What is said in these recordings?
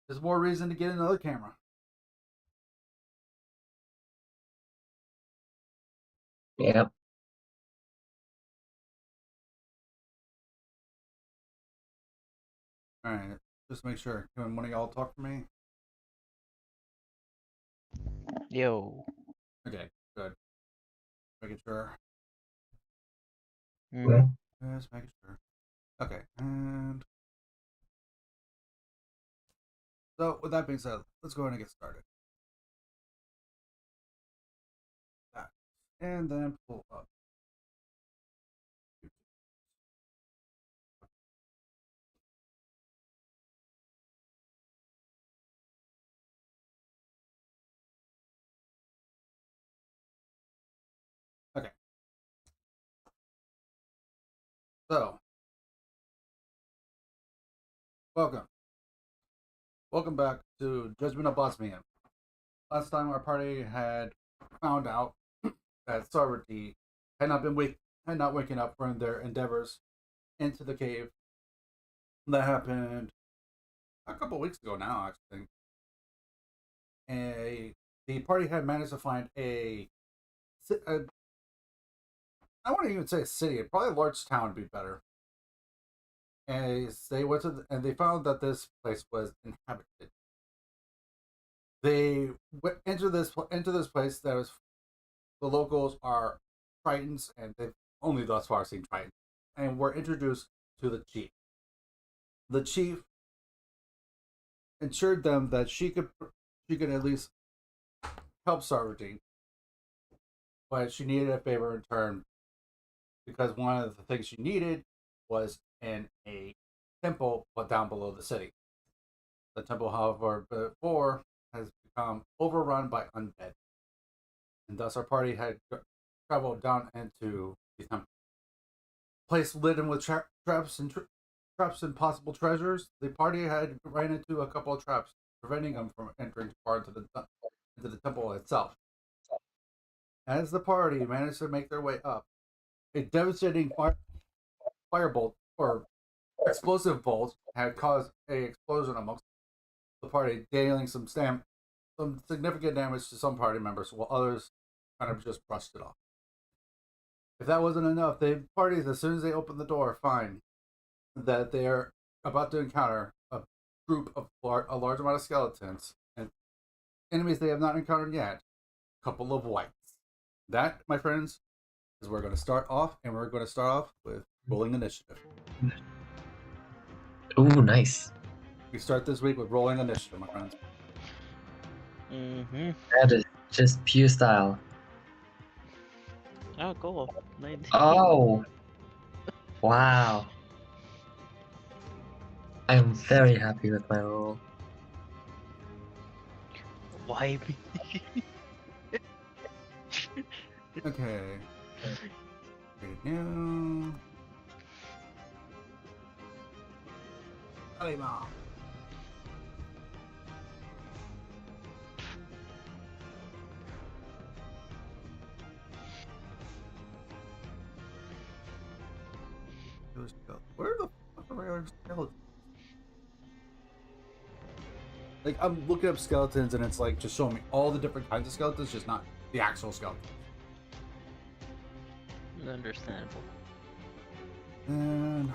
There's more reason to get another camera. Yep. All right, just make sure. Can one of y'all talk for me? Yo. Okay, good. Making sure. Just making sure. Okay, and so with that being said, let's go ahead and get started. That, and then pull up. Okay. So, welcome back to Judgment of Bosmia. Last time our party had found out that Sovereignty had not waken up from their endeavors into the cave. That happened a couple weeks ago now, actually. The party had managed to find a I wouldn't even say a city, probably a large town would be better. And they went to and they found that this place was inhabited. They went into this place that was the locals are Tritons, and they've only thus far seen Tritons, and were introduced to the chief. The chief assured them that she could at least help Sovereignty, but she needed a favor in turn because one of the things she needed was in a temple, but down below the city. The temple, however, before has become overrun by undead, and thus our party had traveled down into the temple. Place laden with traps and possible treasures. The party had ran into a couple of traps, preventing them from entering far into the temple itself. As the party managed to make their way up, a devastating firebolt or explosive bolt had caused a explosion amongst the party, dealing some significant damage to some party members, while others kind of just brushed it off. If that wasn't enough, the parties, as soon as they open the door, find that they are about to encounter a group of a large amount of skeletons and enemies they have not encountered yet. A couple of whites. That, my friends, is where we're going to start off, and we're going to start off with rolling initiative. Ooh, nice. We start this week with rolling initiative, my friends. That is just pure style. Oh, cool. 19. Oh. Wow. I am very happy with my roll. Why me? Okay. New. Alima. Where the fuck are my skeletons? Like, I'm looking up skeletons, and it's like just showing me all the different kinds of skeletons, just not the actual skeleton. Understandable. And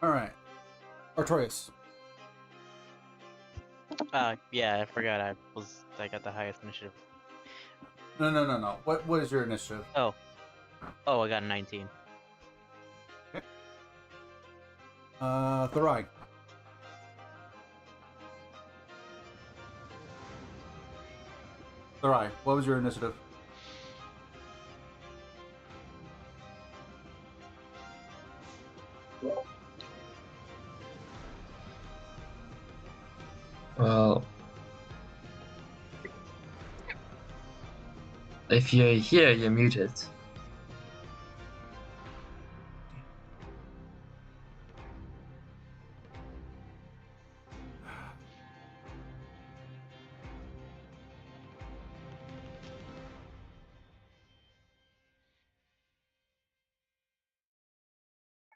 all right, Artorias. Yeah, I forgot I got the highest initiative. No. What is your initiative? Oh, I got a 19. Okay. Thorai. Thorai, what was your initiative? Well, if you're here, you're muted.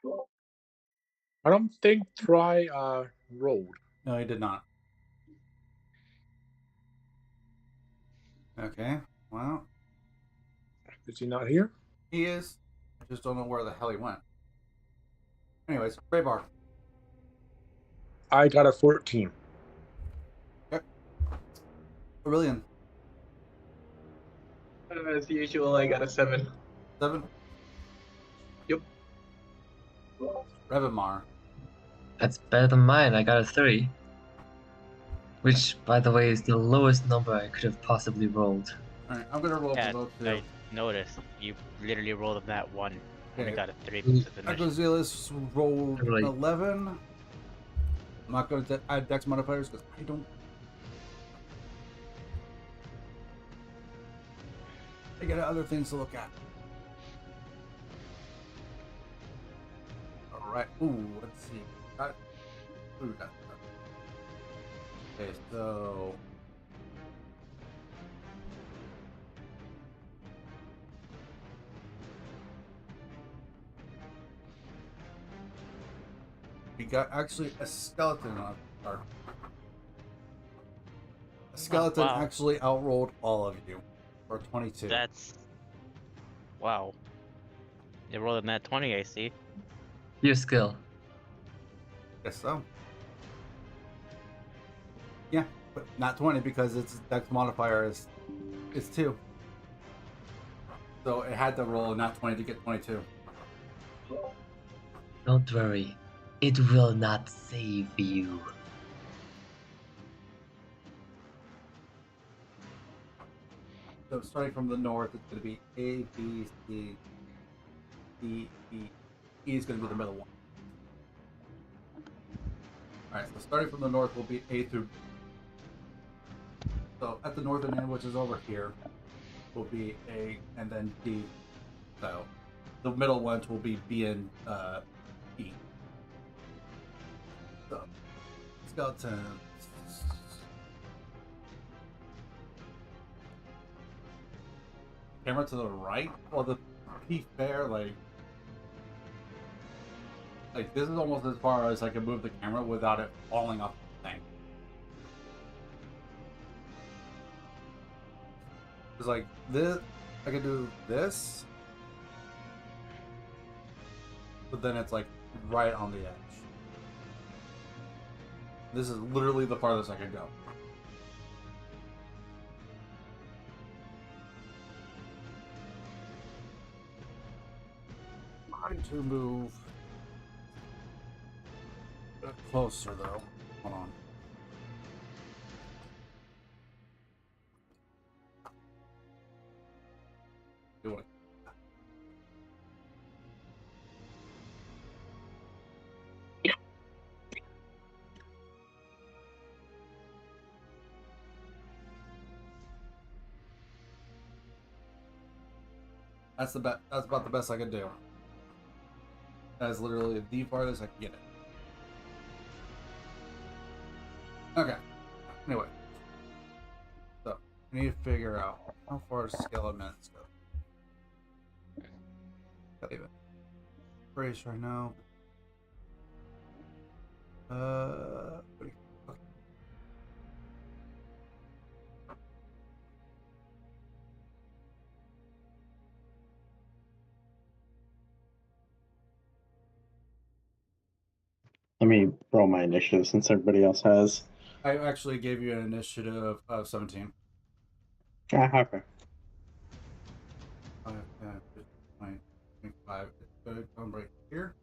I don't think Try rolled. No, he did not. Okay, well, Is he not here? he is. I just don't know where the hell he went. Anyways, Raybar. I got a 14. Aurelian, As usual, I got a 7. 7. Yep. Revimar. That's better than mine. I got a 3. Which, by the way, is the lowest number I could have possibly rolled. Alright, I'm gonna roll Yeah, below 2. I noticed. You literally rolled on that one. And I Okay. got a 3 because of the mission. Agozilis rolled Really? 11. I'm not going to add dex modifiers because I don't. I got other things to look at. Alright, ooh, let's see. Ooh, that. Okay, so. We got actually a skeleton on our. A skeleton wow. actually outrolled all of you for 22. That's... Wow. You rolled a nat 20, I see. Your skill. Guess so. Yeah, but not 20 because its dex modifier is 2. So it had to roll a nat 20 to get 22. Don't worry. It will not save you. So starting from the north, it's going to be A, B, C, D, E. E is going to be the middle one. Alright, so starting from the north will be A through. So at the northern end, which is over here, will be A and then D. So the middle ones will be B and E. So skeletons. Camera to the right? Well, the be fair, like this is almost as far as I can move the camera without it falling off the thing. It's like this, I can do this, but then it's like right on the edge. This is literally the farthest I can go. Trying to move a bit closer though. Hold on. Do it. That's about the best I can do. That is literally the farthest I can get it. Okay. Anyway. So, I need to figure out how far skeletons go. Can't even brace right now. Okay. Let me roll my initiative since everybody else has. I actually gave you an initiative of 17. Ah, okay. 5, 10, 15, 20, 25. It's going to come right here.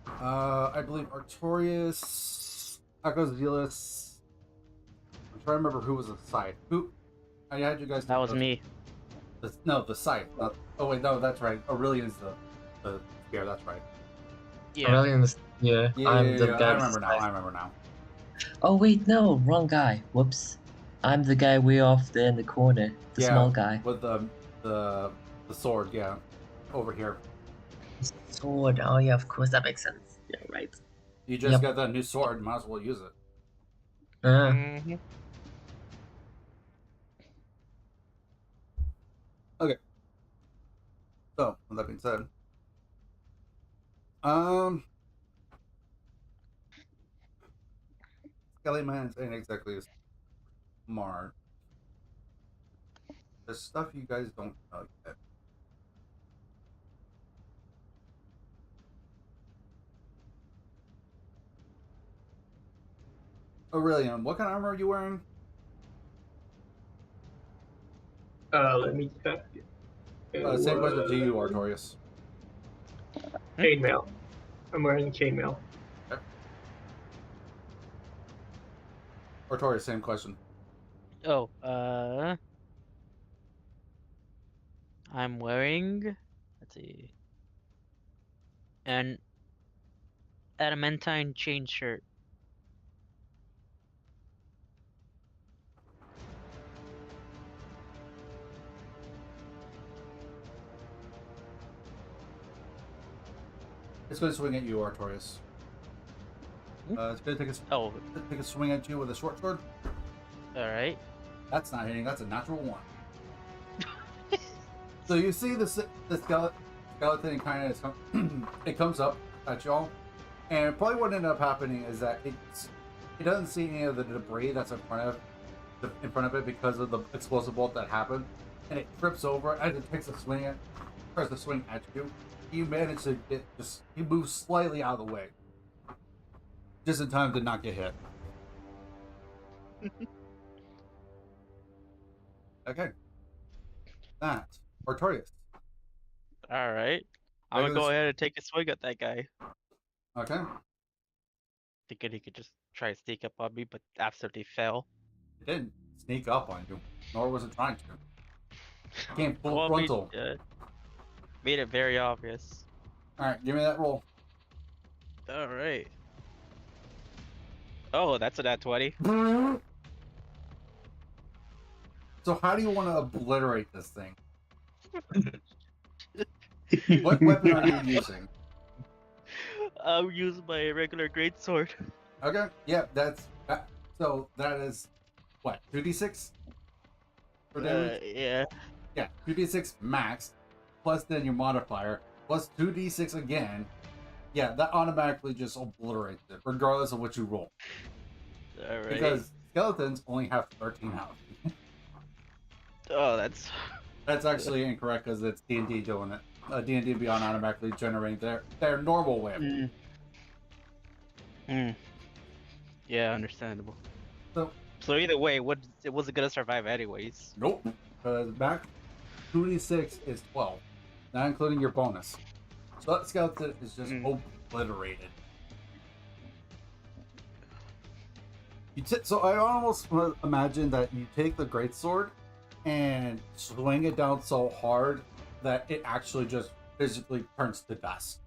I believe Artorias, Agozilis. I'm trying to remember who was the scythe. Who? I had you guys. That was me. No, the scythe. Not. Oh wait, no, that's right. Aurelian's the spear. That's right. Yeah. Aurelian's, yeah, I'm the guy. I with remember the now. scythe. I remember now. Oh wait, no, wrong guy. Whoops. I'm the guy way off there in the corner, the small guy. With the sword. Yeah, over here. Sword. Oh yeah, of course that makes sense. Yeah, right. You just Yep. got that new sword. Might as well use it. Mm-hmm. Okay. So, with that being said, Skelly Man's ain't exactly smart. There's stuff you guys don't know yet. Aurelian, what kind of armor are you wearing? Let me check. Same question to you, Artorias. Chainmail. I'm wearing chainmail. Artorias, same question. Oh, I'm wearing, let's see, an adamantine chain shirt. It's going to swing at you, Artorias. It's going to take a swing at you with a short sword. All right. That's not hitting. That's a natural 1. So you see the skeleton kind of it comes up at y'all, and probably what ended up happening is that it doesn't see any of the debris that's in front of it because of the explosive bolt that happened, and it trips over as it takes a swing tries to swing at you. You manage to he moves slightly out of the way, just in time to not get hit. Okay, that Artorias. All right. I'm gonna go ahead and take a swing at that guy. Okay. Thinking he could just try to sneak up on me, but absolutely fail. It didn't sneak up on you, nor was it trying to. It came full Well, frontal. Made it very obvious. Alright, give me that roll. All right. Oh, that's a nat 20. So how do you want to obliterate this thing? What weapon are you using? I'll use my regular greatsword. Okay, yeah, so that is, what, 2d6? For damage? Yeah. Yeah, 2d6 max, plus then your modifier, plus 2d6 again. Yeah, that automatically just obliterates it, regardless of what you roll. Alright. Because skeletons only have 13 health. Oh, that's... That's actually incorrect because it's D&D doing it. D&D Beyond automatically generating their normal way. Yeah, understandable. So either way, it wasn't gonna survive anyways. nope. Because back 2d6 is 12, not including your bonus. So that skeleton is just obliterated. So I almost imagine that you take the greatsword and swing it down so hard that it actually just physically turns to dust.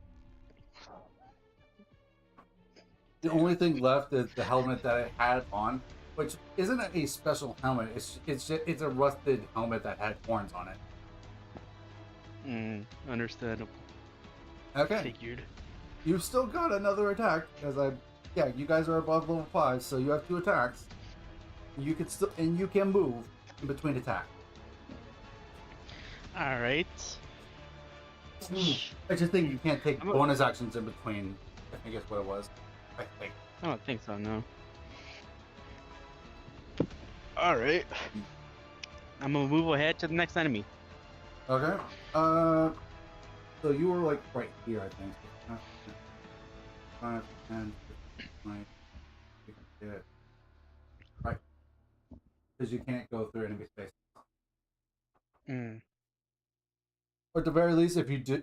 The only thing left is the helmet that it had on, which isn't a special helmet. It's a rusted helmet that had horns on it. Understandable. Okay. Figured. You've still got another attack, you guys are above level 5, so you have 2 attacks. You can move in between attacks. All right. I just think you can't take bonus actions in between. I think that's what it was. I think. I don't think so, no. All right. I'm gonna move ahead to the next enemy. Okay. So you were like right here, I think. 5, 10, 15, 20, right. Because you can't go through enemy space. Or at the very least, if you do,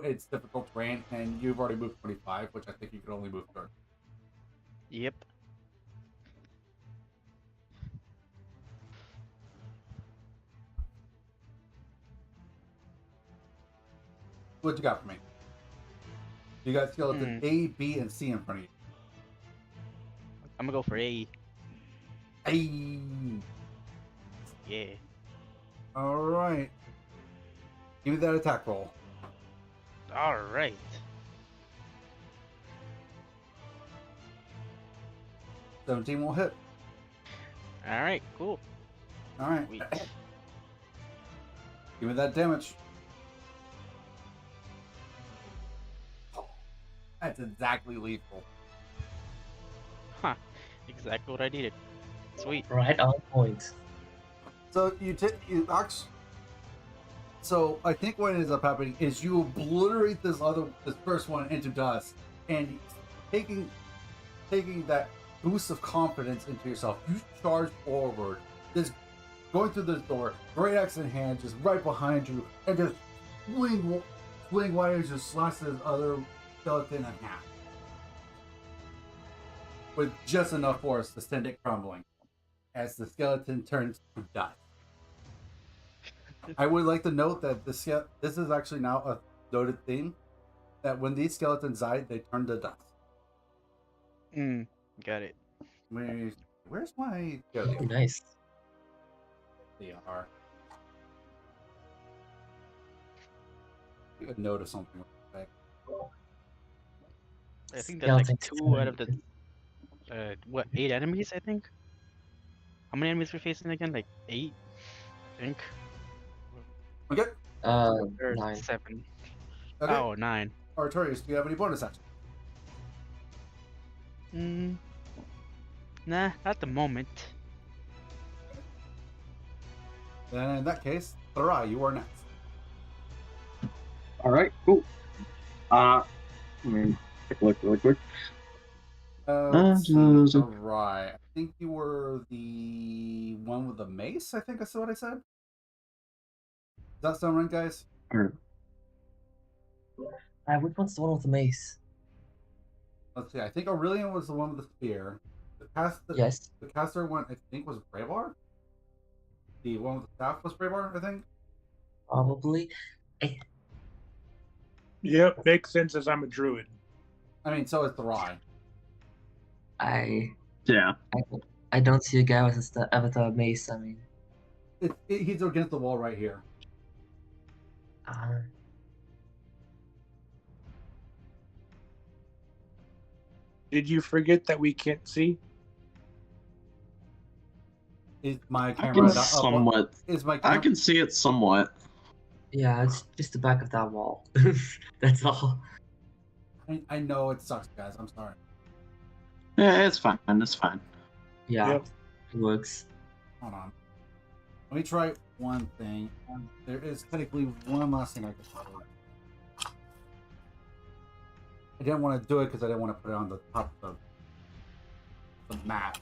it's difficult terrain, and you've already moved 25, which I think you could only move 30. Yep. What you got for me? You got skeleton A, B, and C in front of you. I'm gonna go for A. A. Yeah. All right. Give me that attack roll. All right. $17 will hit. All right. Cool. All right. Sweet. Give me that damage. That's exactly lethal. Huh. Exactly what I needed. Sweet. Right on point. So you actually. So I think what ends up happening is you obliterate this first one into dust, and taking that boost of confidence into yourself, you charge forward, just going through this door, great axe in hand, just right behind you, and just swing wires, just slash this other skeleton in half with just enough force to send it crumbling as the skeleton turns to dust. I would like to note that this is actually now a noted theme that when these skeletons die, they turn to dust. Got it. Where's my Nice. They are. You could notice something. Like I think that's like Skeleton's 2 out of the turn. 8 enemies, I think. How many enemies we're facing again? Like 8, I think. okay. Or 9. 7. Okay. Oh, 9. Artorius, do you have any bonus action? Nah, not at the moment. Then in that case, Tharai, you are next. All right, cool. Let me take a look really quick. Let's see. Tharai. I think you were the one with the mace. I think that's what I said. Does that sound right, guys? Or, Which one's the one with the mace? Let's see. I think Aurelian was the one with the spear. Yes. The caster one, I think, was Braybar. The one with the staff was Braybar, I think. Probably. Yep, makes sense as I'm a druid. I mean, so is Tharai. yeah. I don't see a guy with a avatar mace. I mean, He's against the wall right here. Did you forget that we can't see? Is my I camera can somewhat. Is my I can see it somewhat. yeah, it's just the back of that wall. That's all. I know it sucks, guys. I'm sorry. Yeah, it's fine. It's fine. Yeah, Yep. it works. Hold on. Let me try one thing. There is technically one last thing I can try. I didn't want to do it because I didn't want to put it on the top of the map,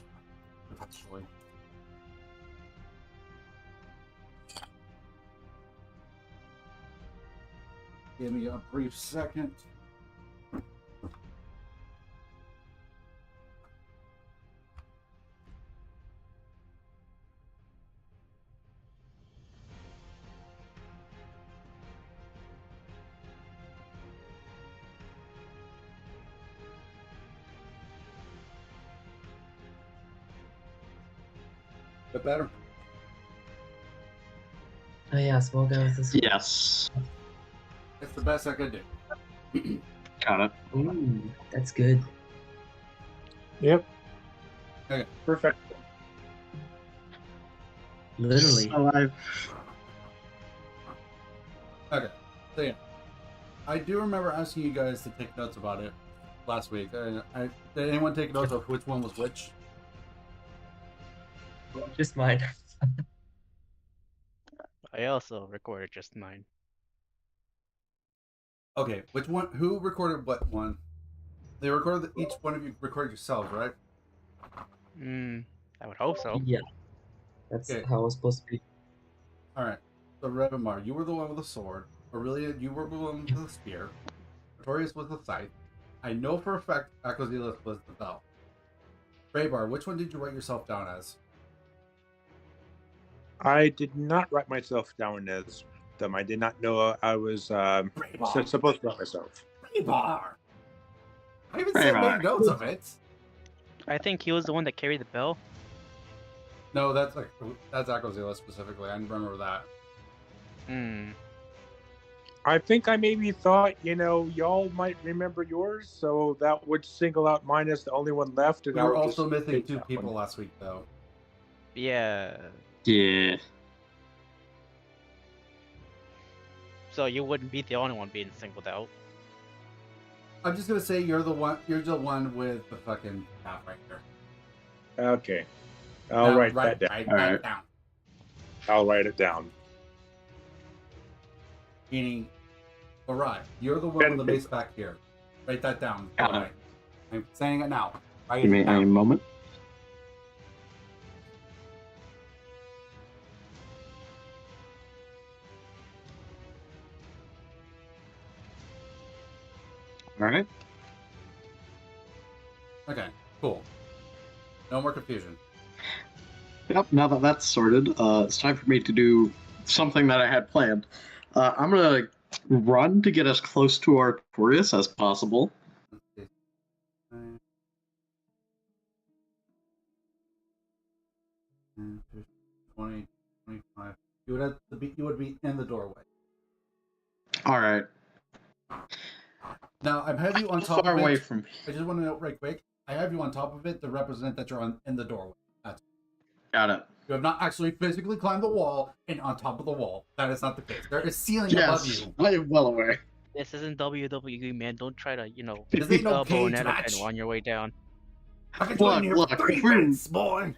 actually. Give me a brief second. Bit better. Oh yeah, small guy with this. Yes. It's the best I could do. Got it. Ooh, that's good. Yep. Okay. Perfect. Literally. So Okay. So yeah, I do remember asking you guys to take notes about it last week. Did anyone take notes of which one was which? Just mine. I also recorded just 9. Okay, which one? Who recorded what one? They recorded each one of you recorded yourselves, right? I would hope so. Yeah, that's Okay. how it was supposed to be. All right. So Revamar, you were the one with the sword. Aurelia, you were the one with the spear. Artorius was the scythe. I know for a fact Aquazilus was the bell. Raybar, which one did you write yourself down as? I did not write myself down as them. I did not know I was supposed to write myself. Raybar! I even said make notes of it. I think he was the one that carried the bell. No, that's Aquazilus specifically. I remember that. I think I maybe thought, y'all might remember yours, so that would single out mine as the only one left. And We I were would also just missing take 2 that people one. last week, though. Yeah. Yeah. So you wouldn't be the only one being singled out. I'm just gonna say you're the one. You're the one with the fucking staff right there. Okay. I'll write that down. Write All that right. down. I'll write it down. Meaning, alright, you're the one with the mace back here. Write that down. Got it. Alright. I'm saying it now. Write Give me it a down. moment. All right. Okay, cool. No more confusion. Yep, now that that's sorted, it's time for me to do something that I had planned. I'm going to run to get as close to Artorias as possible. Let's see. 10, 15, 20, 25. You would be in the doorway. All right. Now I have you on How top far of away it. from... I just want to note right quick. I have you on top of it to represent that you're in the doorway. Got it. You have not actually physically climbed the wall and on top of the wall. That is not the case. There is ceiling above Yes, you. I am well aware. This isn't WWE, man. Don't try to, This ain't no elbow cage and match. Anakin on your way down. I can join you here Look, for 3 if we're- minutes, boy.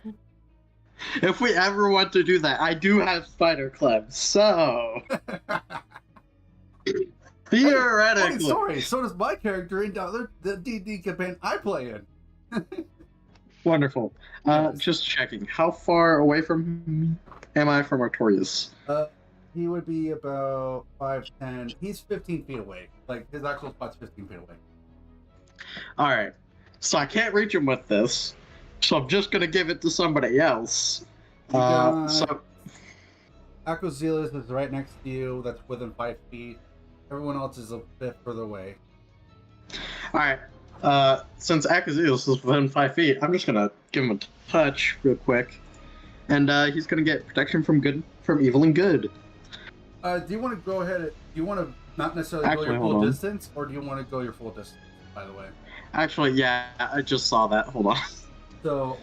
If we ever want to do that, I do have spider clubs, so Funny theoretically. story. So does my character in the D&D campaign I play in. Wonderful. Yes. Just checking. How far away from me am I from Artorias? He would be about 5'10". He's 15 feet away. Like, his actual spot's 15 feet away. All right. So I can't reach him with this, so I'm just gonna give it to somebody else. You got- So Aquazilus is right next to you. That's within 5 feet. Everyone else is a bit further away. all right. Since Akazios is within 5 feet, I'm just gonna give him a touch real quick, and he's gonna get protection from evil and good. Do you want to go ahead? Do you want to not necessarily Actually, go your hold full on. distance, or do you want to go your full distance? By the way, Actually, yeah, I just saw that. Hold on. so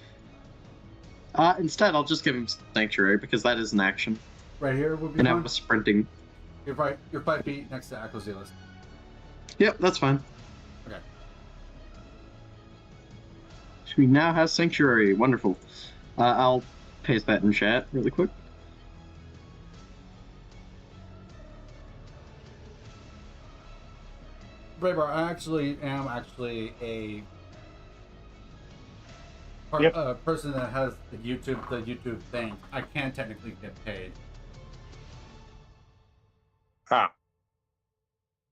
Instead, I'll just give him Sanctuary because that is an action, right here would be and fine. I'm sprinting. You're 5 feet next to Aquazilus. Yep, that's fine. Okay. So we now have Sanctuary. Wonderful. I'll paste that in chat really quick. Braybar, I actually am a Yep. person that has the YouTube thing. I can technically get paid. Ah,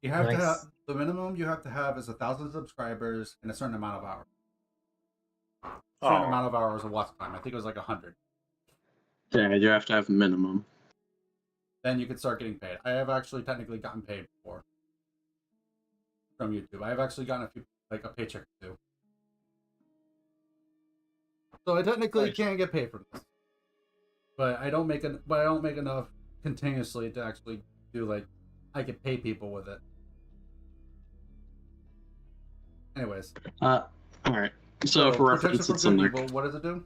You have to Nice. have the minimum you have to have is 1,000 subscribers and a certain amount of hours. Certain Oh. amount of hours of watch time. I think it was like 100. Yeah, you have to have a minimum. Then you can start getting paid. I have actually technically gotten paid before from YouTube. I have actually gotten a paycheck or two. So I technically Nice. can get paid for this, but I don't make enough continuously to actually do I could pay people with it. Anyways, All right. So for protection reference, from it's good in and there. evil. What does it do?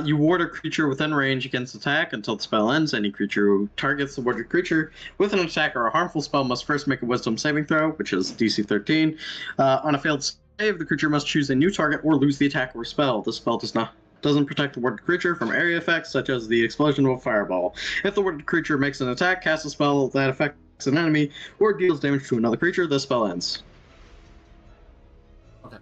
You ward a creature within range against attack until the spell ends. Any creature who targets the warded creature with an attack or a harmful spell must first make a Wisdom saving throw, which is DC 13. On a failed save, the creature must choose a new target or lose the attack or spell. The spell doesn't protect the warded creature from area effects such as the explosion of a fireball. If the warded creature makes an attack, casts a spell that affects an enemy, or deals damage to another creature, the spell ends. Okay.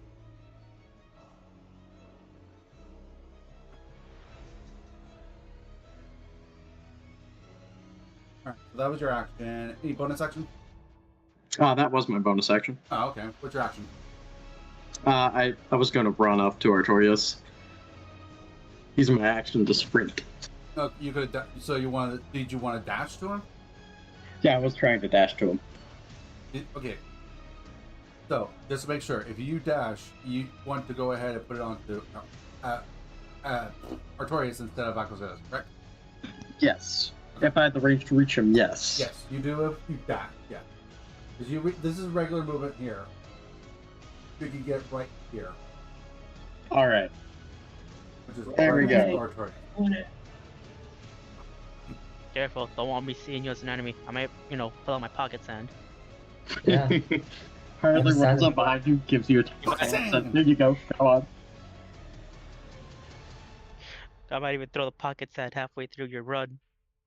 Alright, so that was your action. Any bonus action? That was my bonus action. Oh, okay. What's your action? I was going to run up to Artorias. Use my action to sprint. Oh, you could. So did you want to dash to him? Yeah, I was trying to dash to him. Okay. So just to make sure, if you dash, you want to go ahead and put it onto Artorias instead of Aquazilus, correct? Yes. If I had the range to reach him, yes. Yes, you do. If you dash, yeah. Because this is regular movement here. You can get right here, All right. which is There we right go. next to Artorias. Careful, don't want me seeing you as an enemy. I might, pull out my pocket sand. Yeah. Harley Understand. runs up behind you, gives you a Understand. There you go. Go on. I might even throw the pocket sand halfway through your run.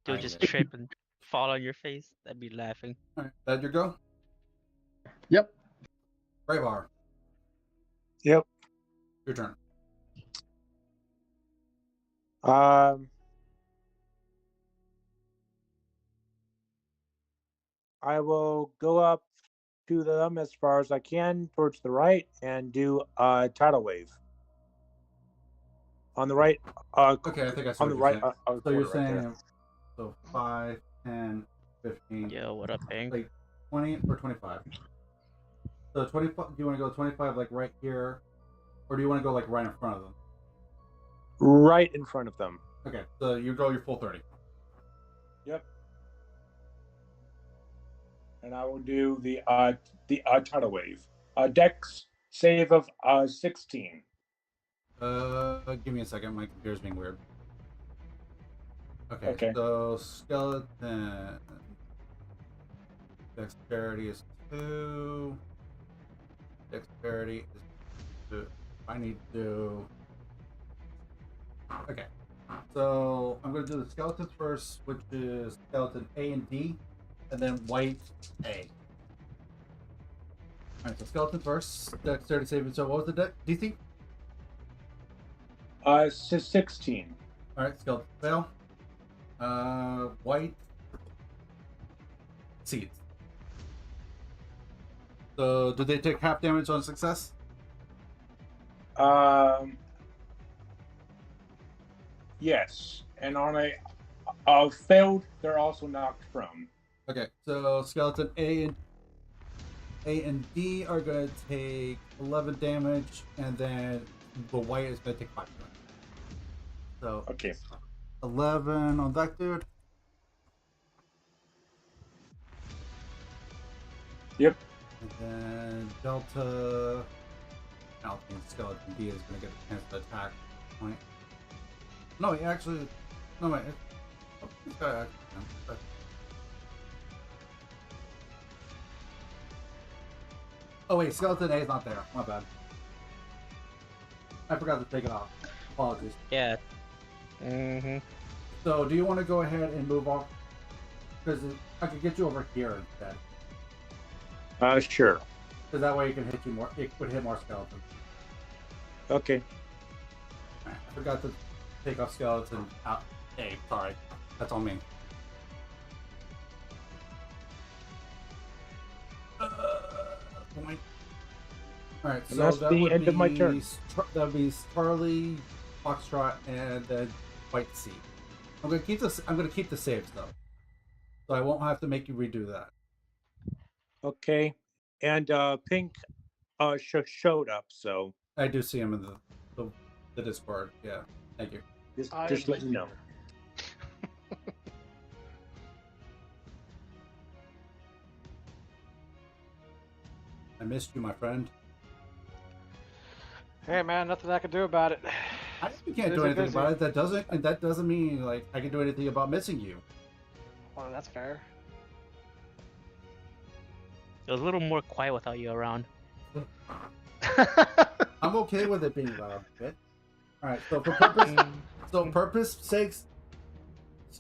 You'll I just get it. trip and fall on your face. That'd be laughing. All right, that your go. Yep. Braybar, Yep. your turn. I will go up to them as far as I can towards the right and do a tidal wave. On the right. Okay, I think I see On what the you're right. saying. So you're corner right there. saying so 5, 10, 15, Yo, what up, Pink? like 20 or 25. So 25. Do you want to go 25 like right here, or do you want to go like right in front of them? Right in front of them. Okay, so you go your full 30. Yep. And I will do the tidal wave. Dex save of 16. Give me a second. My computer's being weird. Okay. So skeleton dexterity is 2. Dexterity is 2. I need to do. Okay. So I'm going to do the skeletons first, which is skeleton A and D, and then white A. Alright, so skeleton first. Dexterity saving. So what was the DC? 16. Alright, skeleton fail. White seeds. So do they take half damage on success? Yes. And on a failed, they're also knocked prone. Okay, so skeleton A and D are going to take 11 damage, and then the white is going to take 5 damage. So Okay. 11 on that dude. Yep. And then Delta. I don't think skeleton D is going to get a chance to attack point. No, he actually. No, wait. This guy actually. Oh, wait. Skeleton A is not there. My bad. I forgot to take it off. Apologies. Yeah. Mm-hmm. So, do you want to go ahead and move off? Because I could get you over here instead. Sure. Because that way you can hit you more. It would hit more skeletons. Okay. I forgot to take off skeleton out. Hey, sorry. That's on me. Point. Alright, And so that's that the would end of my turn. That would be Charlie, Foxtrot, and then White Sea. I'm gonna keep this. I'm gonna keep the saves though, so I won't have to make you redo that. Okay. And Pink showed up, so I do see him in the Discord. Yeah, thank you. just let you know. I missed you, my friend. Hey man, nothing I can do about it. You can't do anything about it. That doesn't mean like I can do anything about missing you. Well, that's fair. It was a little more quiet without you around. I'm okay with it being loud. Okay? All right. So for purpose sakes,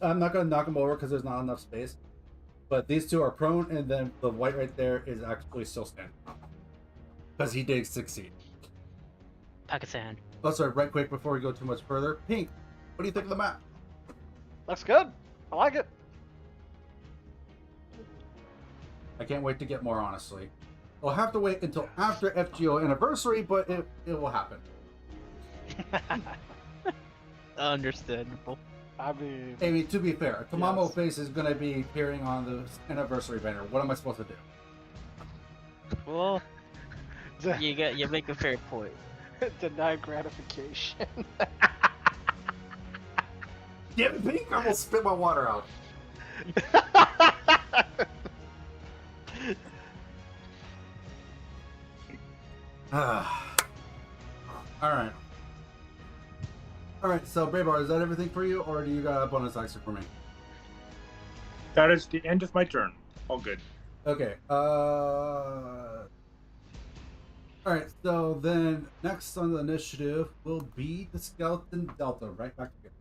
I'm not gonna knock him over because there's not enough space. But these two are prone, and then the white right there is actually still standing because he did succeed. Pocket sand. Oh, sorry. Right quick before we go too much further, Pink, what do you think of the map? Looks good. I like it. I can't wait to get more. Honestly, we'll have to wait until after FGO anniversary, but it will happen. Understandable. I mean, I mean, to be fair, Tamamo Yes. Face is going to be appearing on the anniversary banner. What am I supposed to do? Well, you make a fair point. denied gratification. Yeah, Pink, I will spit my water out. Alright. Alright, so Braybar, is that everything for you, or do you got a bonus action for me? That is the end of my turn. All good. Okay, Alright, so then next on the initiative will be the Skeleton Delta, right back here.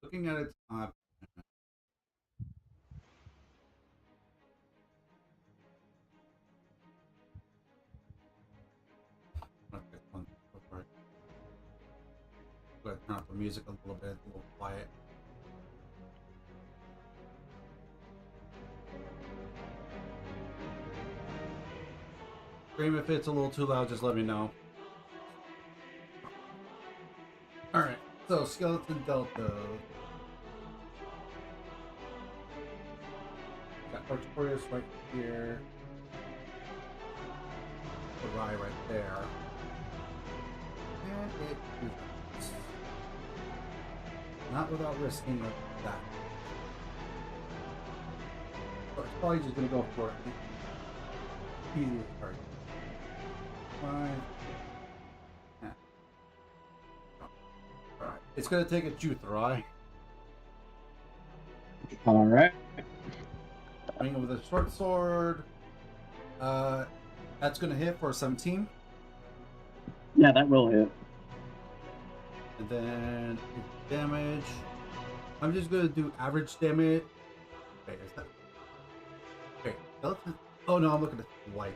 Looking at its okay, one, right. Go ahead and turn up the music a little bit, a little quiet. Scream if it's a little too loud, just let me know. Alright, so Skeleton Delta. Got Artorias right here. The Rye right there. And it is not without risking that. But it's probably just gonna go for it. Easiest target. 5. Yeah. Alright. It's gonna take a Jutharai. Alright. Coming with a short sword. That's gonna hit for 17. Yeah, that will hit. And then damage. I'm just gonna do average damage. Wait, is that? Wait, Delta? Oh no, I'm looking at white.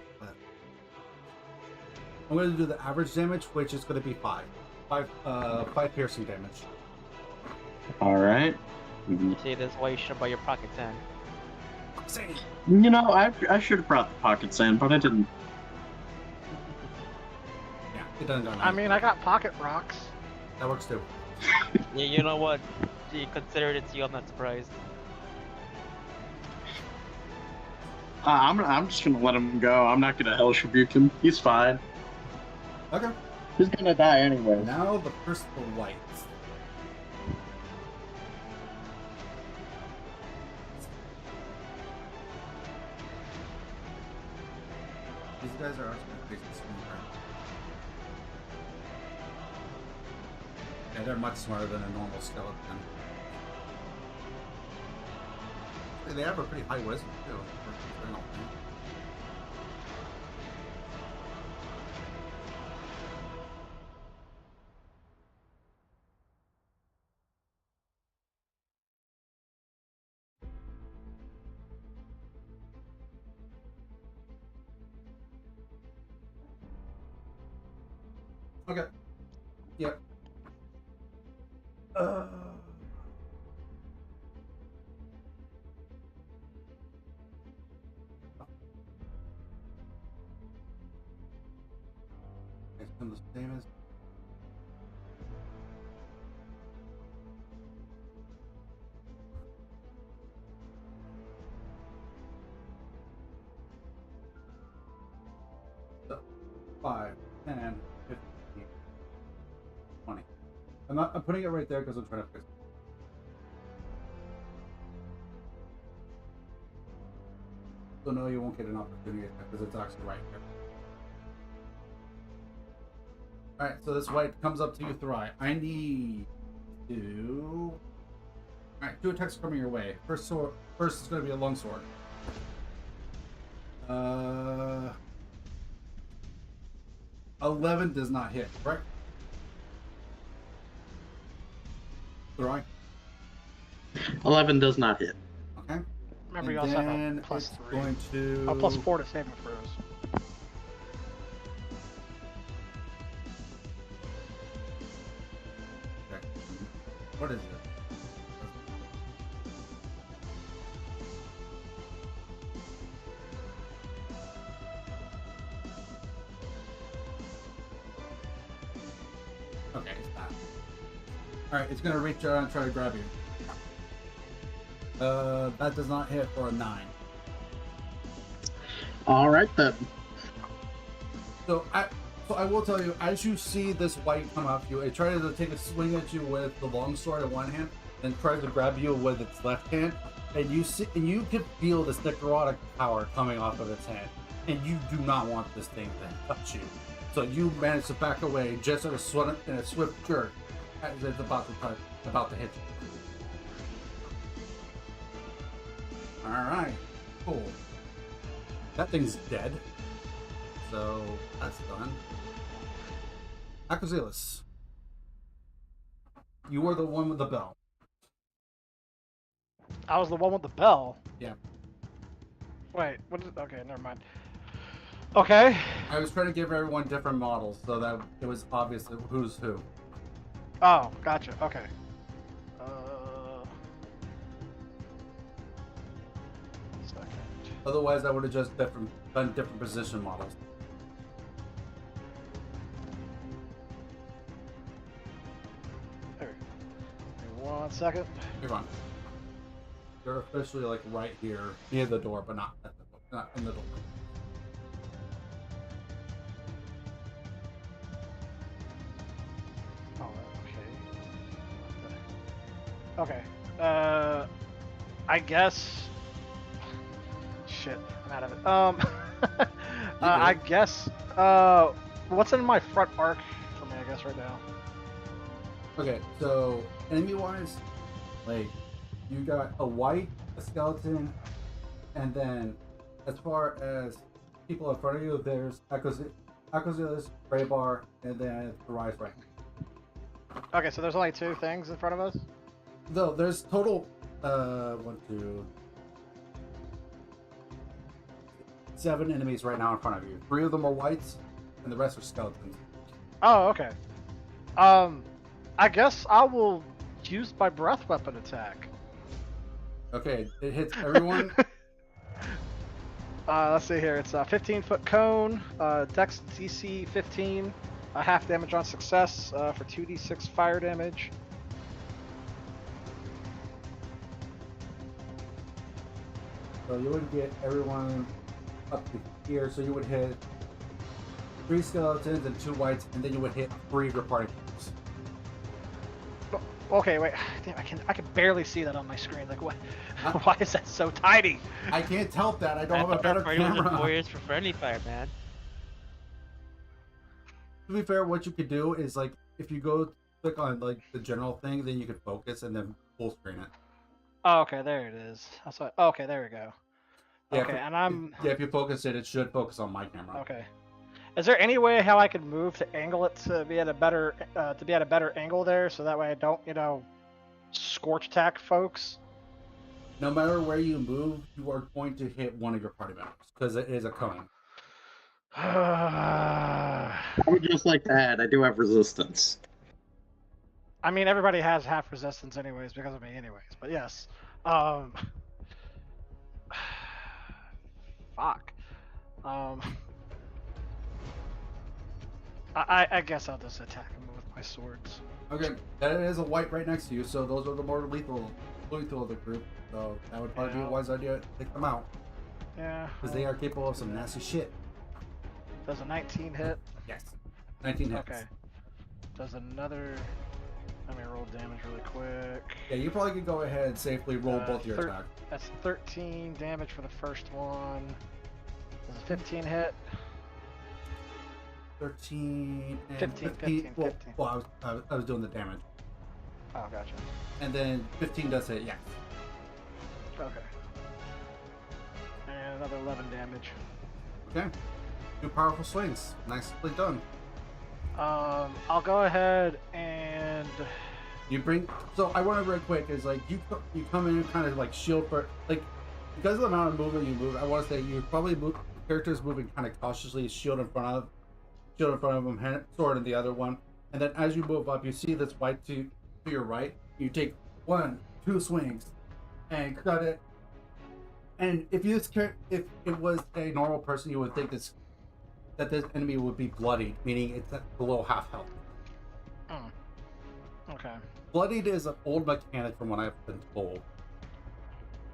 I'm gonna do the average damage, which is gonna be 5. 5 piercing damage. Alright. See, that's why you should buy your pocket sand. Same. You know, I should have brought the pocket sand, but I didn't. Yeah, it doesn't go. I mean, I got pocket rocks. That works too. Yeah, you know what? You considered it, so I'm not surprised. I'm just gonna let him go. I'm not gonna Hellish Rebuke him. He's fine. Okay. He's gonna die anyway. Now the first for whites. These guys are actually crazy smart. Yeah, they're much smarter than a normal skeleton. They have a pretty high wisdom too. Okay. Yep. It's been the same as. So, 5, 10, 15, 20. I'm putting it right there because I'm trying to fix it. So no, you won't get an opportunity because it's actually right here. Alright, so this white comes up to you, Thrai. I need to... Alright, 2 attacks coming your way. First is going to be a longsword. 11 does not hit, right? Thrai? 11 does not hit. Okay. Remember, And you also have then a plus it's 3. going to... Oh, plus 4 to saving throws. Okay. What is it? Okay, it's that. Alright, it's gonna reach out and try to grab you. That does not hit for a 9. Alright then. So I will tell you, as you see this white come up to you, it tries to take a swing at you with the longsword in one hand, then tries to grab you with its left hand, and you can feel this necrotic power coming off of its hand, and you do not want this thing to touch you. So you manage to back away just in a swift jerk as it's about to hit you. Alright, cool. That thing's dead. So that's done. Aquazilus. You were the one with the bell. I was the one with the bell. Yeah. Wait, what is? Okay, never mind. Okay. I was trying to give everyone different models so that it was obvious who's who. Oh, gotcha. Okay. Second. Otherwise, I would have just done different position models. There. Give me 1 second. You're on. You're officially like right here near the door, but not at the door, not in the door. Oh, okay. Okay. I guess. Shit, I'm out of it. I guess. What's in my front arc for me? I guess right now. Okay, so enemy-wise, like you got a white, a skeleton, and then as far as people in front of you, there's Aquazilus, Graybar, and then the Rise Rank. Okay, so there's only 2 things in front of us. No, there's total 1, 2, 7 enemies right now in front of you. 3 of them are whites, and the rest are skeletons. Oh, okay. I guess I will use my breath weapon attack. Okay, it hits everyone. Let's see here. It's a 15-foot cone. Dex DC 15. Half damage on success for 2d6 fire damage. So you would get everyone up to here. So you would hit 3 skeletons and 2 whites, and then you would hit 3 of your party members. Okay, wait. Damn, I can barely see that on my screen. Like, what? Why is that so tiny? I can't help that. I don't have a thought better party was camera. a Warriors for Friendly Fire, man. To be fair, what you could do is like if you go click on like the general thing, then you could focus and then full screen it. Oh, okay, there it is. That's what. Okay, there we go. Yeah, Okay, and I'm. Yeah, if you focus it, it should focus on my camera. Okay. Is there any way how I could move to angle it to be at a better angle there, so that way I don't, scorch attack folks? No matter where you move, you are going to hit one of your party members because it is a cone. I would just like to add, I do have resistance. I mean, everybody has half resistance anyways because of me anyways, but yes. Fuck. I guess I'll just attack him with my swords. Okay, that is a white right next to you, so those are the more lethal of the group. So that would probably be a wise idea to take them out. Yeah. Because they are capable of some nasty shit. Does a 19 hit? Yes. 19 hits. Okay. Does another... Let me roll damage really quick. Yeah, you probably could go ahead and safely roll both your attack. That's 13 damage for the first one. Does a 15 hit? 13 and 15. Well, I was doing the damage. Oh, gotcha. And then 15 does hit, yeah. Okay. And another 11 damage. Okay. 2 powerful swings. Nicely done. I'll go ahead and... You bring... So I want to real quick is like you come in and kind of like shield for... Like, because of the amount of movement you move, I want to say you probably move... Characters moving kind of cautiously, shield in front of them, sword in the other one. And then as you move up, you see this white to your right. You take 1, 2 swings and cut it. And if it was a normal person, you would think that this enemy would be bloodied, meaning it's at below half health. Okay. Bloodied is an old mechanic from what I've been told,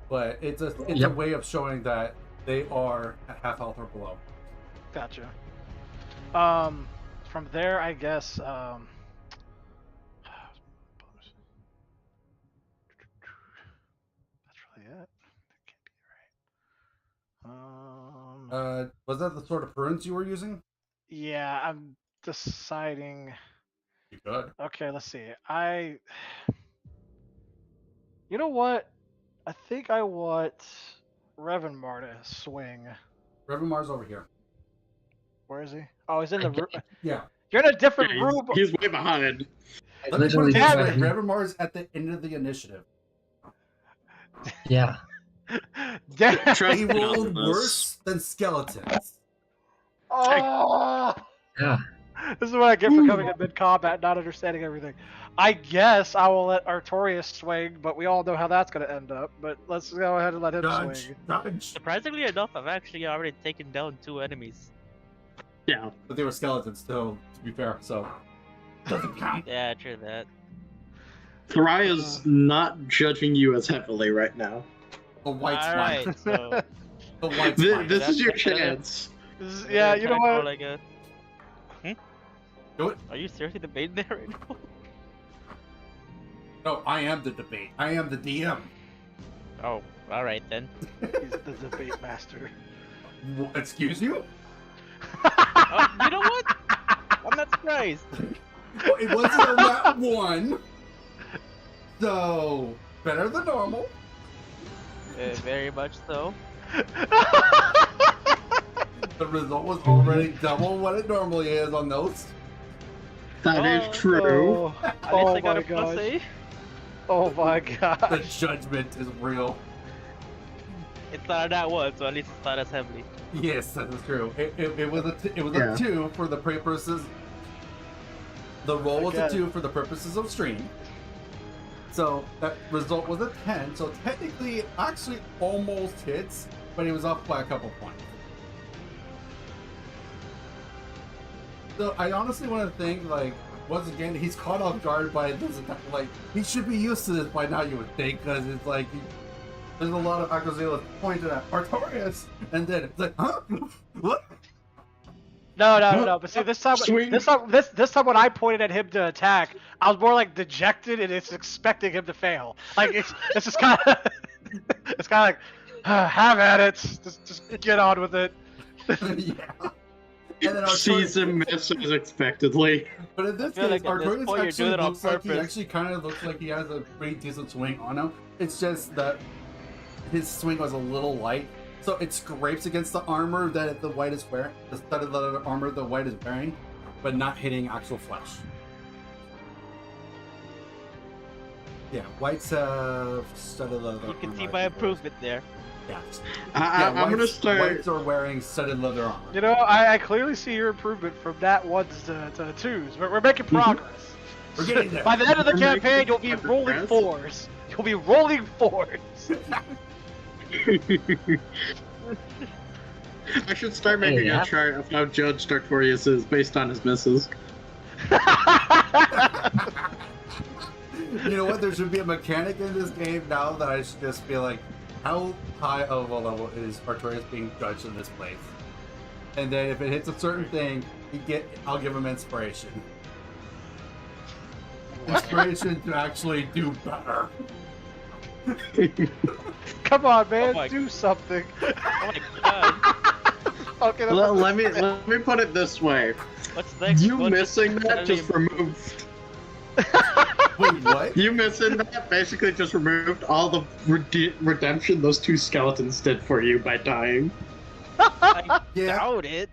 but it's a way of showing that they are at half health or below. Gotcha. From there, I guess. That's really it. That can't be right. Was that the sort of prunes you were using? Yeah, I'm deciding. You could. Okay, let's see. You know what? I think I want Revanmar to swing? Revanmar's over here. Where is he? Oh, he's in the room. Yeah. You're in a different Yeah, room. he's way behind. Let me put it Literally this way. fucking- Revanmar's at the end of the initiative. Yeah. Damn. Trust He me on rolled this. worse than skeletons. Oh, Yeah. this is what I get for coming in mid combat, not understanding everything. I guess I will let Artorias swing, but we all know how that's going to end up. But let's go ahead and let him swing. Dodge. Surprisingly enough, I've actually already taken down 2 enemies. Yeah. But they were skeletons still, to be fair, so doesn't count. Yeah, true that. Tharia's not judging you as heavily right now. The white's fine. Alright, so. The white's This, fine. this is your That's better. chance. Yeah, you know what? Like a... Do it. Are you seriously debating there right now? No, I am the debate. I am the DM. Oh, alright then. He's the debate master. Excuse you? Oh, you know what? I'm not surprised. Well, it wasn't on that one. So, better than normal. Very much so. The result was already double what it normally is on those. That is true. Oh, At least oh I got my a plus gosh. A. Oh my The gosh. judgment is real. It's not that one, so at least it's not as heavily. Yes, that is true. It was Yeah. a 2 for the purposes. The roll was a Okay. 2 for the purposes of stream. So that result was a 10. So technically, it actually almost hits, but he was off by a couple points. So I honestly want to think, like, once again, he's caught off guard by this attack. Like, he should be used to this by now, you would think, because it's like there's a lot of Acrozeal pointed at Artorias, and then it's like, huh? What? No. But see, this time Swing. when I pointed at him to attack, I was more like dejected and it's expecting him to fail. Like it's just kind of it's kind of like have at it. Just get on with it. Yeah. And then Sees him miss as expectedly. But in this feel case, like at this Artorias point you're actually doing it on looks like he purpose. actually kind of looks like he has a pretty decent swing on him. It's just that his swing was a little light, so it scrapes against the armor that the white is wearing, the studded leather armor the white is wearing, but not hitting actual flesh. Yeah, whites have studded leather. You can armor, see I my think it was. improvement there. Yeah. I'm gonna whites- start. Whites are wearing studded leather armor. You know, I clearly see your improvement from that ones to twos. We're making progress. We're getting there. By the end of the We're campaign, making you'll be rolling progress. fours. You'll be rolling fours. I should start making Yeah. a chart of how Judge Artorias is based on his misses. You know what? There should be a mechanic in this game now that I should just be like, how high of a level is Artorias being judged in this place? And then if it hits a certain thing, I'll give him inspiration. Inspiration to actually do better. Come on, man, Oh my- do something. Oh my god. Okay, let me put it this way. What's next? You What's missing that entirely just removed. Wait, what? You missing that basically just removed all the redemption those 2 skeletons did for you by dying. I Yeah. doubt it.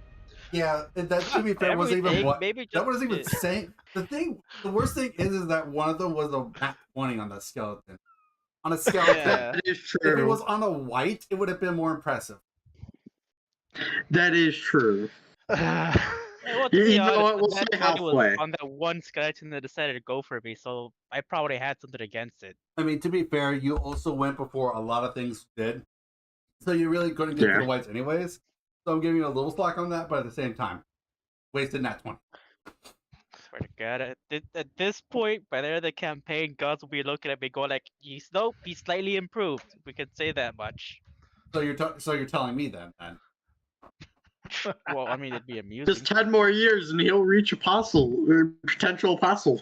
Yeah, and that to be fair wasn't even Everything, what. maybe That just wasn't even it. saying. The worst thing is that one of them was a nat 20 on that skeleton. On a skeleton. Yeah. That is If it true. was on a white, it would have been more impressive. That is true. Hey, well, to You be know honest, what, we'll the say nat 20 was halfway. on that one skeleton that decided to go for me, so I probably had something against it. I mean, to be fair, you also went before a lot of things did. So you really couldn't get to Yeah. the whites anyways. So I'm giving you a little slack on that, but at the same time, wasted nat 20. Swear to God, at this point, by the end of the campaign, gods will be looking at me going like, he's slightly improved. We can say that much. So you're telling me then. Well, I mean, it'd be amusing. Just 10 more years and he'll reach apostle, or potential apostle.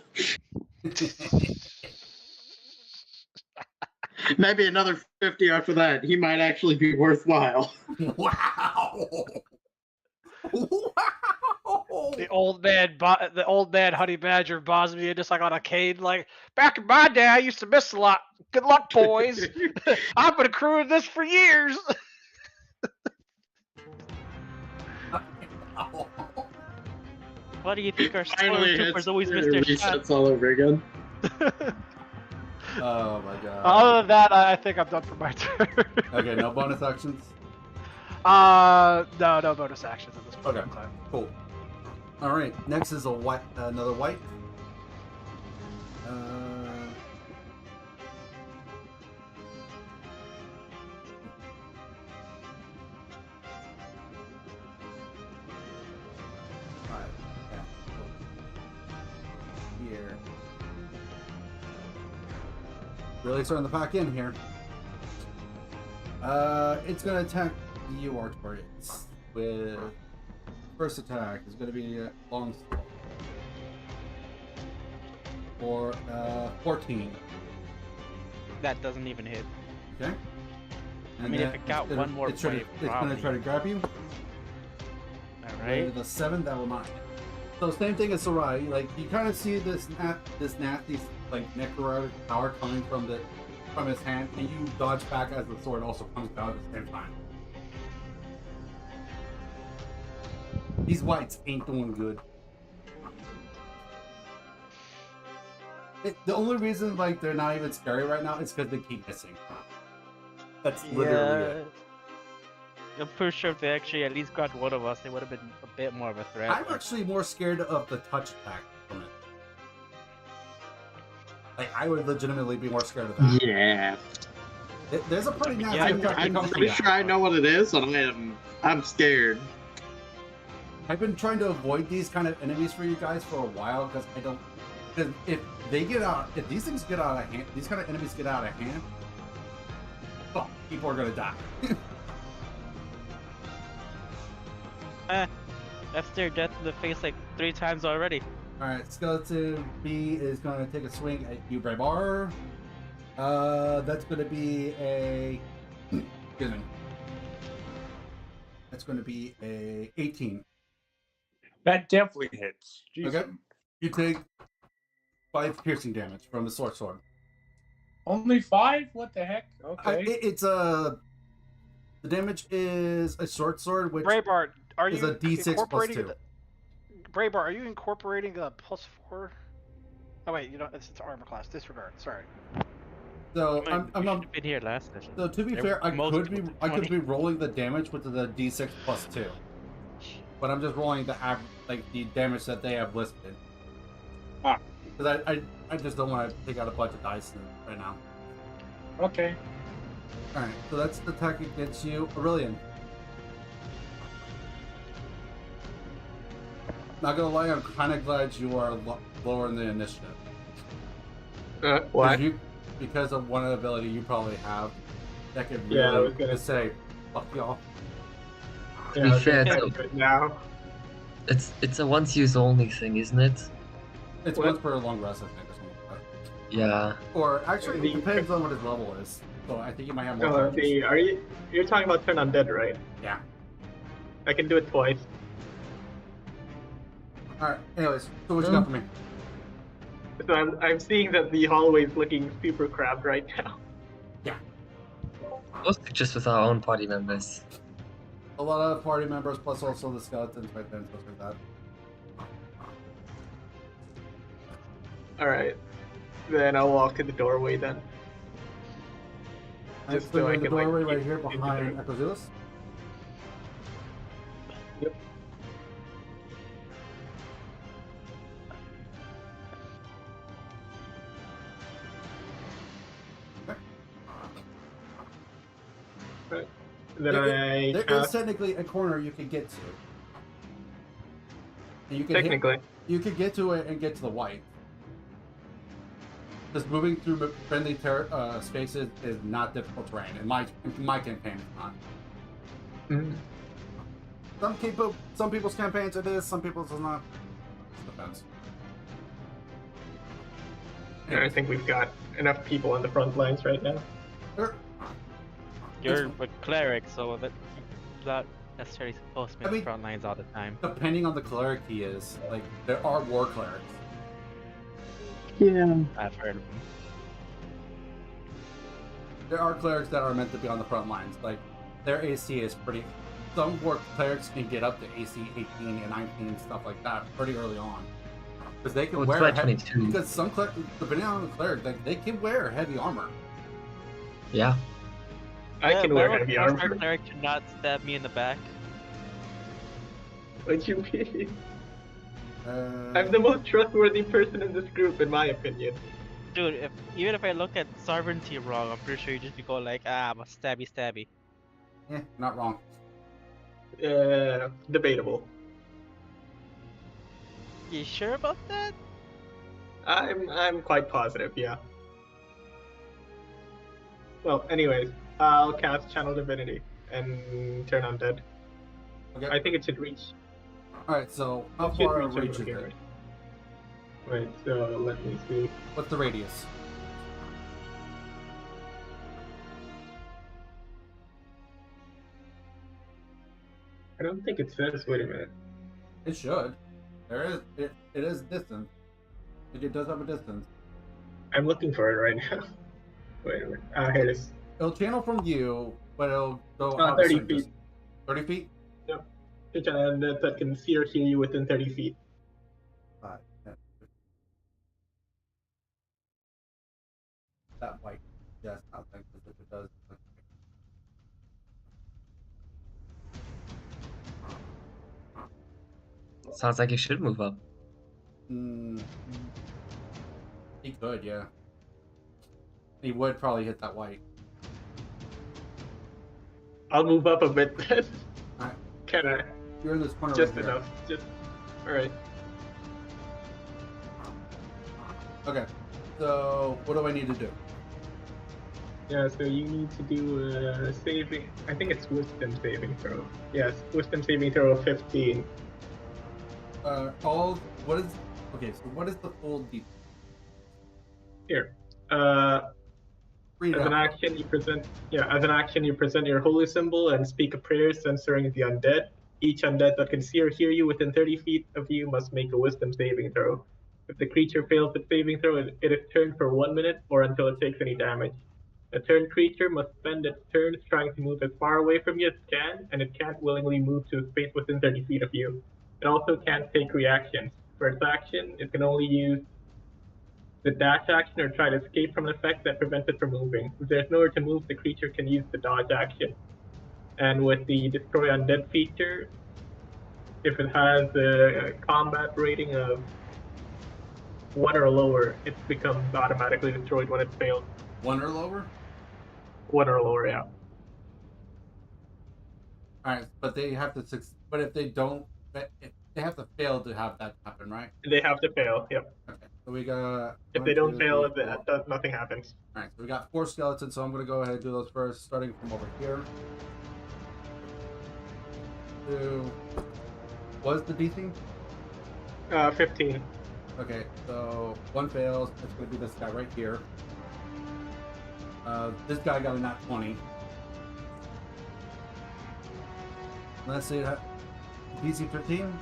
Maybe another 50 after that. He might actually be worthwhile. Wow! Wow! the old man honey badger Bosmia just like on a cane, like back in my day I used to miss a lot. Good luck, boys. I've been accruing this for years. Wow. What do you think our Finally, stormtroopers always miss it their shot? resets all over again. Oh my god. Other than that, I think I'm done for my turn. Okay, no bonus actions. No bonus actions at this point Okay. in time. Cool. All right. Next is a white. Another white. Five. Yeah. Here. Really starting to pack in here. It's gonna attack you, Artorius, with first attack is gonna be a long sword. For 14. That doesn't even hit. Okay. I mean, if it got one more it's point, gonna try to grab you. Alright. With a 7, that will not hit. So same thing as Sarai. Like you kind of see this nasty like necrotic power coming from his hand, and you dodge back as the sword also comes down at the same time. These whites ain't doing good. The only reason like they're not even scary right now is because they keep missing. That's literally it. I'm pretty sure if they actually at least got one of us, they would have been a bit more of a threat. I'm actually more scared of the touch attack from it. Like I would legitimately be more scared of that. Yeah. There's a pretty nasty Yeah, attack that I'm comes from pretty that. sure I know what it is, and I'm scared. I've been trying to avoid these kind of enemies for you guys for a while because I don't. Because if these things get out of hand, these kind of enemies get out of hand, fuck, people are gonna die. That's their death in the face like 3 times already. Alright, Skeleton B is gonna take a swing at you, Braybar. That's gonna be a. Excuse me. That's gonna be a 18. That definitely hits. Jeez. Okay. You take 5 piercing damage from the sword. Only 5? What the heck? Okay. It's a. The damage is a short sword, which Braybart, are is you a D6 plus incorporating 2. Braybart, are you incorporating a +4? Oh wait, you know it's armor class. Disregard. Sorry. So I I'm not. have been here last session. So to be There fair, were I most could people be to 20. rolling the damage with the D6 plus 2, but I'm just rolling the the damage that they have listed. Ah. Because I just don't want to take out a bunch of dice right now. Okay. All right, so that's the attack against you, Aurelian. Not gonna lie, I'm kind of glad you are lower in the initiative. Why? Because of one ability you probably have that could Yeah, I really was gonna just say, fuck y'all. To be fair, okay, though, but now. it's a once use only thing, isn't it? It's What? once per long rest, I think, or something like that. Yeah. Or actually, The- it depends on what his level is. So I think you might have more No, charges. you're talking about turn undead, right? Yeah. I can do it twice. All right. Anyways, so what you got for me? So I'm seeing that the hallway is looking super crabbed right now. Mostly just with our own party members. A lot of party members, plus also the skeletons right there and stuff like that. Alright. Then I'll walk to the doorway then. I'm Just so I in the can, like, doorway right get here into behind the- Ecozilus. Yep. Right. Then I There is cast, technically a corner you could get to. And you could technically. you could get to it and get to the white. Just moving through friendly spaces is not difficult terrain. In my campaign, it's not. Mhm. Some people's campaigns it is, some people's it's not. It depends. And I think we've got enough people on the front lines right now. There- You're a cleric, so that's not necessarily supposed to be I on mean- the front lines all the time. Depending on the cleric he is, like there are war clerics. Yeah. I've heard of them. There are clerics that are meant to be on the front lines. Like their AC is pretty. some war clerics can get up to AC 18 and 19 and stuff like that pretty early on. Because they can Well, wear it's heavy, 22. because some clerics, depending on the cleric, they can wear heavy armor. Yeah. I can wear Battle heavy Force armor. cleric cannot stab me in the back. What you mean? Uh, I'm the most trustworthy person in this group, in my opinion. Dude, even if I look at sovereignty wrong, I'm pretty sure you just be going like, I'm a stabby. not wrong. Debatable. You sure about that? I'm quite positive, yeah. Well, anyways, I'll cast Channel Divinity and turn undead. Okay. I think it should reach. Alright, so how It should far reach reach is over it? here. Wait, so let me see. What's the radius? I don't think it says. Wait a minute. It should. It is distance. It does have a distance. I'm looking for it right now. Wait a minute. Here it is. It'll channel from you, but it'll go out 30 a certain feet. distance. 30 feet? It's an undead that can see or hear you within 30 feet. 5, 10, 15. That white. Yes, I think that it does. Sounds like you should move up. He could, yeah. He would probably hit that white. I'll move up a bit then. Alright. Can I? You're in this corner Just right here. enough. Just. Alright. Okay. So, what do I need to do? Yeah, so you need to do a saving. I think it's wisdom saving throw. Yes, wisdom saving throw of 15. What is the full deep? Here. Read it As an out. action, you present. Yeah, as an action, you present your holy symbol and speak a prayer censoring the undead. Each undead that can see or hear you within 30 feet of you must make a wisdom saving throw. If the creature fails its saving throw, it is turned for 1 minute or until it takes any damage. A turned creature must spend its turns trying to move as far away from you as it can, and it can't willingly move to a space within 30 feet of you. It also can't take reactions. For its action, it can only use the dash action or try to escape from an effect that prevents it from moving. If there's nowhere to move, the creature can use the dodge action. And with the Destroy Undead feature, if it has a combat rating of 1 or lower, it becomes automatically destroyed when it fails. 1 or lower? 1 or lower, yeah. Alright, but they have to but if they don't, they have to fail to have that happen, right? They have to fail, yep. Okay. So we got If they don't fail, nothing happens. Alright, so we got 4 skeletons, so I'm gonna go ahead and do those first, starting from over here. 2. What is the DC? 15. Okay, so 1 fails. It's gonna be this guy right here. This guy got a nat 20. Let's see, DC 15?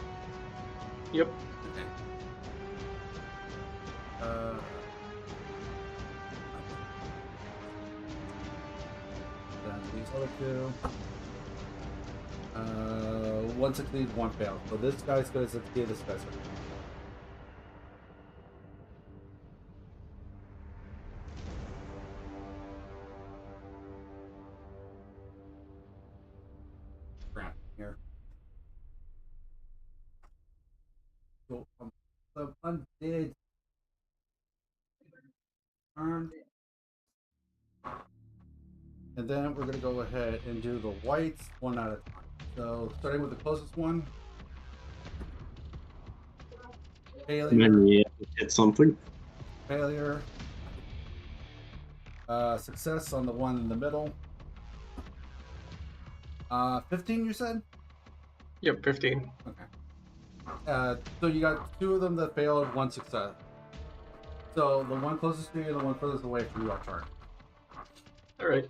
Yep. Okay. Then these other 2. 1 succeeds, 1 fails. So this guy's gonna succeed, this guy's gonna. Here. So the undead turn. And then we're gonna go ahead and do the whites one at a time. So starting with the closest one. And Failure. then you hit something. Failure. Success on the one in the middle. 15 you said? Yep, 15. Okay. So you got 2 of them that failed, 1 success. So the one closest to you and the one furthest away from you are turned. Alright.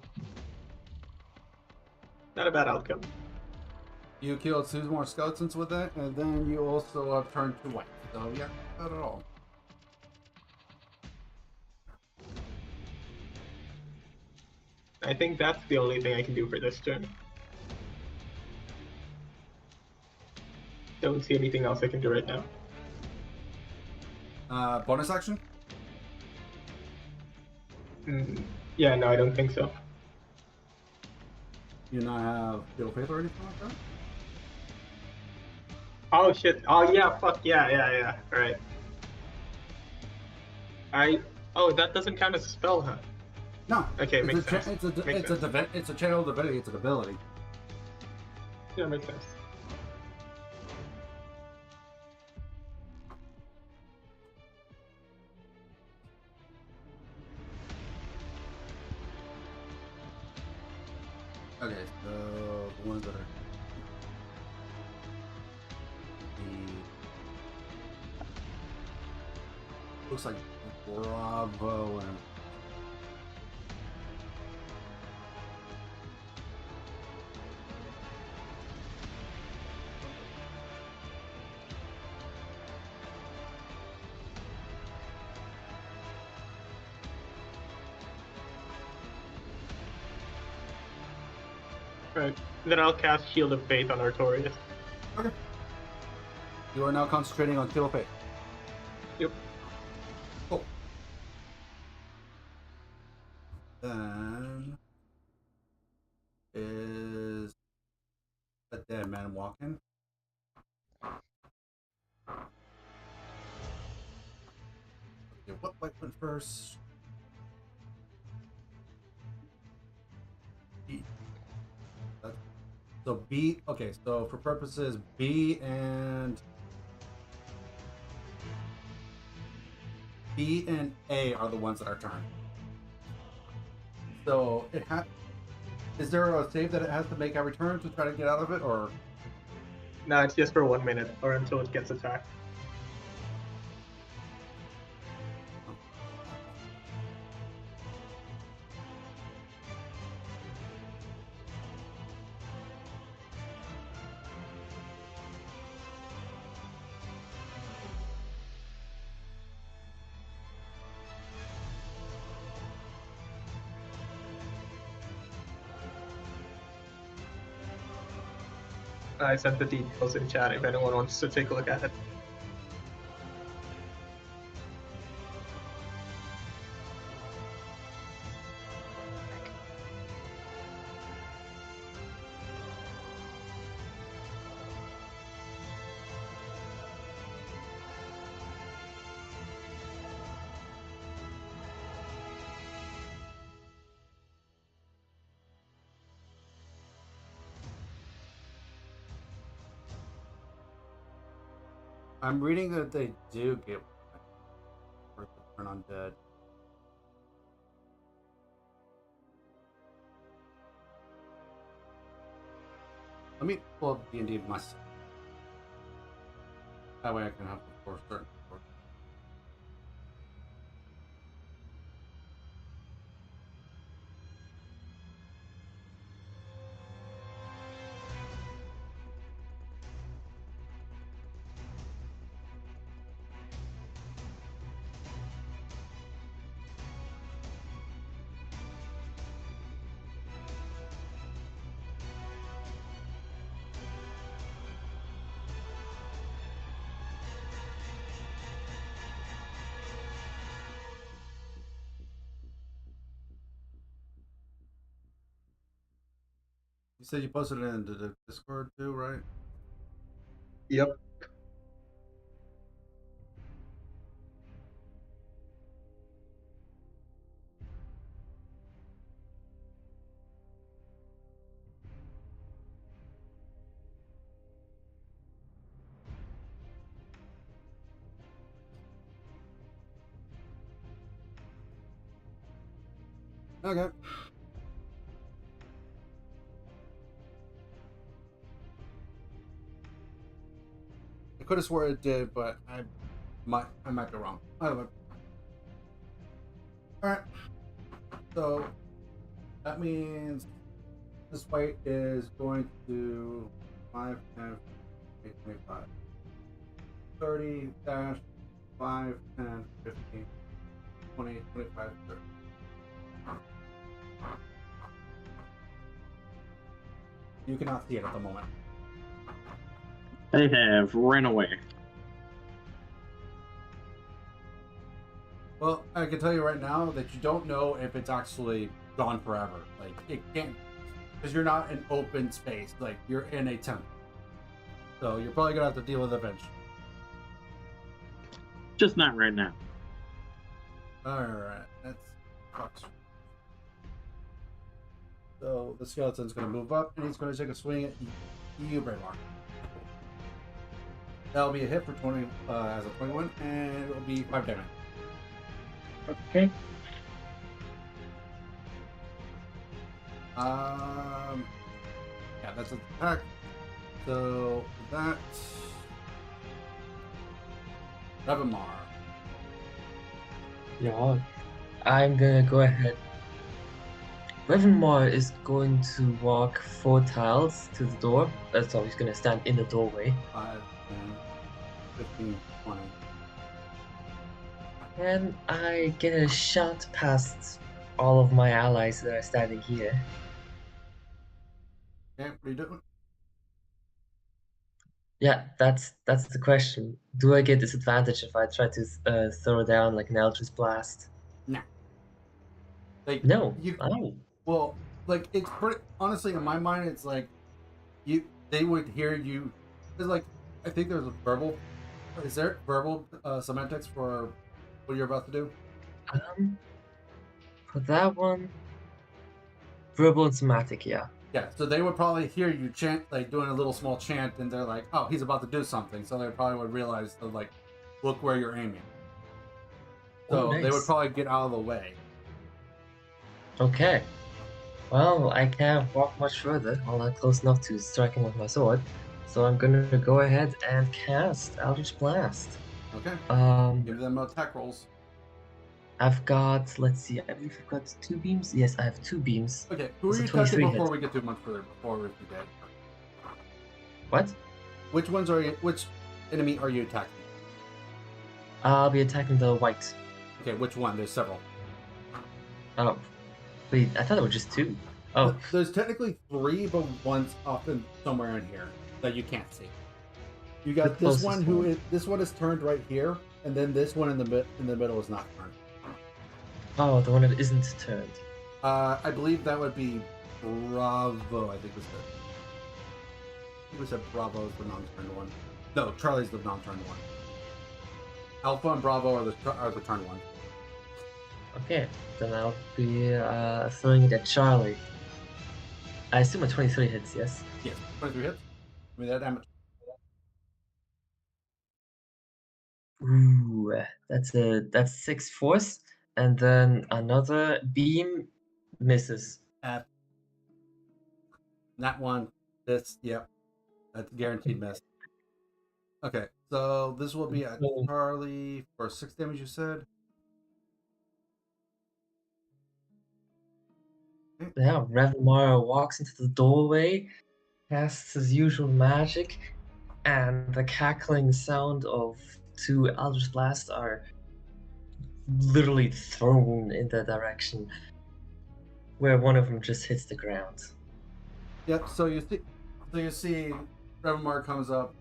Not a bad outcome. You killed 2 more skeletons with that, and then you also have turned to white. So yeah, not at all. I think that's the only thing I can do for this turn. Don't see anything else I can do right now. Bonus action? Yeah, no, I don't think so. You not have Fatal Faith or anything like that? Oh shit. Oh yeah, fuck yeah. Alright. Oh, that doesn't count as a spell, huh? No. Okay, It's makes a sense. it's a channel ability. It's an ability. Yeah, makes sense. Okay, so the ones that are looks like Bravo and Right. Then I'll cast Shield of Faith on Artorias. okay. You are now concentrating on Fatal Faith. Yep. Cool. Then is a dead man walking. Okay, what light went first? B. So B. Okay, so for purposes B and A are the ones that are turned. So is there a save that it has to make every turn to try to get out of it, or? No, it's just for 1 minute or until it gets attacked. I sent the details in chat if anyone wants to take a look at it. I'm reading that they do get first turn on dead. Let me pull up D&D myself. That way I can have the for certain. You said you posted it into the Discord too, right? Yep. Okay. I could have swore it did, but I might be wrong. I don't know. Alright. So that means this fight is going to 5, 10, 25. 30 dash 5, 10, 15, 20, 25, 30. You cannot see it at the moment. They have ran away. Well, I can tell you right now that you don't know if it's actually gone forever. Like, it can't, because you're not in open space. Like, you're in a temple. So you're probably going to have to deal with it eventually. Just not right now. Alright, that's Fox. So the skeleton's going to move up, and he's going to take a swing at you, Braymar. That'll be a hit for 20 as a 21, and it'll be 5 damage. Okay. Yeah, that's an attack. So that's Revamar. Yeah, I'm gonna go ahead. Revermar is going to walk 4 tiles to the door. So he's gonna stand in the doorway. 5, 10, 15, 20. And I get a shot past all of my allies that are standing here. Okay, what are you doing? Yeah, that's the question. Do I get disadvantage if I try to throw down like an Eldritch Blast? No. Like, No. You, Oh. well, like, it's pretty, honestly, in my mind, it's like, they would hear you, it's like, I think there's a verbal, is there verbal semantics for what you're about to do? For that one, verbal and somatic, yeah. Yeah, so they would probably hear you chant, like, doing a little small chant, and they're like, oh, he's about to do something, so they probably would realize to, like, look where you're aiming. So nice. they would probably get out of the way. Okay. Well, I can't walk much further. I'm not close enough to strike him with my sword. So I'm gonna go ahead and cast Eldritch Blast. Okay. Give them attack rolls. I've got, let's see, I believe I've got 2 beams. Yes, I have 2 beams. Okay, who are It's a you touching 23 before hit. we get too much further, before we forget? What? Which enemy are you attacking? I'll be attacking the white. Okay, which one? There's several. Oh. Wait, I thought there were just 2. Oh. There's technically 3, but one's often somewhere in here that you can't see. You got The this one closest this one is turned right here, and then this one in the middle is not turned. Oh, the one that isn't turned. I believe that would be Bravo. I think we said Bravo is the non-turned one. No, Charlie's the non-turned one. Alpha and Bravo are the turned one. Okay, then I'll be throwing it at Charlie. I assume a 23 hits, yes? Yes, 23 hits. Give me that damage. Ooh, that's 6 force, and then another beam misses. That one. Yep. That's a guaranteed miss. Okay, so this will be at Charlie for 6 damage, you said? Okay. Yeah, Revmar walks into the doorway, casts his usual magic, and the cackling sound of 2 Eldritch Blasts are literally thrown in that direction, where one of them just hits the ground. Yep, so you see Revamar comes up,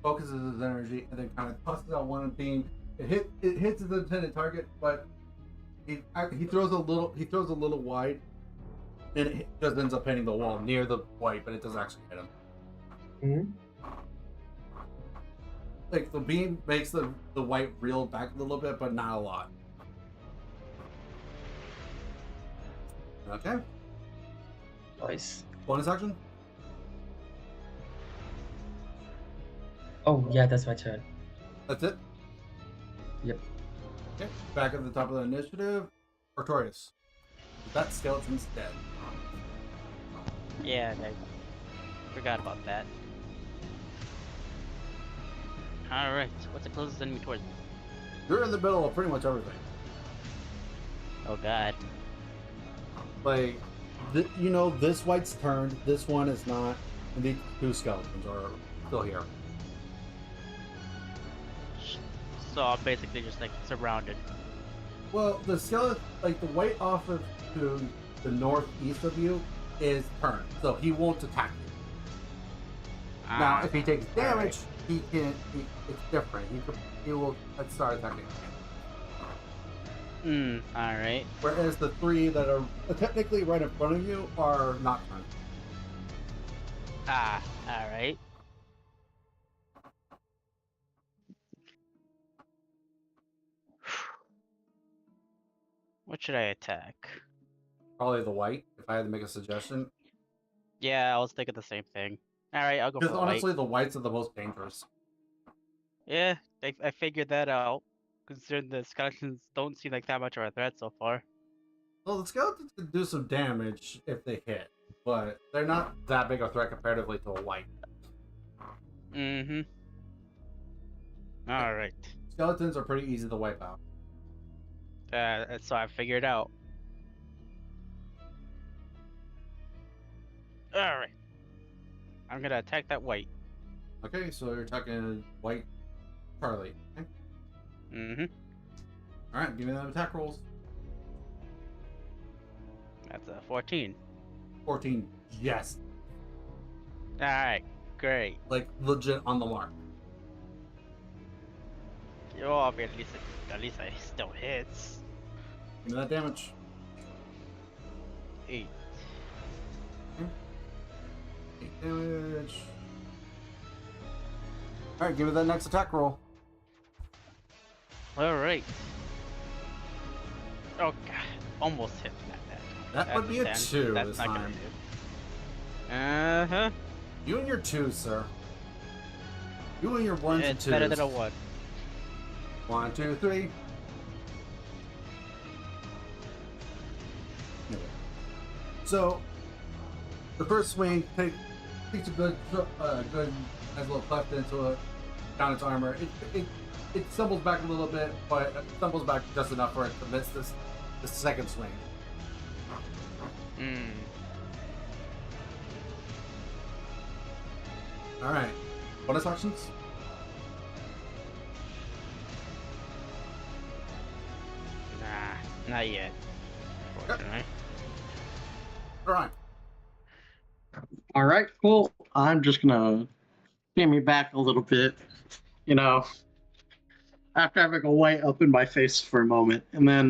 focuses his energy, and then kind of tosses out one beam. It hits his intended target, but he throws a little wide, and it just ends up hitting the wall near the white, but it doesn't actually hit him. Mm-hmm. Like, the beam makes the white reel back a little bit, but not a lot. Okay. Nice. Bonus action? Oh, yeah, that's my turn. That's it? Yep. Okay. Back at the top of the initiative, Artorias. That skeleton's dead. Yeah, I forgot about that. Alright, what's the closest enemy towards me? You're in the middle of pretty much everything. Oh god. Like, this white's turned, this one is not, and these 2 skeletons are still here. So I'm basically just like surrounded. Well, the skeleton, like the white off of to the northeast of you, is turned, so he won't attack you. Now, if he takes damage, he can. It's different. He will start attacking. All right. Whereas the 3 that are technically right in front of you are not turned. All right. What should I attack? Probably the white, if I had to make a suggestion. Yeah, I was thinking the same thing. All right, I'll go for Because the honestly, white. the whites are the most dangerous. Yeah, I figured that out. Considering the skeletons don't seem like that much of a threat so far. Well, the skeletons can do some damage if they hit, but they're not that big a threat comparatively to a white. Mm-hmm. All right. Skeletons are pretty easy to wipe out. That's what I figured out. All right. I'm gonna attack that white. Okay, so you're attacking white Charlie. Okay. Mm-hmm. Alright, give me them attack rolls. That's a 14. 14. Yes. All right. Great. Like, legit on the mark. Oh, at least I still hits. Give me that damage. 8. 8 damage. Alright, give me that next attack roll. All right. Oh god, almost hit that. That would be a 2 That's this not gonna time. do. Uh-huh. You and your 2s, sir. You and your 1s and 2s. It's better than a 1. 1, 2, 3. So, the first swing takes a good nice little cleft into it, down its armor. It stumbles back a little bit, but it stumbles back just enough for it to miss this second swing. All right, bonus actions. Nah, not yet. Unfortunately. All right. All right, cool. I'm just gonna get me back a little bit, you know, after having a white up in my face for a moment, and then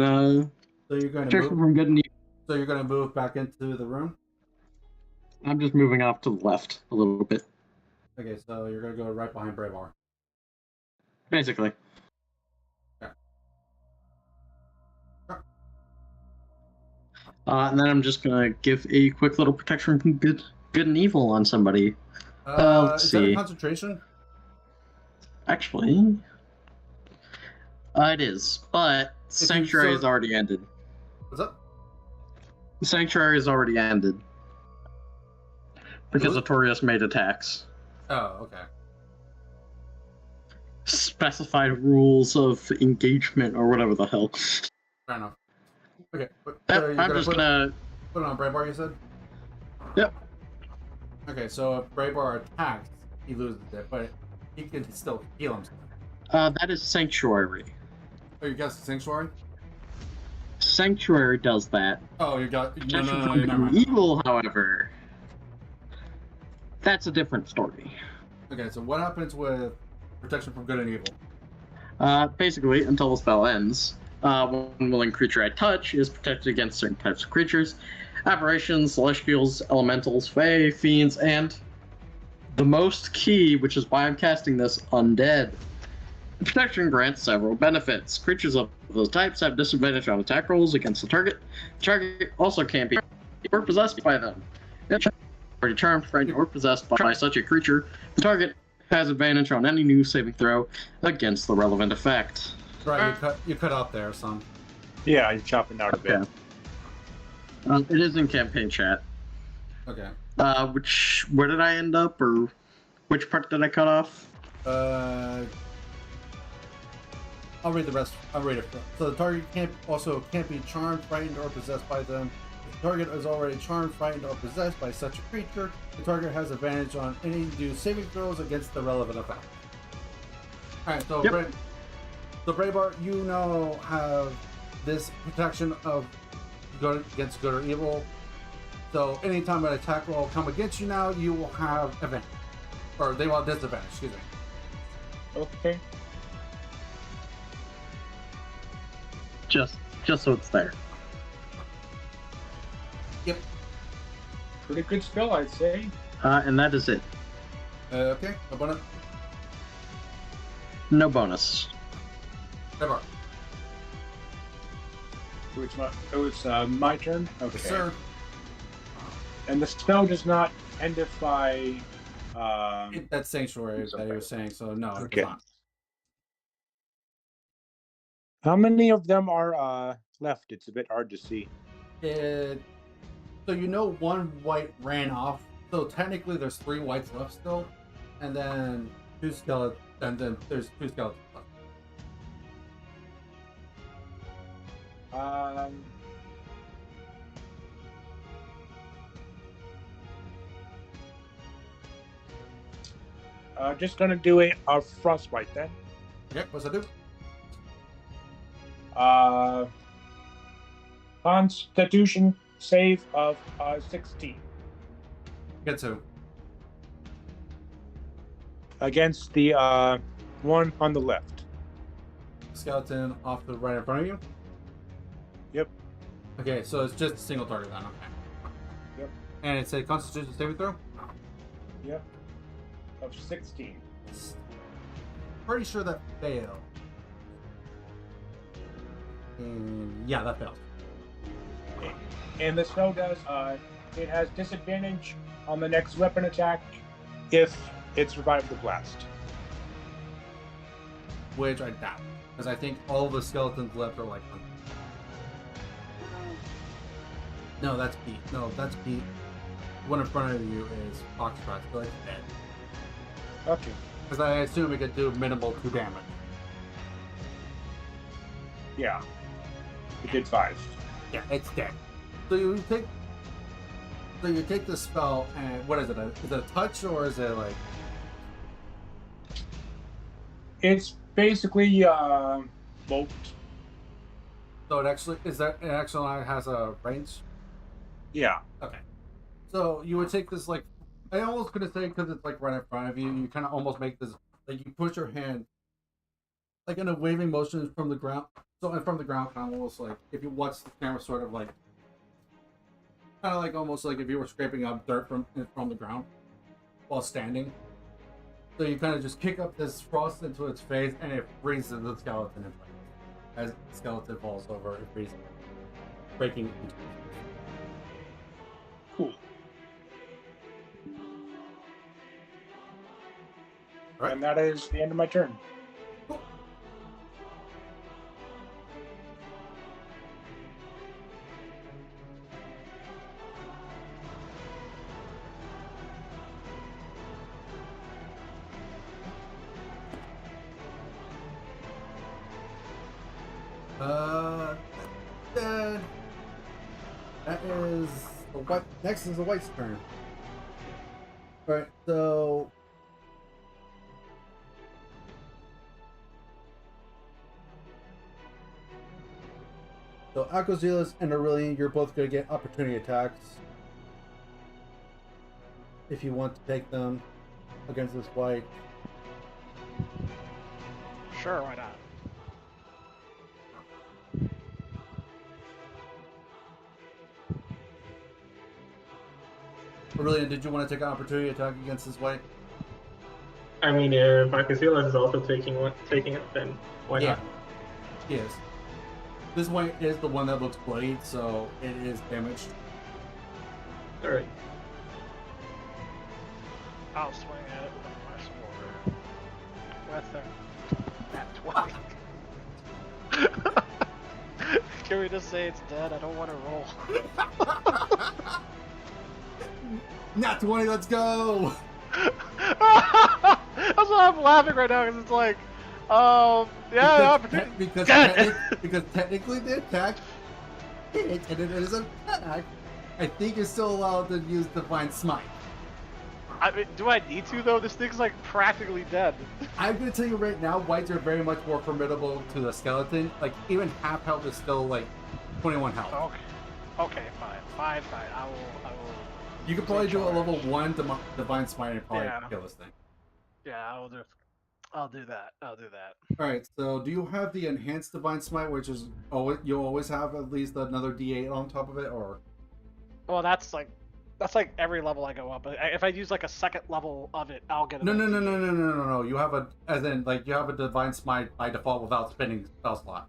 So you're going to check move. from good and evil. So you're going to move back into the room. I'm just moving off to the left a little bit, Okay, so you're going to go right behind Braybar. basically. And then I'm just gonna give a quick little protection from good and evil on somebody. Let's is that a see. concentration? Actually, it is, but Sanctuary has already ended. What's up? Sanctuary has already ended because Really? Artorias made attacks. Oh, okay. Specified rules of engagement or whatever the hell. Fair enough. Okay, but Yep, so you're I'm gonna just put gonna. it on Braybar, you said? Yep. Okay, so if Braybar attacks, he loses it, but he can still heal himself. That is Sanctuary. Oh, you guessed Sanctuary? Sanctuary does that. Oh, you got... No, Protection no, from never good and mind. evil, however, that's a different story. Okay, so what happens with protection from good and evil? Basically, until the spell ends, one willing creature I touch is protected against certain types of creatures, aberrations, celestials, elementals, fae, fiends, and the most key, which is why I'm casting this, undead. The protection grants several benefits. Creatures of those types have disadvantage on attack rolls against the target. The target also can't be or possessed by them. If already charmed, frightened, or possessed by such a creature, the target has advantage on any new saving throw against the relevant effect. Right, you cut out there, son. Yeah, you're chopping out a bit. Okay. It is in campaign chat. Okay. Where did I end up, or which part did I cut off? I'll read the rest. I'll read it. So the target can't be charmed, frightened, or possessed by them. If the target is already charmed, frightened, or possessed by such a creature, the target has advantage on any new saving throws against the relevant effect. Alright, so Yep. So Braybar, you now have this protection of good against good or evil. So anytime an attack roll come against you now, you will have advantage. or they will have disadvantage. Excuse me. Okay. Just so it's there. Yep. Pretty good spell, I'd say. And that is it. Okay. No bonus. No bonus. Never. So it's my turn? Okay. Yes, sir. And the spell does not endify... That's sanctuary that he was saying, so no, Okay. it's not. How many of them are left? It's a bit hard to see. So you know one white ran off. So technically there's 3 whites left still. And then 2 skeletons. And then there's 2 skeletons left. Just gonna do a frostbite then. Okay, what's that do? Constitution save of 16 Get 2. against the one on the left. Skeleton off the right in front of you? Yep. Okay, so it's just a single target then, okay. Yep. And it's a Constitution saving throw? Yep. Of 16. Pretty sure that failed. And yeah, that fails. And the spell does, it has disadvantage on the next weapon attack if it survived the blast. Which I doubt. Because I think all the skeletons left are like... No, that's Pete. No, that's Pete. The one in front of you is Foxtrot. So it's dead. Okay. Because I assume it could do minimal 2 damage. Yeah. It did 5. Yeah, it's dead. So you take the spell and what is it? Is it a touch or is it like? It's basically bolt. So it actually has a range. Yeah. Okay. So you would take this like I almost could have said because it's like right in front of you. You kind of almost make this like you push your hand like in a waving motion from the ground. So and from the ground, kind of almost like if you watch the camera, sort of like kind of like almost like if you were scraping up dirt from the ground while standing. So you kind of just kick up this frost into its face, and it freezes the skeleton in place. As the skeleton falls over, it freezes, breaking into Cool. Right. And that is the end of my turn. Dead. That is the white. Next is the white's turn. All right, so Akozilas and Aurelian, you're both gonna get opportunity attacks if you want to take them against this white. Sure, why not? Aurelian, did you want to take an opportunity attack against this white? I mean, if Akasilas is also taking it, then why not? He is. This white is the one that looks bloodied, so it is damaged. Alright. I'll swing at it with my sword. With that 20. Can we just say it's dead? I don't want to roll. Not 20, let's go! That's why I'm laughing right now, because it's like, yeah, because technically the attack hit, and it is an attack. I think you're still allowed to use Divine Smite. I mean, do I need to, though? This thing's, like, practically dead. I'm going to tell you right now, whites are very much more formidable to the skeleton. Like, even half health is still, like, 21 health. Okay, fine. I will. You could probably do a level 1 Divine Smite and probably Yeah. kill this thing. Yeah, I'll do that. I'll do that. All right. So, do you have the enhanced divine smite, which is you'll always have at least another D8 on top of it, or? Well, that's like every level I go up. If I use like a second level of it, I'll get. No. You have as in you have a divine smite by default without spending spell slot,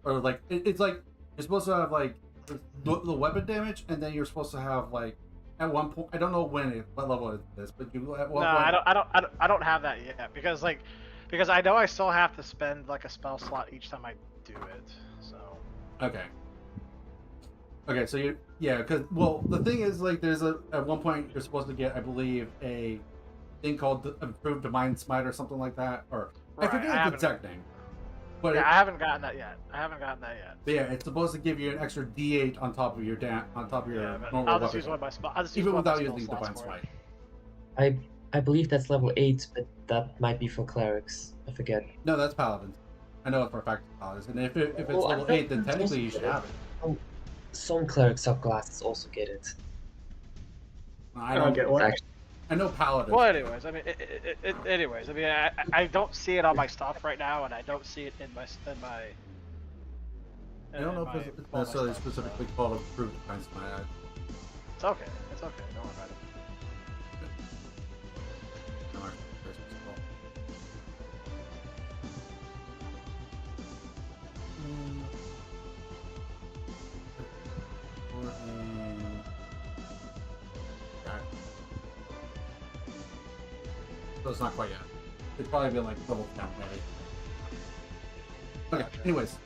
or it's like you're supposed to have the weapon damage, and then you're supposed to have at one point. I don't know what level it is, but you at one point. I don't have that yet because I know I still have to spend like a spell slot each time I do it. So. Okay. Okay, so because the thing is there's at one point you're supposed to get, I believe, a thing called improved divine smite or something like that, or Right, I forget the exact name. But I haven't gotten that yet. But yeah, it's supposed to give you an extra D8 on top of your normal I'll weapon. just use one of my spell. Even without using divine smite. I believe that's level 8, but that might be for clerics. I forget. No, that's paladins. I know it for a fact it's paladins, and if it's level 8, then technically you should have it. Some cleric subclasses also get it. I don't get one. I know paladins. Well, anyways, I mean, I don't see it on my stuff right now, and I don't see it in my. I don't know if it's necessarily specifically called improved divine smite. It's okay. It's okay. Don't worry about it. So it's not quite yet. It'd probably be level 10 maybe. Okay, anyways.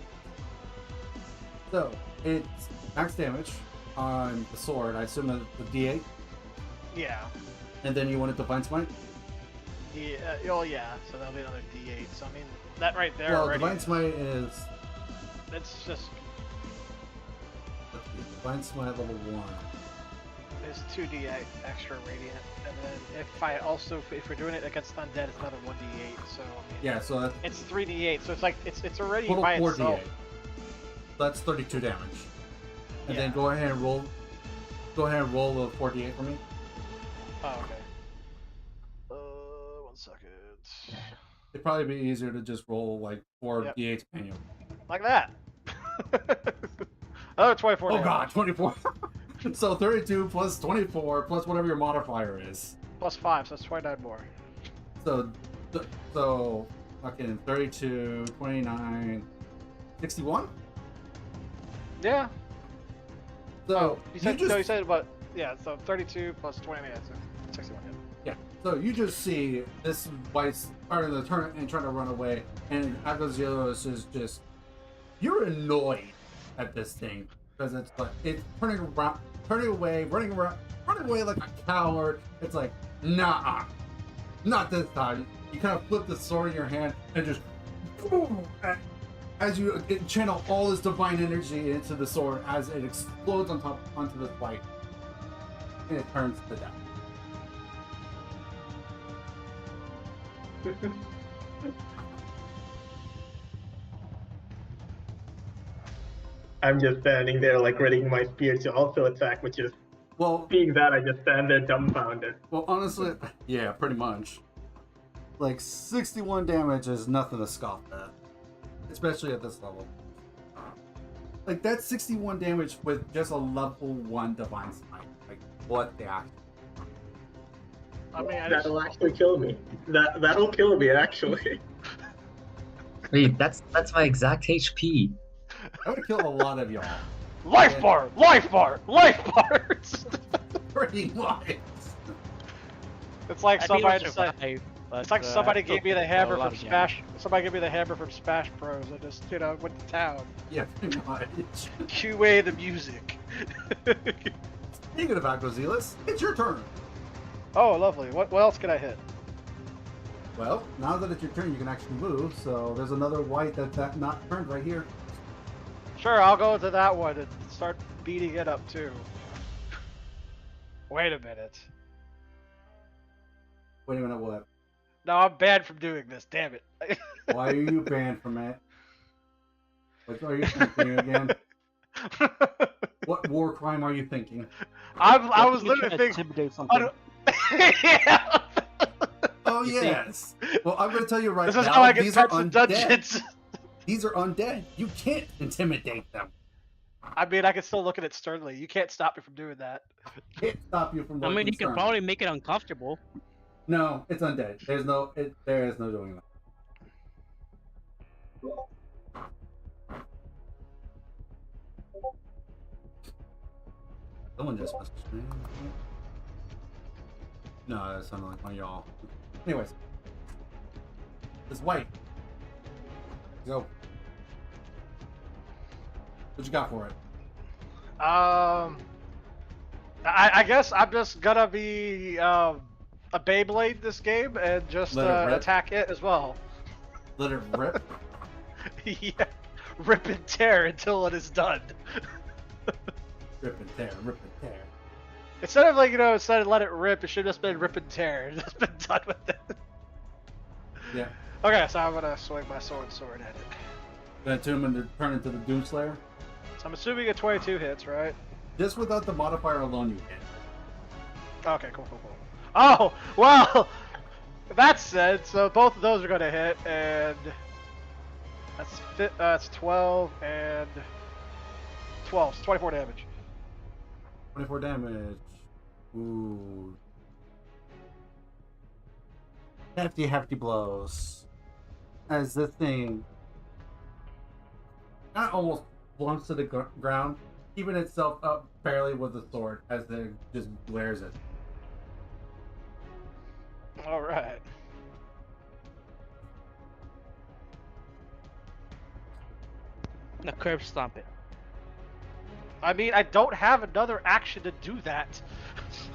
So, it's max damage on the sword. I assume the D8. Yeah. And then you want it to divine smite? Yeah. Oh, yeah. So that'll be another D8. So I mean, that right there. Well, already, divine smite is. It's just. Divine smite level 1. There's 2d8 extra radiant, and then if we're doing it against undead, it's another 1d8. So I mean, yeah, so it's 3d8. So it's already total by 4d8. itself. That's 32 damage. And Yeah. then go ahead and roll. Go ahead and roll the 4d8 for me. Oh, okay. 1 second. It'd probably be easier to just roll 4 Yep. d8s manual. Like that. Another 24. Oh damage. god, 24. So 32 plus 24 plus whatever your modifier is. Plus 5, so that's 29 more. So fucking 32, 29, 61? Yeah. So You said what? Yeah, so 32 plus 20, yeah, so 61. Yeah. So you just see this white starting to turn and trying to run away, and Agosilos is just you're annoyed at this thing because it's turning around, turning away, running away like a coward. It's like, nah, not this time. You kind of flip the sword in your hand and just boom, as you channel all this divine energy into the sword as it explodes onto this white, and it turns to death. I'm just standing there, readying my spear to also attack, which is, being that, I just stand there dumbfounded. Well, honestly, yeah, pretty much. 61 damage is nothing to scoff at, especially at this level. That's 61 damage with just a level 1 divine smite. What the actual? I mean, That'll actually kill me. That'll kill me, actually. Wait, that's my exact HP. I would kill a lot of y'all. Life bar! Life bars! Pretty much. It's like somebody survive, but, it's like somebody gave me the hammer a lot from of Smash. Somebody gave me the hammer from Smash Bros. and just went to town. Yeah, pretty much. Cue away the music. Speaking of Agosilas, it's your turn. Oh, lovely. What else can I hit? Well, now that it's your turn, you can actually move. So there's another white that's not turned right here. Sure, I'll go to that one and start beating it up too. Wait a minute. Wait a minute, what? No, I'm banned from doing this. Damn it. Why are you banned from it? What are you thinking again? What war crime are you thinking? I was literally thinking. Intimidate something. Yeah. Oh Oh You see? yes. Well, I'm going to tell you right This now. is how I get these are pets in undead. dungeons. These are undead. You can't intimidate them. I mean, I can still look at it sternly. You can't stop me from doing that. Can't stop you from I looking mean, you can sternly. probably make it uncomfortable. No, it's undead. There is no doing that. Someone just messaged me. No, that sounded like my y'all. Anyways, it's white. Go. What you got for it? I guess I'm just gonna be a Beyblade this game and just Let it rip? attack it as well. Let it rip. Yeah, rip and tear until it is done. Rip and tear. Rip and tear. Instead of instead of let it rip, it should have just been rip and tear. Just been done with it. Yeah. Okay, so I'm gonna swing my sword at it. Gonna turn into the Doomslayer. So I'm assuming a 22 hits, right? Just without the modifier alone, you can. Okay, cool. Oh, well, that said, so both of those are gonna hit, and that's 12 and 12, so 24 damage. 24 damage. Ooh. Hefty blows. As the thing not almost plunks to the ground, keeping itself up barely with the sword as it just glares it. All right. The curb stomp it. I mean, I don't have another action to do that.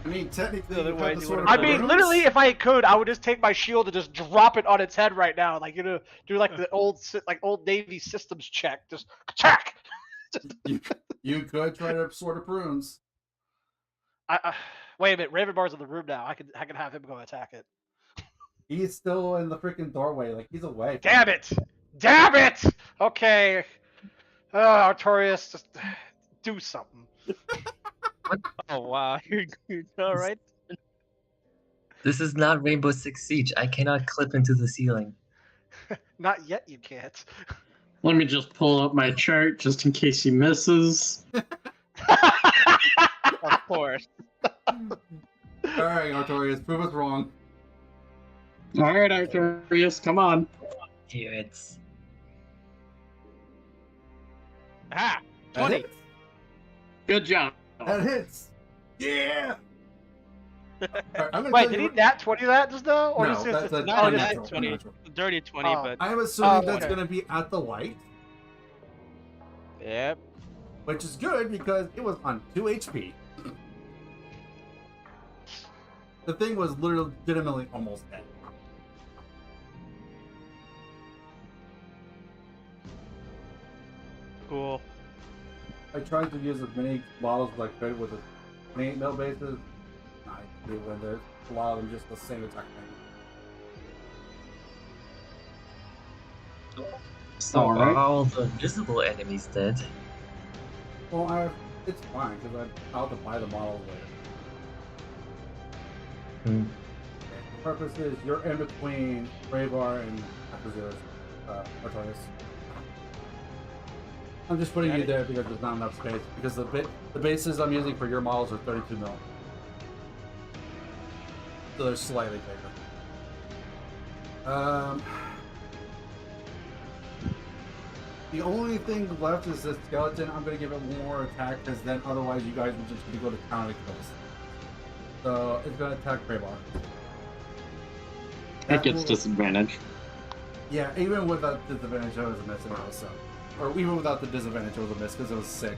I mean, technically, Otherwise you have the you sword would've of I mean, runes. literally, if I could, I would just take my shield and just drop it on its head right now, like do like the old Navy systems check, just attack. You could try to sword of prunes. Wait a minute, Ravenbar's in the room now. I can have him go attack it. He's still in the freaking doorway, like he's away. Damn it! Damn it! Okay, Artorias, just do something. Oh wow, you're all right. This is not Rainbow Six Siege. I cannot clip into the ceiling. Not yet, you can't. Let me just pull up my chart just in case he misses. Of course. Alright, Artorias, prove us wrong. Alright, Artorias, come on. Here it's Ah, That 20. hits. Good job. That hits. Yeah! Alright, I'm gonna Wait, tell did you he nat 20 that just now? Or No, just that's a No, unnatural, not 20. unnatural. Dirty 20, Oh. but I'm assuming that's okay. going to be at the light, yep. which is good because it was on 2 HP. The thing was legitimately almost dead. Cool. I tried to use as many models as I could with the 28 mil bases. I do when there's a lot of them just the same attack. so Alright. are all the visible enemies dead? Well, it's fine because I'll have to buy the models later. Hmm. The purpose is you're in between Raybar and Artorias. I'm just putting you there because there's not enough space. Because the bases I'm using for your models are 32 mil. So they're slightly bigger. The only thing left is this skeleton. I'm going to give it one more attack because then otherwise you guys would just go to counter kills. So it's going to attack Raybar. It gets disadvantage. Yeah, even without disadvantage, it was a miss also. Or even without the disadvantage, it was a miss because it was 6.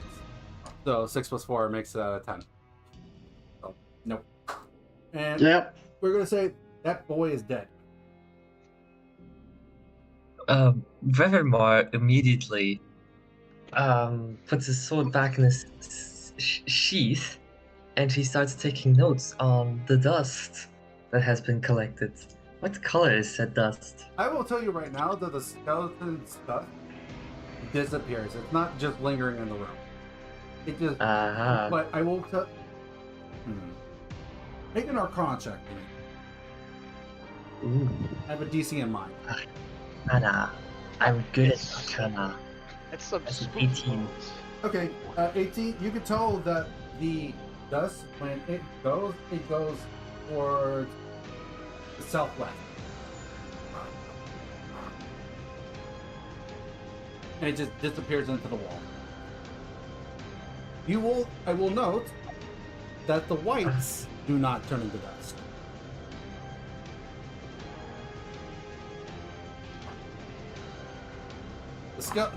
So 6 plus 4 makes 10. So, nope. And Yep. we're going to say that boy is dead. Revermar immediately puts his sword back in his sheath, and he starts taking notes on the dust that has been collected. What color is that dust? I will tell you right now that the skeleton stuff disappears. It's not just lingering in the room. It just... But I will tell... Make an Arcana check, please. Ooh, I have a DC in mind. Arcana. I'm good at It's- Arcana. It's some That's an spooky 18. rolls. Okay, 18. You can tell that the dust, when it goes towards the southwest. And it just disappears into the wall. I will note that the whites do not turn into dust.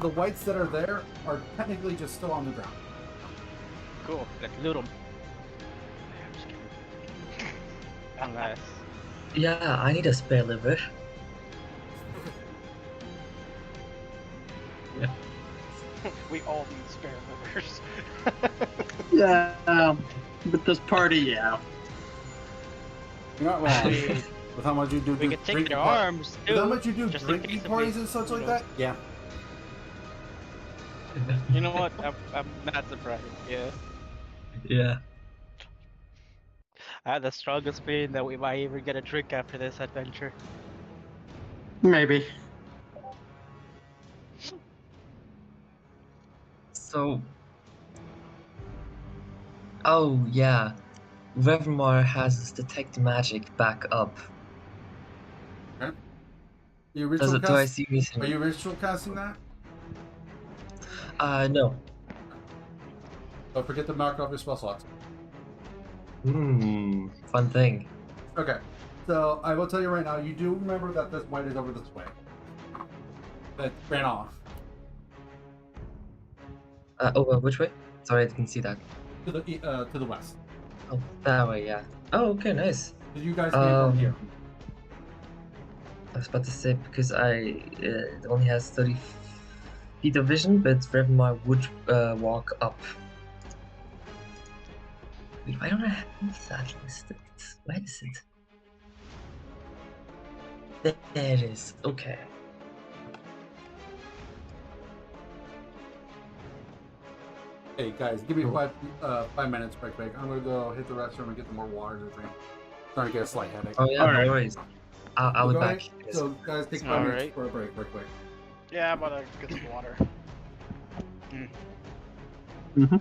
The whites that are there are technically just still on the ground. Cool. Let's loot them. Unless. Yeah, I need a spare liver. We all need spare livers. Yeah, with this party, yeah. You're not wrong. With how much you do We could take drinking their arms too. With how much you do just in drinking case if parties we- and such you like know. that? Yeah. You know what? I'm not surprised. Yeah. Yeah. I have the strongest feeling that we might even get a drink after this adventure. Maybe. So. Oh, yeah. Revmar has his detect magic back up. You Do ritual I cast? see anything? Are you ritual casting that? No. Don't forget to mark off your spell slots. Fun thing. Okay. So I will tell you right now, you do remember that this white is over this way. That ran off. Which way? Sorry, I didn't see that. To the west. Oh, that way, yeah. Oh, okay, nice. Did you guys came from here? I was about to say, because it only has 30 feet of vision, but Revmar would walk up. Wait, why don't I have that listed? Where is it? There it is. Okay. Hey guys, give me 5 minutes right quick. I'm gonna go hit the restroom and get some more water to drink. Starting to get a slight headache. Oh yeah, Alright. no worries. I'll be go back. ahead. So guys, take 5 minutes Alright. for a break real quick. Yeah, I'm gonna get some water. Mm-hmm.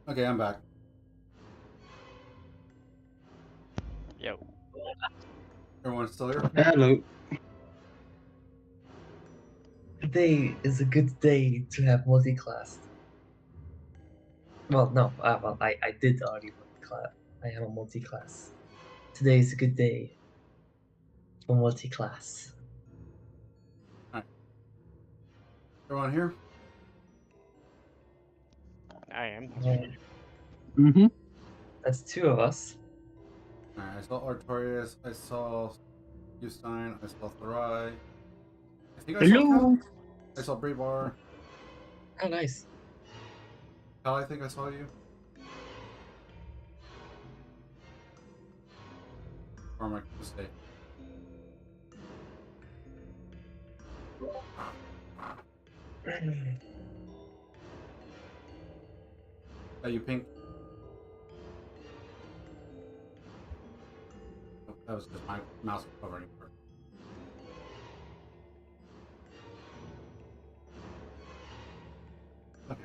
Okay, I'm back. Yo. Everyone's still here? Hello. Today is a good day to have multi-class. Well, no, I did already multi-class. I am a multi-class. Today is a good day for multi-class. Everyone here? I am. Mm-hmm. That's two of us. Alright, I saw Artorias, I saw Eustein, I saw Thorai. I think I saw Hello. Cal. I saw Brebar. Oh, nice. Cal, I think I saw you. Or am I mistaken? Are you pink? Oh, that was because my mouse was covering it. Okay.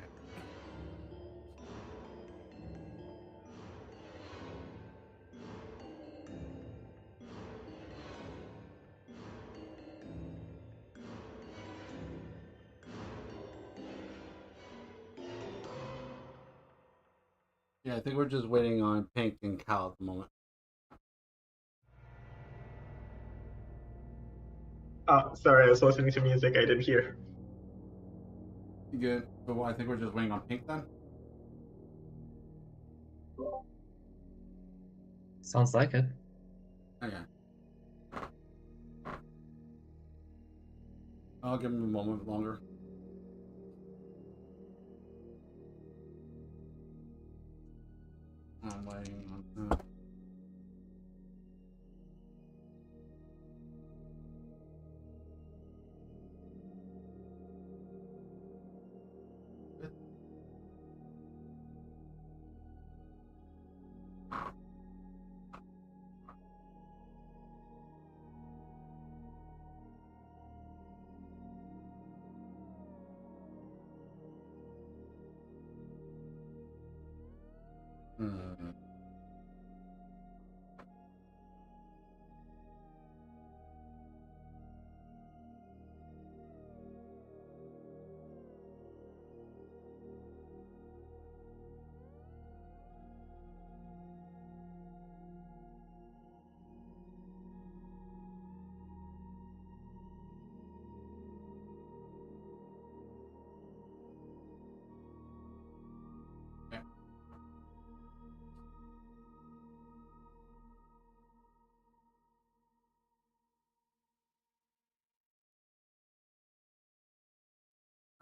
Yeah, I think we're just waiting on Pink and Cal at the moment. Sorry, I was listening to music I didn't hear. You good? So I think we're just waiting on Pink then? Sounds like it. Okay. I'll give him a moment longer. I'm waiting on. Hmm. Okay.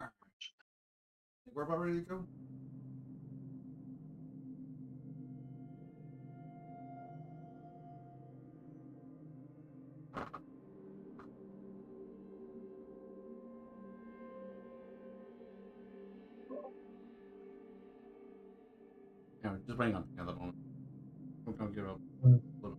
All right. We're about ready to go. Yeah, we're just waiting on Pink at the moment. We're gonna give up a little.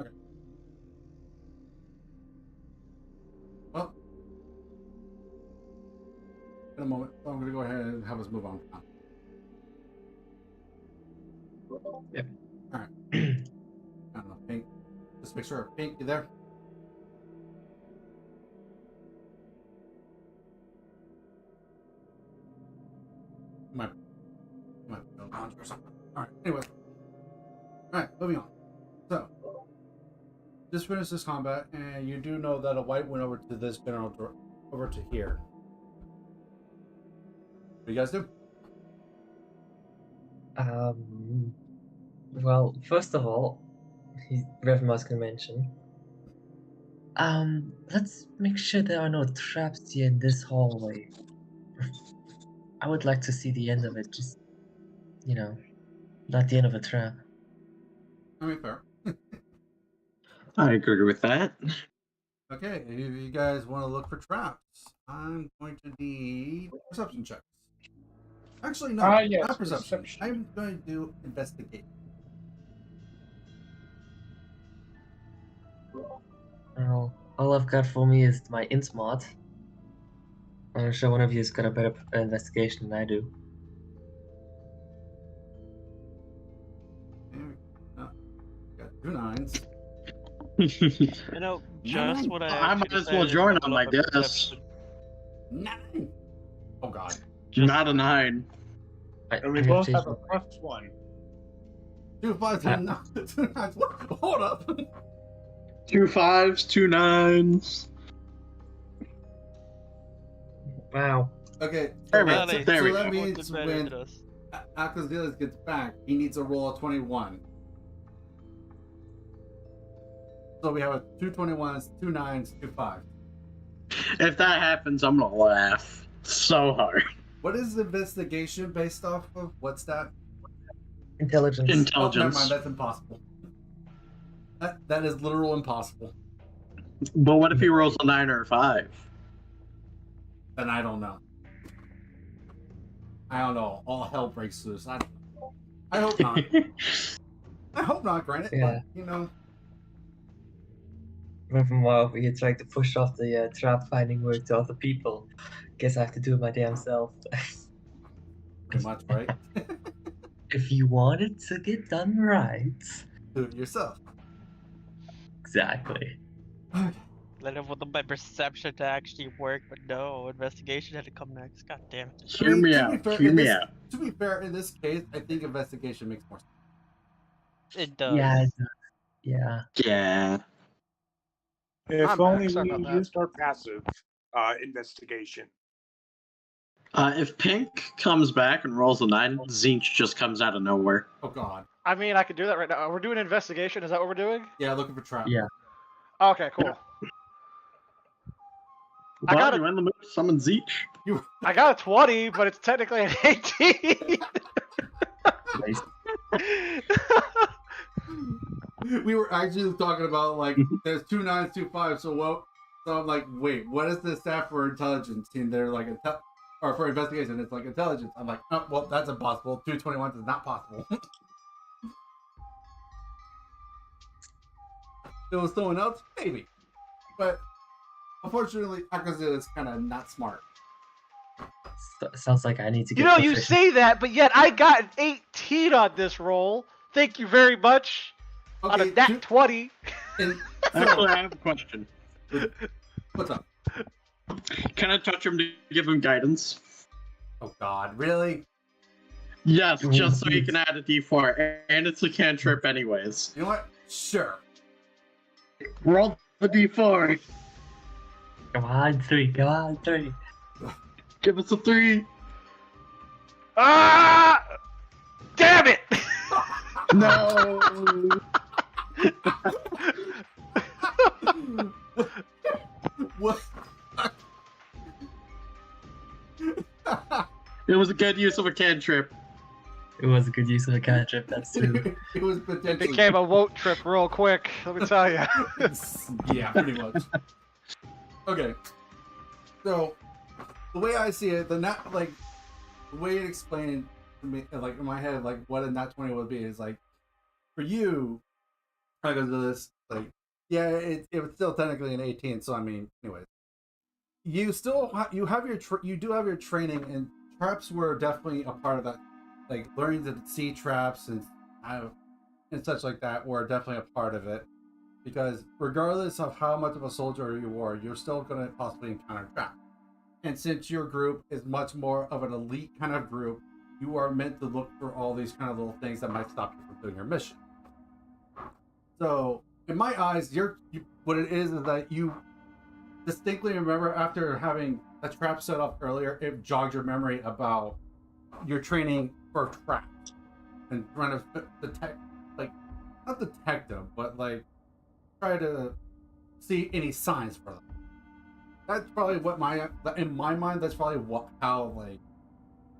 Okay. Well, in a moment, so I'm gonna go ahead and have us move on now. Yep. All right. I don't know, Pink. Just make sure, Pink, you there? Might be on launch or something. All right. Anyway, Alright, moving on. So, just finished this combat, and you do know that a white went over to this general door, over to here. What do you guys do? Well, first of all, Reverend was gonna mention. Let's make sure there are no traps here in this hallway. I would like to see the end of it, just, not the end of a trap. I mean, fair. I agree with that. Okay, if you guys want to look for traps, I'm going to need perception checks. Actually, no, Yes, not perception. perception. I'm going to do investigate. Well, all I've got for me is my int mod. I'm sure one of you's got a better investigation than I do. Got 2 9s. You know, just what I might actually as well decided to join level them, I up my guess. perception. 9. Oh God. Not a 9. And we both have a +1. 2 5s and 2 9s. Hold up. 2 5s, 2 9s. Wow. Okay. There we so go. that There we that go. means when Akazillas gets back, he needs a roll of 21. So we have a 2 21s, 2 9s, 2 5s. If that happens, I'm gonna laugh so hard. What is the investigation based off of? What's that? Intelligence. Oh, never Intelligence. mind. That's impossible. That is literal impossible. But what if he rolls a 9 or a 5? Then I don't know. I don't know. All hell breaks loose. I hope not. I hope not, granted. Yeah. But, Reverend over here trying to push off the trap finding work to other people. Guess I have to do it my damn self. pretty much, right? If you want it to get done right. Do it yourself. Exactly. Let it with my perception to actually work, but no, investigation had to come next. God damn it. Hear me out. Hear me out. To be fair, in this case, I think investigation makes more sense. It does. Yeah, it does. Yeah. Yeah. If I'm only back, sorry we about that. used our passive investigation. If Pink comes back and rolls a 9, Zinch just comes out of nowhere. Oh God. I mean, I could do that right now. We're doing an investigation. Is that what we're doing? Yeah, looking for traps. Yeah. Okay, cool. I Well, got you in the mood to summon Zinch? I got a 20, but it's technically an 18. Nice. We were actually talking about like there's 2 9s, 2 5s. So what? So I'm like, wait, what is the stat for intelligence? And they're like, or for investigation, it's like intelligence. I'm like, oh, well, that's impossible. 2 21s is not possible. If it was someone else, maybe. But unfortunately, Akazil is kind of not smart. Sounds like I need to get You know, you proficient. say that, but yet I got an 18 on this roll. Thank you very much. On a Okay, nat 20. and Actually, I have a question. what's up? Can I touch him to give him guidance? Oh God, really? Yes, just so he can add a d4, and it's a cantrip anyways. You know what? Sure. Roll the d4. Come on, 3. Come on, 3. Give us a 3. Ah! Damn it! No. What? It was a good use of a cantrip. It was a good use of a cantrip, that's true. It was It potentially. became a woat trip real quick, let me tell you. Yeah, pretty much. Okay. So, the way I see it, the way it explained to me, like in my head, like what a nat 20 would be is like, for you, I go to this, like, yeah, it was still technically an 18. So I mean, anyways, you still you have your you do have your training, and traps were definitely a part of that, like learning to see traps and such like that were definitely a part of it, because regardless of how much of a soldier you are, you're still going to possibly encounter traps. And since your group is much more of an elite kind of group, you are meant to look for all these kind of little things that might stop you from doing your mission. So in my eyes, what it is that you distinctly remember after having a trap set up earlier. It jogged your memory about your training for traps and trying to detect, like, not detect them, but like try to see any signs for them. That's probably what in my mind. That's probably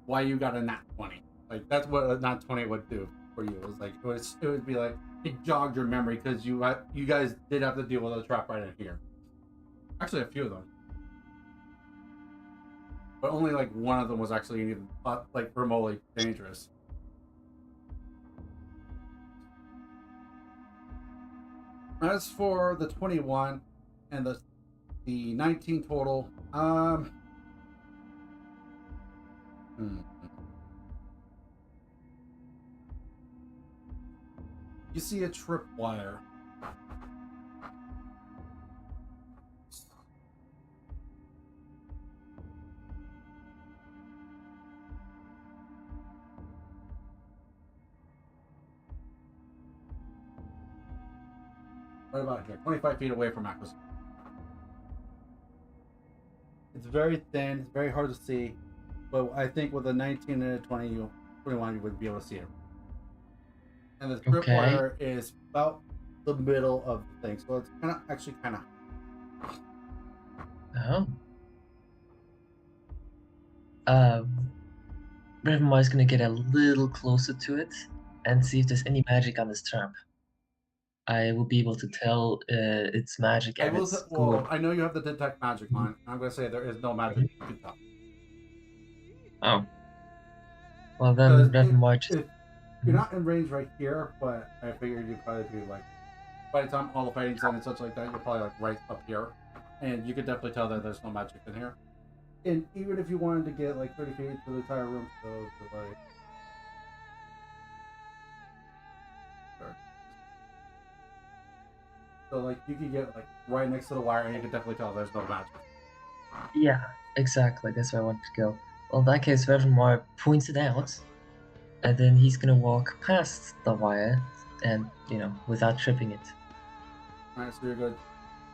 why you got a nat 20. Like that's what a nat 20 would do for you. It would be like it jogged your memory because you guys did have to deal with a trap right in here. Actually, a few of them, but only like one of them was actually even like remotely dangerous. As for the 21 and the 19 total, you see a tripwire. Right about here, 25 feet away from Aquas. It's very thin, it's very hard to see, but I think with a 19 and a 21, you would be able to see it. And the tripwire is about the middle of the thing, so it's kind of. Oh. Ravenmar is gonna get a little closer to it and see if there's any magic on this trap. I will be able to tell its magic and its I know you have the detect magic line. I'm going to say there is no magic you can tell. Oh. Well then, Ravenmar just... You're not in range right here, but I figured you'd probably be like, by the time all the fighting's done and such like that, you're probably like right up here, and you could definitely tell that there's no magic in here. And even if you wanted to get like 30 feet to the entire room, so to like. So like you could get like right next to the wire, and you can definitely tell there's no magic. Yeah, exactly. That's where I wanted to go. Well, in that case, Ravenmar points it out, and then he's gonna walk past the wire, and without tripping it. All right, so you're good.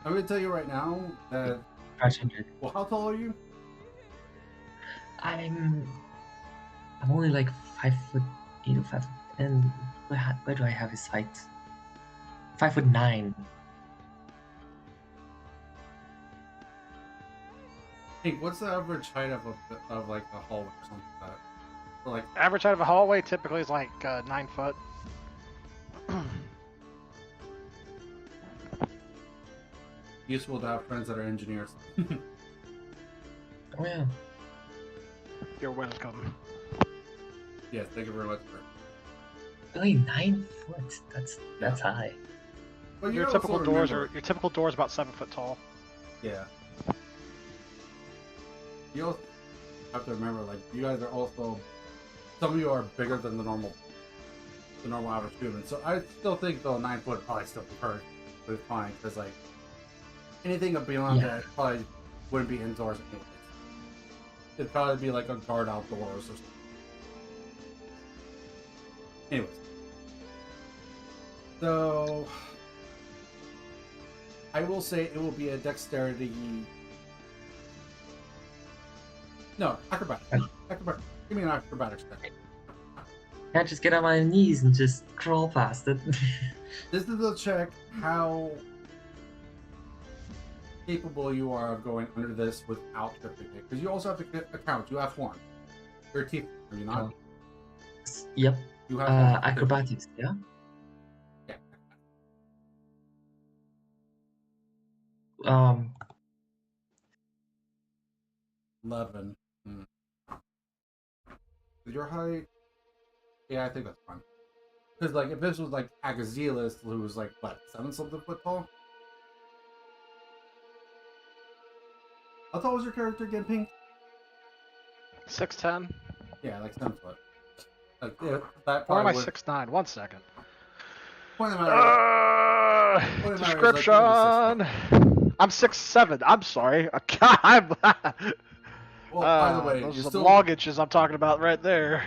I'm gonna tell you right now that. 500. Well, how tall are you? I'm only like 5'8" or 5'10". Where do I have his height? 5'9". Hey, what's the average height of like a hallway or something like that? Or like average height of a hallway typically is like 9 foot. Useful to have friends that are engineers. Oh yeah. You're welcome. Yes, thank you very much, sir. Only 9 foot. That's high. Well, your typical doors about 7 foot tall. Yeah. You also have to remember, like, you guys are also, some of you are bigger than the normal average human. So I still think though 9 foot would probably still be perfect, but it's fine because like anything beyond that probably wouldn't be indoors anyways. It'd probably be like a guard outdoors or something. Anyways, so I will say it will be a dexterity. No, acrobatics. Acrobatics. Give me an acrobatics check. Can't just get on my knees and just crawl past it. This is a check how capable you are of going under this without tripping it. Because you also have to account. You have horn. Your teeth. Are you not? Yep. You have acrobatics. Yeah. Yeah. 11. Your height? Yeah, I think that's fine. Because like if this was like Agazilis, who was like what, 7-something foot tall? How tall was your character again, Pink? 6'10". Yeah, like 7 foot. Like that. Or am I 6'9"? 1 second. Point of matter. Description. I'm 6'7". I'm sorry. God. Well, by the way, those you're are still log inches I'm talking about right there.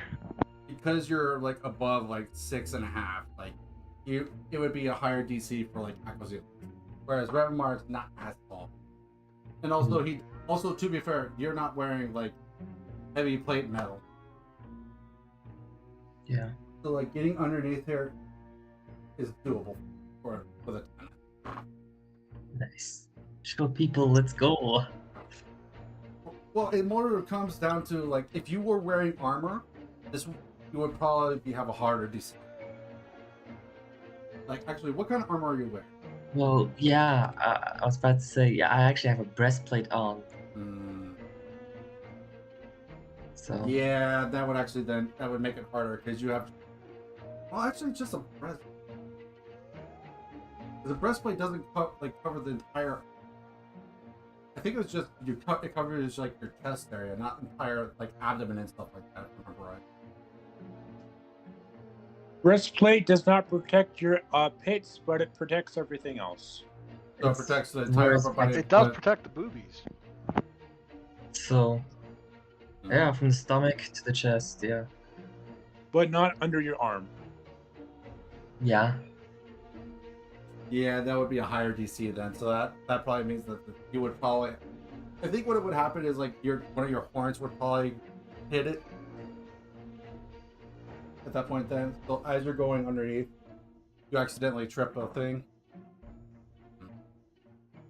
because you're like above like 6.5. Like it would be a higher DC for like acquisition, whereas Revmar is not as tall. And also to be fair, you're not wearing like heavy plate metal. Yeah. So like getting underneath here is doable for the 10. Nice. Show people, let's go. Well, it more comes down to like if you were wearing armor, you would probably have a harder DC. Like actually, what kind of armor are you wearing? Well, yeah, I was about to say, yeah, I actually have a breastplate on. So. Yeah, that would make it harder because you have. Well, actually, just a breast. The breastplate doesn't cover the entire. I think it was just it covers like your chest area, not entire like abdomen and stuff like that. If I remember right. Breastplate does not protect your pits, but it protects everything else. So it protects the entire upper body. It does protect the boobies. So, yeah, from the stomach to the chest, yeah. But not under your arm. Yeah. Yeah, that would be a higher DC then. So that probably means that you would probably. I think what would happen is like one of your horns would probably hit it at that point. Then, so as you're going underneath, you accidentally trip a thing.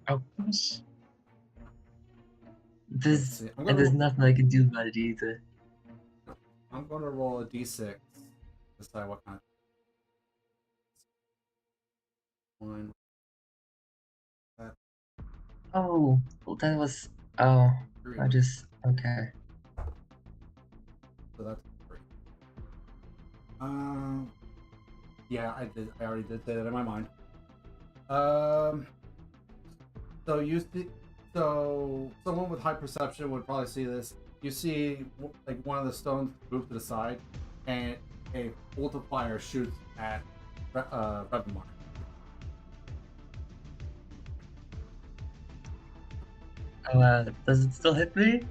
Oh. There's nothing I can do about it either. I'm going to roll a d6. Decide what kind. One. Oh, well, that was. Oh, Three. I just. Okay. So that's 3. Yeah, I did. I already did say that in my mind. So so someone with high perception would probably see this. You see, like one of the stones move to the side, and a bolt of fire shoots at Revmar. Oh, does it still hit me?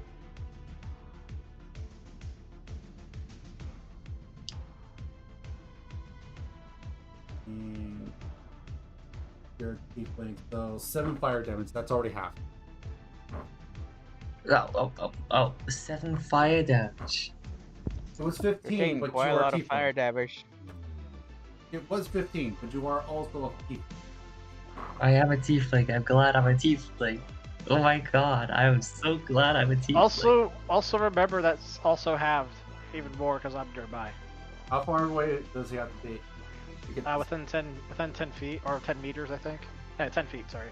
And your tiefling, so 7 fire damage. That's already half. Oh, 7 fire damage. It was You're 15, taking but quite you a are lot a of fire tiefling. damage. It was 15, but you are also a tiefling. I am a tiefling. I'm glad I'm a tiefling. Oh my god, I'm so glad I'm a tiefling. Also remember that's also halved even more because I'm nearby. How far away does he have to be? Within 10 feet or 10 meters, I think. 10 feet. Sorry.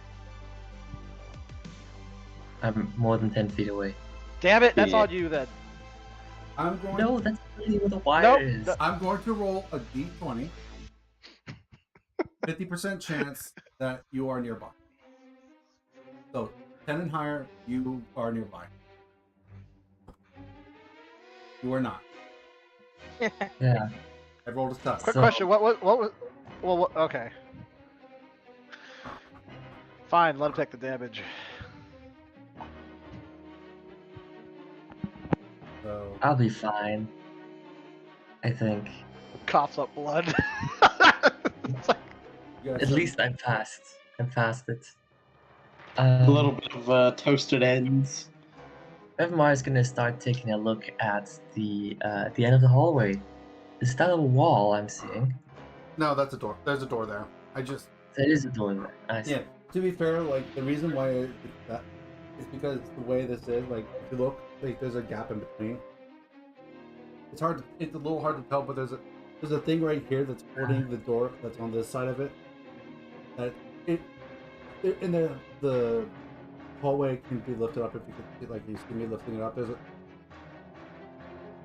I'm more than 10 feet away. Damn it! That's Yeah. on you then. No, that's really where the wire Nope. is. I'm going to roll a d20. 50% chance that you are nearby. So 10 and higher, you are nearby. You are not. Yeah. I rolled a stuff. Quick So- question. What was? Well, okay. Fine. Let him take the damage. So I'll be fine. I think. Coughs up blood. It's like, you guys At said- least I'm past. I'm past it. A little bit of toasted ends. Evmar's gonna start taking a look at the end of the hallway. Is that a wall I'm seeing? No, that's a door. There's a door there. There is a door there. I see. Yeah. To be fair, like the reason why it's that is because the way this is. Like if you look, like there's a gap in between. It's hard. It's a little hard to tell, but there's a thing right here that's holding the door that's on this side of it. That in the hallway can be lifted up if you could, like you see me lifting it up.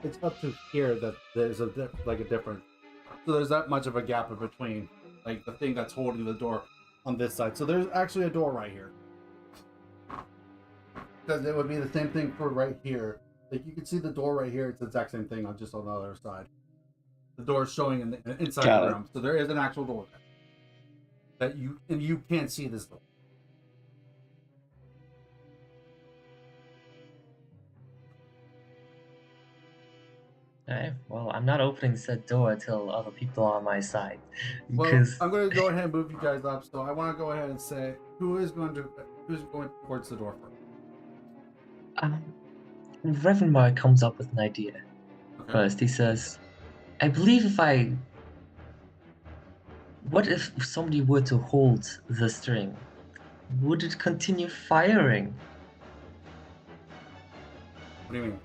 It's up to here that there's a difference. So there's that much of a gap in between, like the thing that's holding the door on this side. So there's actually a door right here. Because it would be the same thing for right here. Like you can see the door right here. It's the exact same thing, just on the other side. The door is showing in the inside Got the it. room. So there is an actual door there. That you can't see this door. Okay, well, I'm not opening said door till other people are on my side. Well, Because I'm going to go ahead and move you guys up. So I want to go ahead and say who's going towards the door first. Reverend Mark comes up with an idea. Okay. First, he says, I believe what if somebody were to hold the string? Would it continue firing? What do you mean?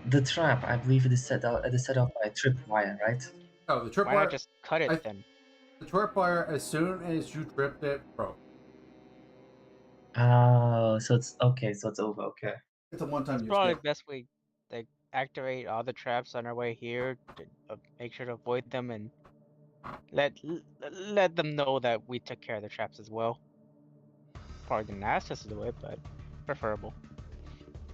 The trap, I believe it is set up by a tripwire, right? Oh, the Why not tripwire. just cut it I- then? The tripwire, as soon as you tripped it, broke. Oh, so it's okay, so it's over, okay. It's a one-time use. Probably Yeah. the best way to activate all the traps on our way here to make sure to avoid them and let them know that we took care of the traps as well. Probably didn't ask us to do it, but preferable.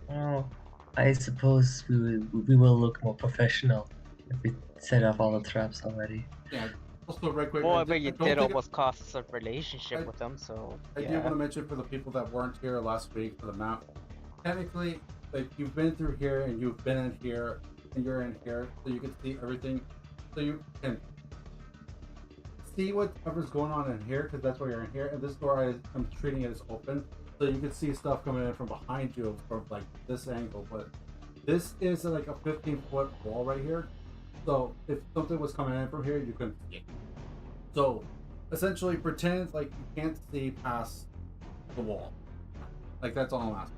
Well, I suppose we will look more professional if we set up all the traps already. Yeah. Also, right quick. Well, but you don't did think almost cost us a relationship I- with them, so I did yeah. want to mention for the people that weren't here last week for the map. Technically, like you've been through here and you've been in here and you're in here, so you can see everything. So you can see whatever's going on in here because that's why you're in here. And this door, I'm treating it as open, so you can see stuff coming in from behind you from like this angle. But this is like a 15-foot wall right here. So if something was coming in from here, you couldn't see it. So essentially, pretend like you can't see past the wall. Like that's all I'm asking.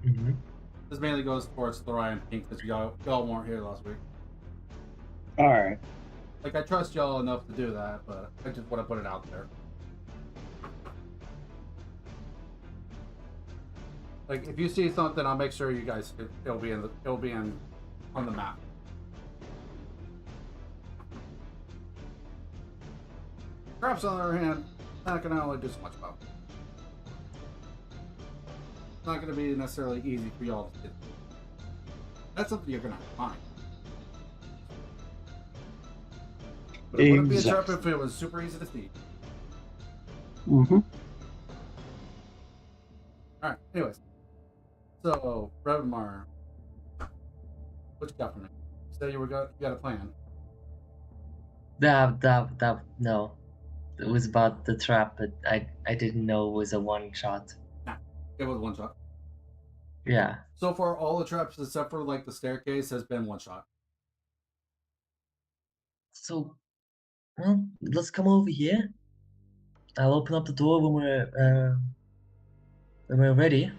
Mm-hmm. This mainly goes towards Thorai and Pink because y'all weren't here last week. All right. Like I trust y'all enough to do that, but I just want to put it out there. Like if you see something, I'll make sure you guys it'll be on the map. Traps, on the other hand, not gonna only do so much about. It's not gonna be necessarily easy for y'all to do. That's something you're gonna have to find. But it wouldn't be a trap if it was super easy to see. Mm-hmm. Alright, anyways. So, Revmar, what you got for me? You said you got a plan. No. It was about the trap, but I didn't know it was a one shot. Nah, it was one shot. Yeah. So far, all the traps except for like the staircase has been one shot. So, well, let's come over here. I'll open up the door when we're ready.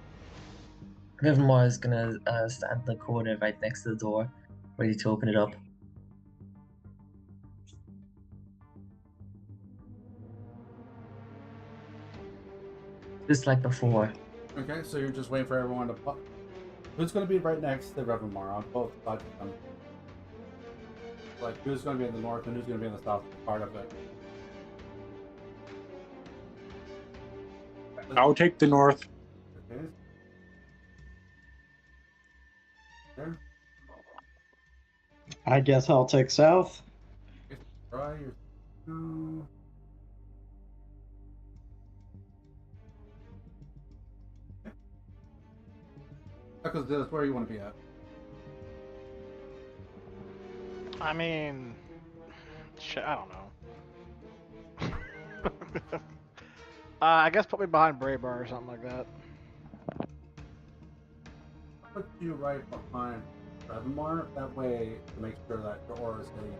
Rivermore is gonna stand in the corner right next to the door, ready to open it up. Just like before. Okay, so you're just waiting for everyone to pop. Who's going to be right next to Revmar on both sides of them? Like, who's going to be in the north and who's going to be in the south part of it? I'll take the north. Okay. There. I guess I'll take south. Try your. No. Because that's where you want to be at. I mean, shit, I don't know. I guess put me behind Braybar or something like that. Put you right behind Revmar. That way, to make sure that your aura is hitting.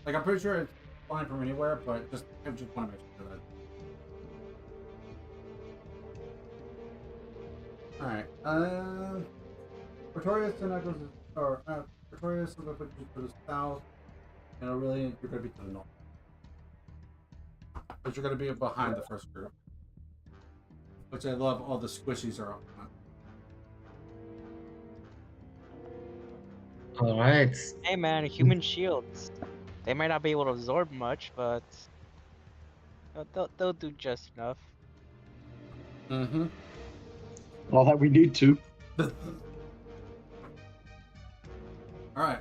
Like, I'm pretty sure it's fine from anywhere, but I just want to make sure that. Alright, Pretorius and that goes Pretorius is going to put you to the south, and Aurelian, you're going to be to the north. But you're going to be behind the first group. Which I love, all the squishies are up front. Alright. Hey man, human shields. They might not be able to absorb much, but they'll do just enough. Mm-hmm. All that we need to. Alright,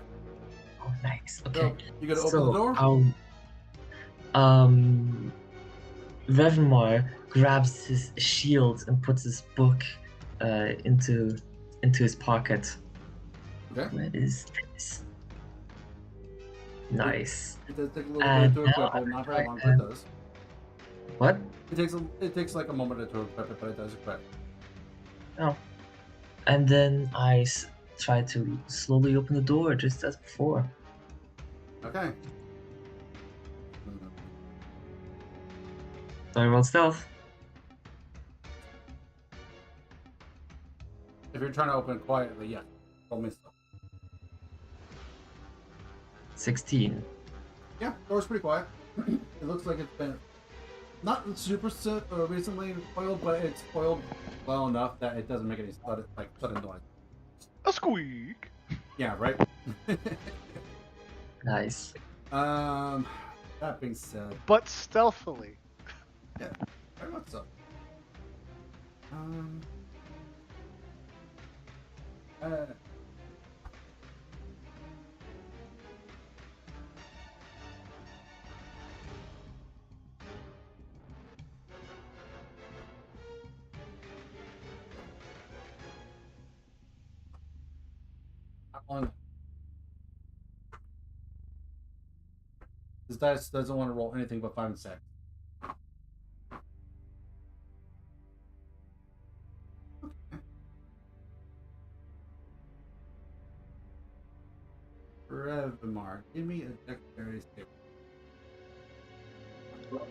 Oh, nice. so Okay. you going to open the door? Revenmar grabs his shield and puts his book into his pocket. Okay. Where is this? Nice. It does take a little And bit to now equip it, not very I long, but it am- does. What? It takes like a moment to equip it, but it does equip. Oh. And then I try to slowly open the door, just as before. Okay. So I roll stealth. If you're trying to open it quietly, yeah. Roll me stuff. 16. Yeah, door's pretty quiet. It looks like it's been not super recently oiled, but it's oiled well enough that it doesn't make any sudden noise. A squeak. Yeah, right. Nice. That being said, But stealthily. yeah, very much so. Uh, on this dice doesn't want to roll anything but 5 and 6. Revmar, give me a dexterity save.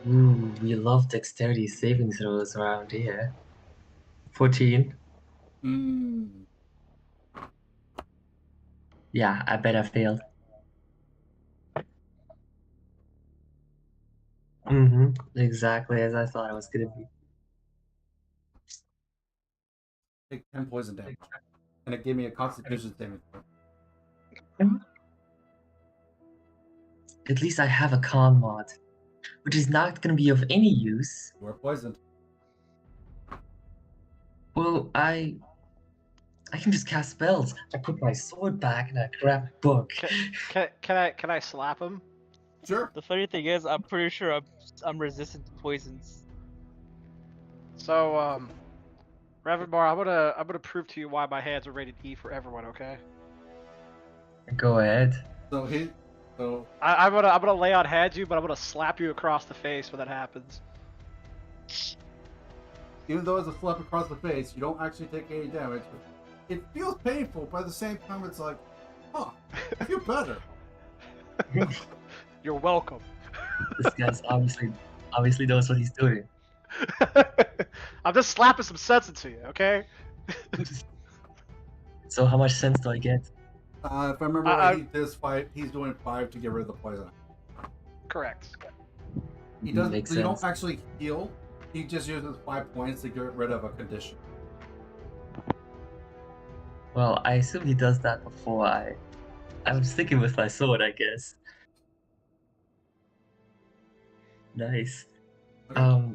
Ooh, we love dexterity saving throws around here. 14. Yeah, I bet I failed. Exactly as I thought it was gonna be. Take 10 poison damage. And it gave me a constitution saving throw. At least I have a con mod, which is not gonna be of any use. You are poisoned. Well, I can just cast spells. I put my sword back and I grab a book. Can I slap him? Sure. The funny thing is, I'm pretty sure I'm resistant to poisons. So Revenbar, I'm gonna prove to you why my hands are rated E for everyone. Okay. Go ahead. So I'm gonna lay on hands you, but I'm gonna slap you across the face when that happens. even though it's a slap across the face, you don't actually take any damage. It feels painful, but at the same time, it's like, oh, I feel better. You're welcome. This guy's obviously knows what he's doing. I'm just slapping some sense into you, okay? So how much sense do I get? If I remember right, he's doing 5 to get rid of the poison. Correct. He doesn't. Makes So you don't sense. actually heal. He just uses 5 points to get rid of a condition. Well, I assume he does that before I'm sticking with my sword, I guess. Nice. Okay.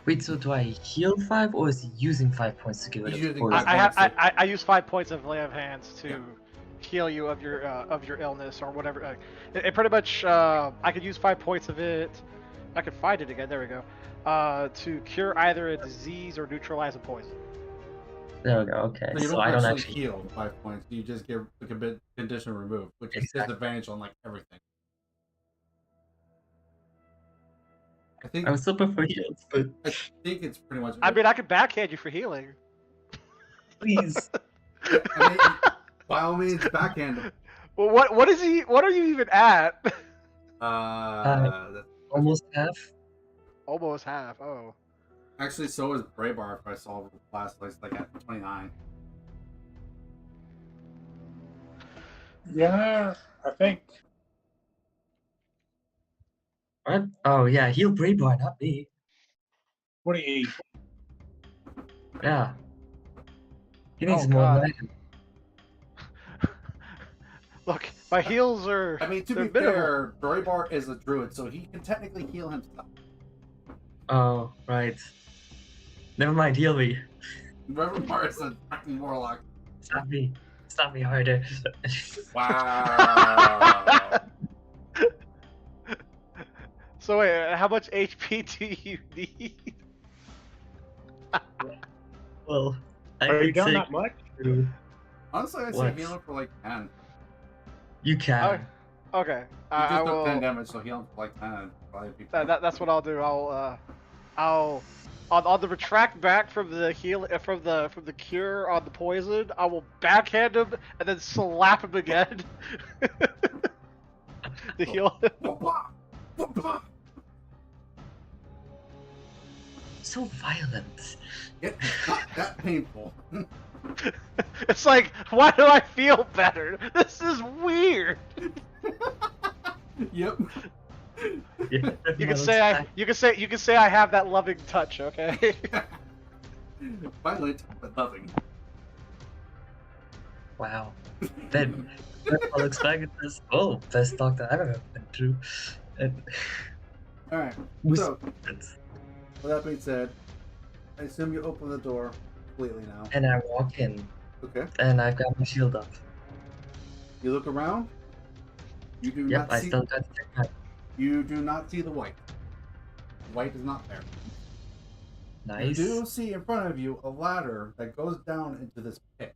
Wait, so do I heal 5 or is he using 5 points to get rid He's of using poison? I use 5 points of lay of hands to heal you of your illness or whatever. It pretty much I could use 5 points of it. I could find it again. There we go. To cure either a disease or neutralize a poison. There we go, okay. So you So don't I don't actually actually heal 5 points. You just get the condition removed, which is Exactly. disadvantage on like everything. I think I would still prefer heals, but I think it's pretty much. I mean, I could backhand you for healing. please. I mean, by all means, backhand him. Well, what is he? What are you even at? Almost half. Almost half. Oh. Actually, so is Braybar. If I saw last place, like at 29. Yeah, I think. What? Oh yeah, heal Braybar, not me. 28. Yeah. He needs Oh, more God. than Look, my heals are. I mean, to they're be minimal. fair, Braybar is a druid, so he can technically heal himself. Oh, right. Never mind, heal me. Braybar is a fucking warlock. Stop me. Stop me harder. Wow. So wait, how much HP do you need? Well, Are you could down take that much? through- Honestly, I say What? healing for like 10. You can. Okay. You I just took 10 will. damage, so healing for like 10. Probably be That's what I'll do. I'll on the retract back from the from the cure on the poison. I will backhand him and then slap him again. To heal him. So violent. It's not that painful. It's like, why do I feel better? This is weird. Yep. Yeah, You can say I have that loving touch, okay? Violent, but loving. Wow. Then I'll expect this. Oh, best doctor I've ever been through. And Alright, so, with that being said, I assume you open the door completely now. and I walk in, Okay. and I've got my shield up. You look around. You do Yep, not I see. still got the You do not see the white. The white is not there. Nice. You do see in front of you a ladder that goes down into this pit.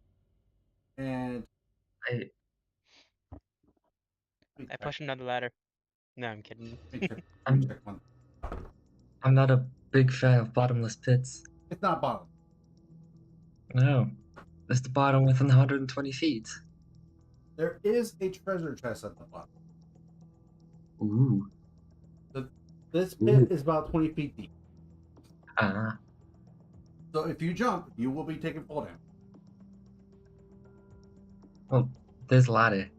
And I I push him down the ladder. No, I'm kidding. Let me check I'm- one. I'm not a big fan of bottomless pits. It's not bottom. No. It's the bottom within 120 feet. There is a treasure chest at the bottom. Ooh. This pit is about 20 feet deep. Ah. So if you jump, you will be taking full damage. Well, there's a ladder.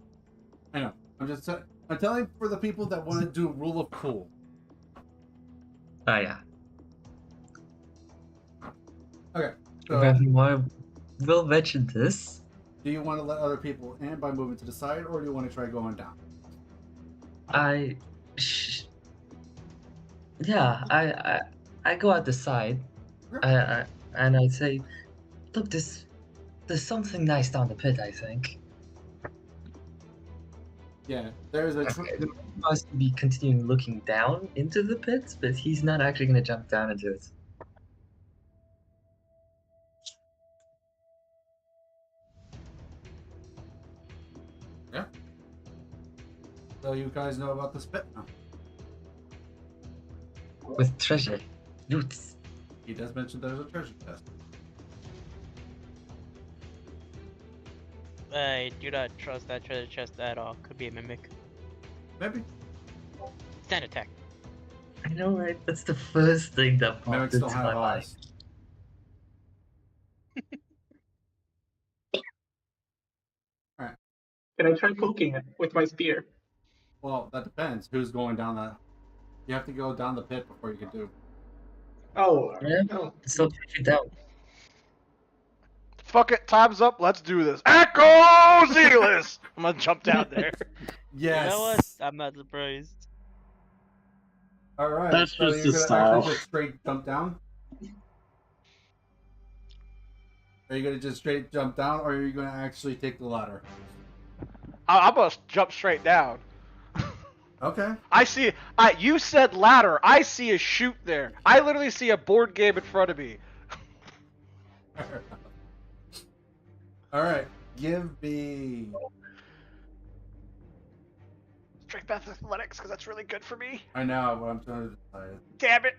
I know. I'm telling for the people that want to do rule of cool. Oh yeah. Okay. If So everyone will mention this. do you want to let other people in by moving to the side, or do you want to try going down? I go out the side. Sure. And I say, look, there's something nice down the pit, I think. Yeah, there's a. He must be continuing looking down into the pit, but he's not actually going to jump down into it. So you guys know about this pit now. With treasure. Loot. He does mention there's a treasure chest. I do not trust that treasure chest at all. Could be a mimic. Maybe. Stand attack. I know, right? That's the first thing that popped Mimics into don't my have mind. eyes. Can I try poking it with my spear? Well, that depends. Who's going down that? You have to go down the pit before you can do. Oh, Yeah. no. So take it down. Fuck it, time's up. Let's do this. Echo Zealous. I'm gonna jump down there. Yes. You know what? I'm not surprised. All right. That's so just you're his gonna actually style. just straight jump down. Are you gonna just straight jump down, or are you gonna actually take the ladder? I'm gonna jump straight down. Okay. I see. You said ladder. I see a chute there. I literally see a board game in front of me. All right. Give me. Straight path athletics, because that's really good for me. I know, but I'm trying to decide. Damn it.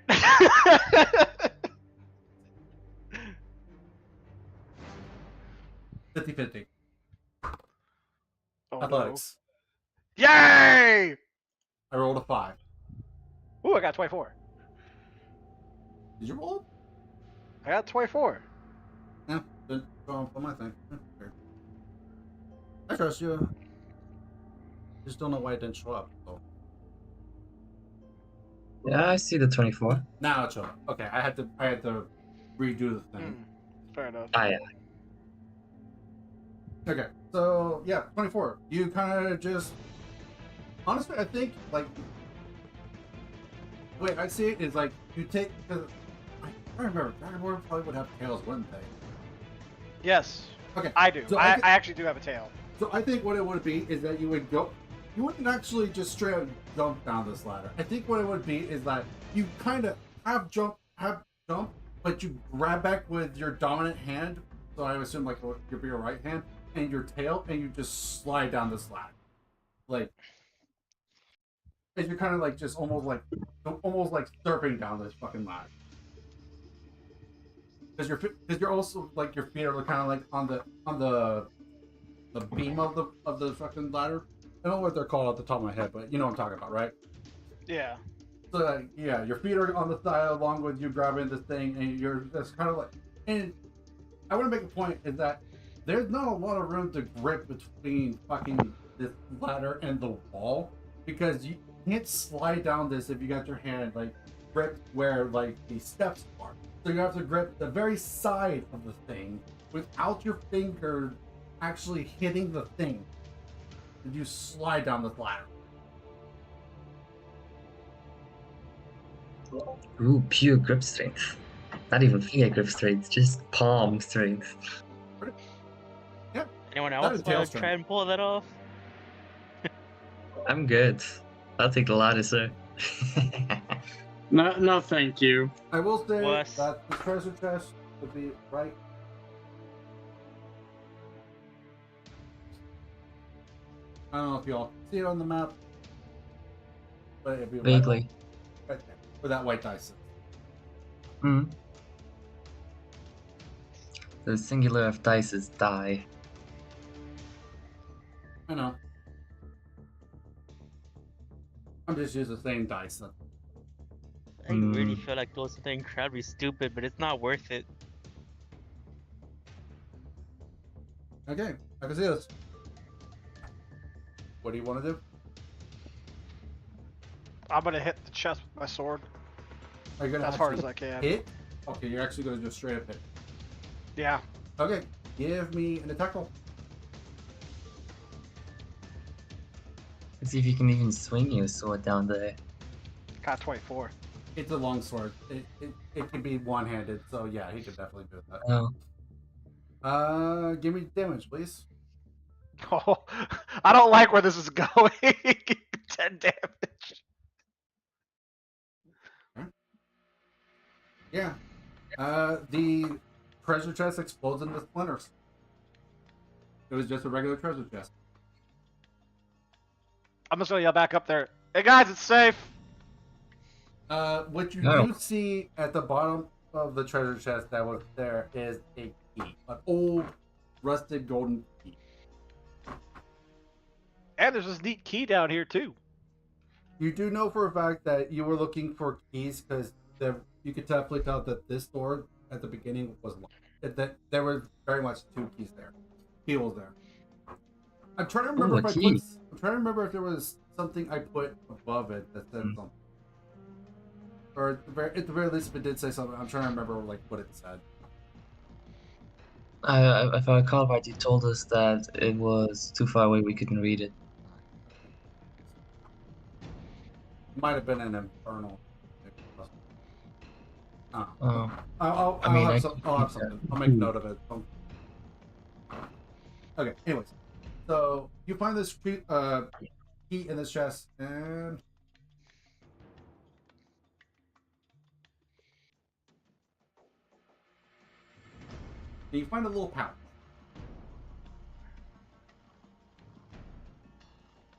50-50. Oh, Athletics. no. Yay! I rolled a 5. Ooh, I got 24. Did you roll? I got 24. Yeah, didn't go off on my thing. Okay. I trust you. Just don't know why it didn't show up. So. Yeah, I see the 24. Now it showed up. Okay, I had to redo the thing. Fair enough. Ah, yeah. Okay, so yeah, 24. You kind of just honestly, I think like the way I see it is like you take because I remember Dragonborn probably would have tails, wouldn't they? Yes. Okay, I do. so I I actually do have a tail. So I think what it would be is that you would go. You wouldn't actually just straight up jump down this ladder. I think what it would be is that you kind of have jump, but you grab back with your dominant hand So I assume like your right hand and your tail, and you just slide down this ladder, like, and you're kind of like just almost like surfing down this fucking ladder. Because you're also like your feet are kind of like on the beam of the fucking ladder. I don't know what they're called at the top of my head, but you know what I'm talking about, right? Yeah. So yeah, your feet are on the side along with you grabbing this thing, and you're just kind of like. And I want to make a point is that there's not a lot of room to grip between fucking this ladder and the wall, because you can't slide down this if you got your hand like gripped where like the steps are. So you have to grip the very side of the thing without your finger actually hitting the thing, and you slide down the ladder. Ooh, pure grip strength. Not even finger grip strength, just palm strength. Anyone That else is tail want to try and pull that off? I'm good. I'll take the ladder, sir. No, thank you. I will say Was- that the treasure chest would be right. I don't know if y'all see it on the map, but it'd be Vaguely. right there, where that white dice is. Hmm. The singular of dice is die. I know. I'm just using the same dice. I really feel like those are incredibly stupid, but it's not worth it. Okay, I can see this. What do you want to do? I'm gonna hit the chest with my sword Are you gonna as hard as actually I can. hit? Okay, you're actually gonna just straight up hit. Yeah. Okay, give me an attack roll. Let's see if you can even swing your sword down there. Got 24. It's a long sword. It can be one-handed, so yeah, he could definitely do that. Oh. Give me damage, please. Oh, I don't like where this is going. 10 damage. Yeah. The treasure chest explodes into splinters. It was just a regular treasure chest. I'm just gonna yell back up there. Hey guys, it's safe. What you No. do see at the bottom of the treasure chest that was there is a key, an old, rusted golden key. And there's this neat key down here too. You do know for a fact that you were looking for keys because you could definitely tell that this door at the beginning was locked. That there were very much two keys there. Key was there. I'm trying to remember Ooh, if a I key. put. I'm trying to remember if there was something I put above it that said something. Or at the very least, if it did say something, I'm trying to remember like what it said. If I recall right, you told us that it was too far away, we couldn't read it. Might have been an infernal. Oh. I'll I mean, have I some, can I'll have keep that. something. I'll make note of it. Okay. Anyways, so you find this key in this chest, and you find a little pouch.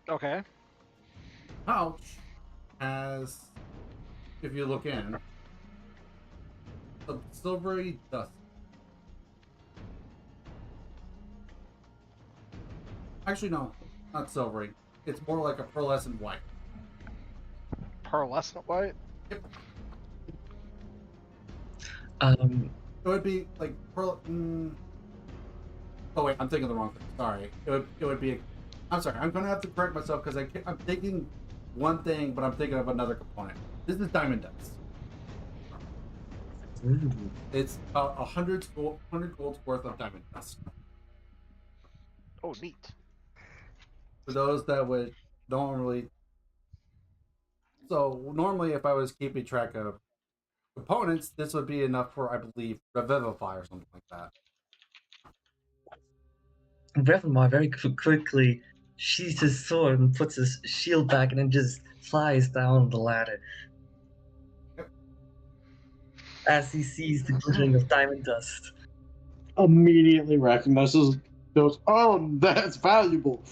Okay. Pouch has, if you look in, some silvery dust. Actually, no, not silvery. It's more like a pearlescent white. Pearlescent white. Um, It would be like pearl. Oh wait, I'm thinking the wrong thing. Sorry. It would be. I'm sorry. I'm gonna have to correct myself because I'm thinking one thing, but I'm thinking of another component. This is diamond dust. ooh. It's about 100 gold's worth of diamond dust. Oh, neat. For those that would normally. So normally, if I was keeping track of components, this would be enough for, I believe, Revivify or something like that. Breathamar very quickly sheathes his sword and puts his shield back and then just flies down the ladder. Yep. As he sees the glittering of diamond dust. immediately recognizes those. Oh, that's valuable.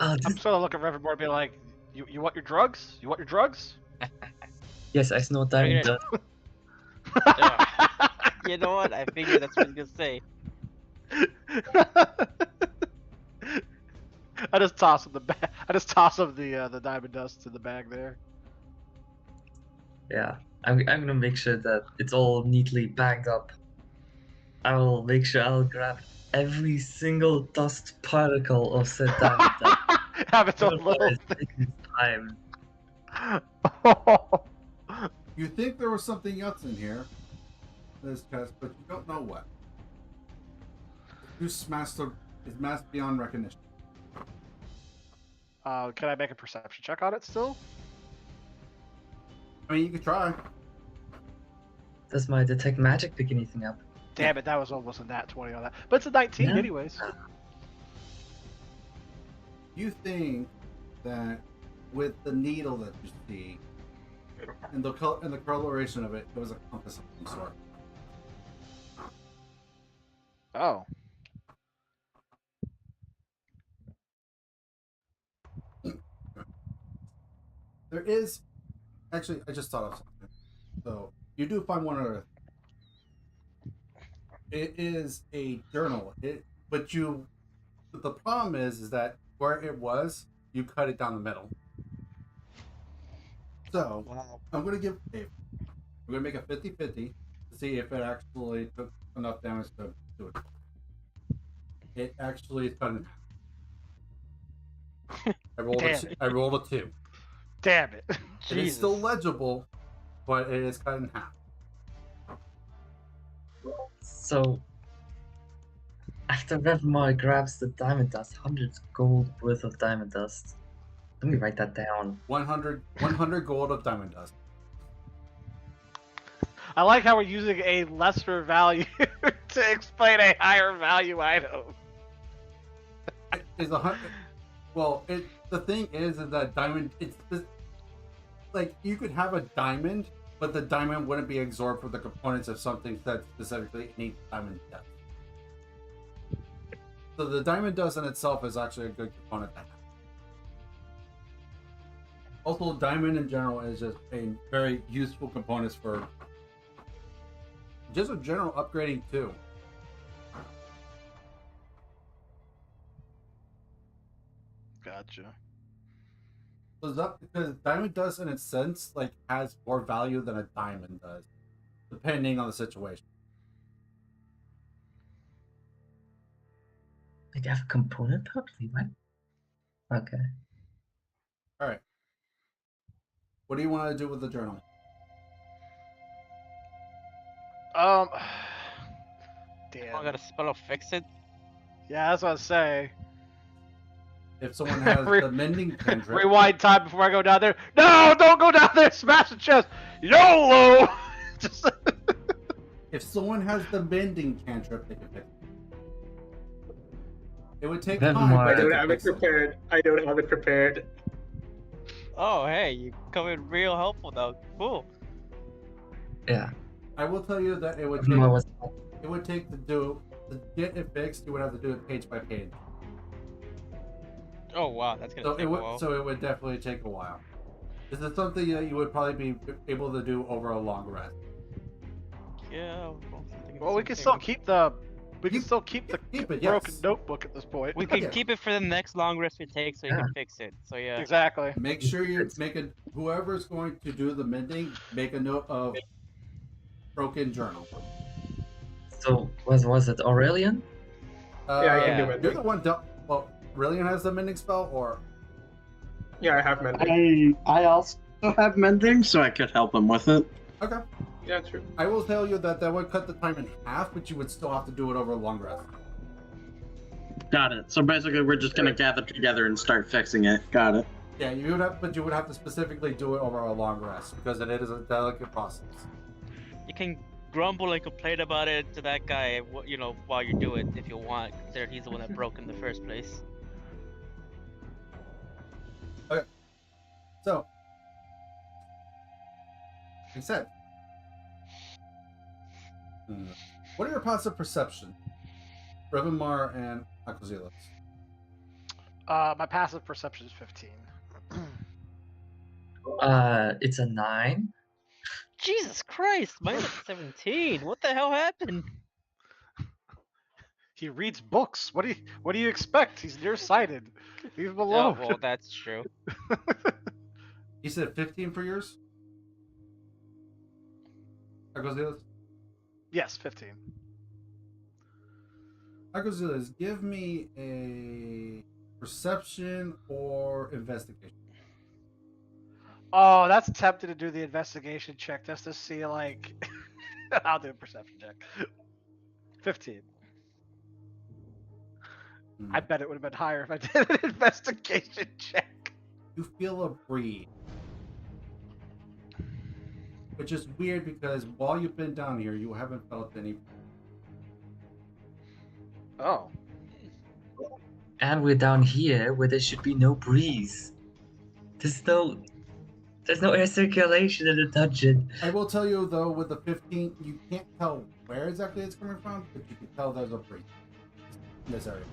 Oh, I'm sort of looking at Revermore and be like, you want your drugs? You want your drugs? yes, I snort Bring diamond it. dust. You know what? I figured that's what he's gonna say. I just toss him the bag. I just toss him the diamond dust in the bag there. Yeah, I'm gonna make sure that it's all neatly bagged up. I will make sure I'll grab every single dust particle of said diamond dust. Have its own Even little though it's taking time. thing. You think there was something else in here, this test, but you don't know what. It's masked beyond recognition. Can I make a perception check on it still? I mean, you could try. Does my detect magic pick anything up? Damn it, that was almost a nat 20 on that. But it's a 19 Yeah. anyways. You think that with the needle that you see and the coloration of it, it was a compass of some sort. Oh. There is actually, I just thought of something. So you do find one other. It is a journal. But the problem is that where it was, you cut it down the middle. So Wow. I'm gonna make a 50-50 to see if it actually took enough damage to do it. It actually is cut in half. I rolled a 2. Damn it. It is still legible, but it is cut in half. So, after Revermore grabs the diamond dust, 100 gold worth of diamond dust. Let me write that down. 100 gold of diamond dust. I like how we're using a lesser value to explain a higher value item. Is 100. Well, the thing is that diamond. Like you could have a diamond, but the diamond wouldn't be absorbed from the components of something that specifically needs diamond dust. So the diamond dust in itself is actually a good component to have. Also, diamond in general is just a very useful component for just a general upgrading too. Gotcha. Because diamond dust in its sense like has more value than a diamond does, depending on the situation. Like, I have a component properly, what? Okay. Alright. What do you want to do with the journal? Damn. I got a spell to fix it. Yeah, that's what I was saying. If someone has the mending cantrip, Rewind time before I go down there. No, don't go down there. Smash the chest. YOLO. Just. if someone has the mending cantrip, they can fix it. It would take Then time, why- but I they don't could have it fix it. prepared. I don't have it prepared. Oh, hey, you come in real helpful though. Cool. Yeah. I will tell you that it would Revermore take was to get it fixed. You would have to do it page by page. Oh wow, that's gonna take a while. So it would definitely take a while. This is something that you would probably be able to do over a long rest. Yeah. Well, we can still keep the. We can You- still keep the keep it, broken yes. notebook at this point. We can Yeah. keep it for the next long rest it takes, so you Yeah. can fix it. So yeah. Exactly. Make sure you whoever's going to do the mending, make a note of broken journal. So, was it Aurelian? Yeah, I can do Yeah. it. You're the one. Well, Rillian has the mending spell, or Yeah, I have mending. I also have mending, so I could help him with it. okay. Yeah, true. I will tell you that would cut the time in half, but you would still have to do it over a long rest. Got it. So basically, we're just gonna gather together and start fixing it. Got it. Yeah, you would have to specifically do it over a long rest because it is a delicate process. You can grumble and complain about it to that guy, while you do it if you want, considering he's the one that broke in the first place. So, like I said, What are your passive perception? Revimar and Aquazilis. My passive perception is 15. It's a 9. Jesus Christ, mine's at 17. What the hell happened? He reads books. What do you expect? He's nearsighted. Leave him Oh, alone. well, that's true. You said 15 for yours? Aquazilis? Yes, 15. Aquazilis, give me a perception or investigation. Oh, that's tempting to do the investigation check just to see, like... I'll do a perception check. 15. I bet it would have been higher if I did an investigation check. You feel a breeze. Which is weird because while you've been down here, you haven't felt any. Oh. And we're down here where there should be no breeze. There's no air circulation in the dungeon. I will tell you though, with the 15, you can't tell where exactly it's coming from, but you can tell there's a breeze in this area.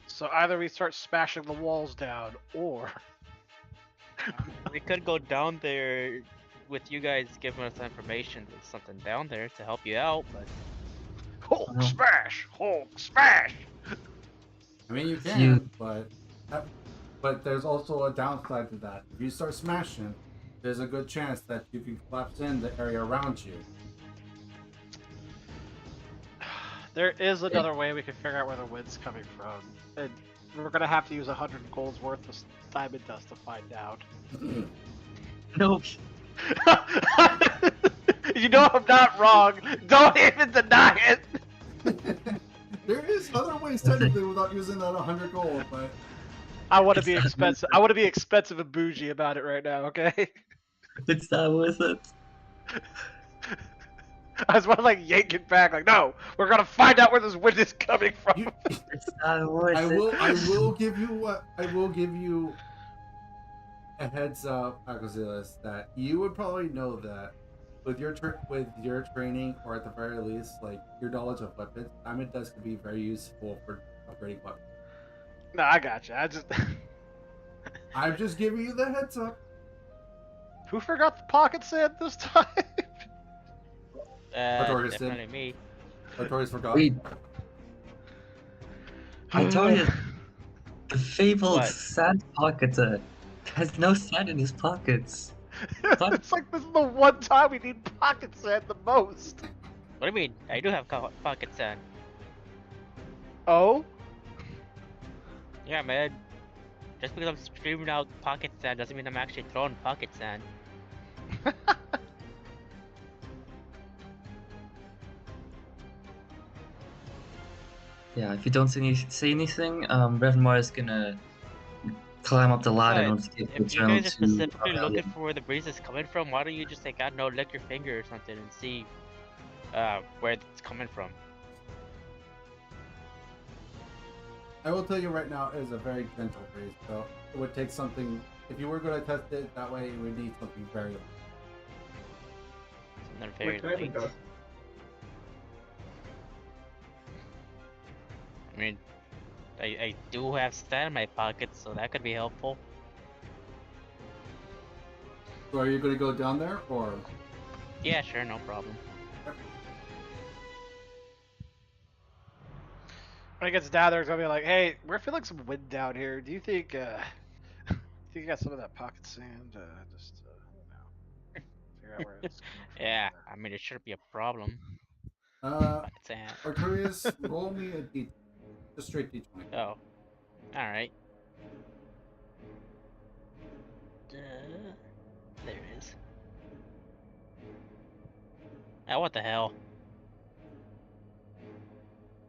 So either we start smashing the walls down, or... We could go down there with you guys giving us information. There's something down there to help you out, but... Hulk smash! Hulk smash! I mean, you can, but there's also a downside to that. If you start smashing, there's a good chance that you can collapse in the area around you. There is another way we can figure out where the wind's coming from. And we're gonna have to use 100 gold's worth of diamond dust to find out. No. You know I'm not wrong. Don't even deny it. There is other ways technically without using that 100 gold, but I want to be expensive. I want to be expensive and bougie about it right now. Okay. It's not worth it. I just want to like yank it back. Like, no, we're gonna find out where this wind is coming from. It's not worth I it. will give you a heads up, Aquazilis, that you would probably know that with your training, or at the very least, like your knowledge of weapons, diamond dust could be very useful for upgrading weapons. No, I got you. I'm just giving you the heads up. Who forgot the pocket sand this time? Artorias did. Definitely me. Artorias forgot. Wait. I told you, the fabled What? sand pocketer has no sand in his pockets. It's like this is the one time we need pocket sand the most. What do you mean? I do have pocket sand. Oh? Yeah, man. Just because I'm screaming out pocket sand doesn't mean I'm actually throwing pocket sand. Yeah, if you don't say anything, Revmar is gonna climb up the ladder and Besides, skip if you down guys are to specifically Aurelian. looking for where the breeze is coming from, why don't you just like, I don't know, lick your finger or something and see where it's coming from? I will tell you right now, it is a very gentle breeze, so it would take something. If you were going to test it that way, you would need something very. Something very What diamond late. dust? I mean, I do have sand in my pockets, so that could be helpful. So are you going to go down there, or? Yeah, sure, no problem. When it gets down there, it's gonna be like, hey, we're feeling some wind down here. Do you think, think you got some of that pocket sand? Just, figure out where it's coming from Yeah, there. I mean, it shouldn't be a problem. Artorias, Sand. roll me a D, just straight D20. Oh, alright. There it is. Ah, what the hell?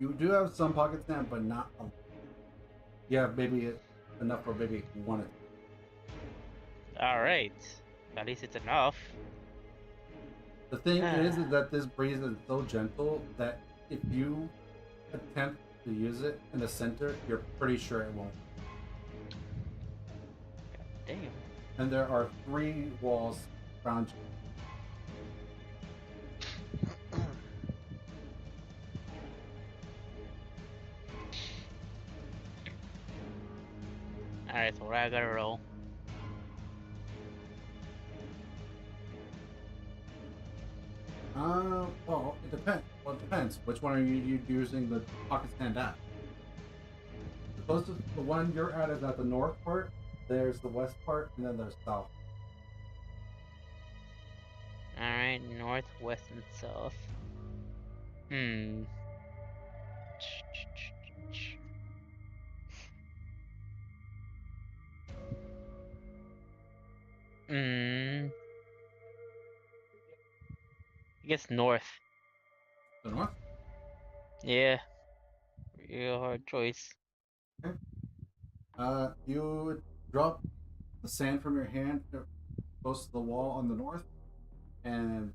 You do have some pocket sand, but not. You have maybe enough for maybe one. Alright. At least it's enough. The thing is that this breeze is so gentle that if you attempt to use it in the center, you're pretty sure it won't. Damn. And there are 3 walls around you. Alright, so I gotta roll. Well, it depends. Well, it depends. Which one are you using the pocket stand at? The closest, the one you're at is at the north part. There's the west part, and then there's south. Alright, north, west, and south. Hmm. Hmm. I guess north. The north. Yeah. Real hard choice. Okay. You drop the sand from your hand close to the wall on the north, and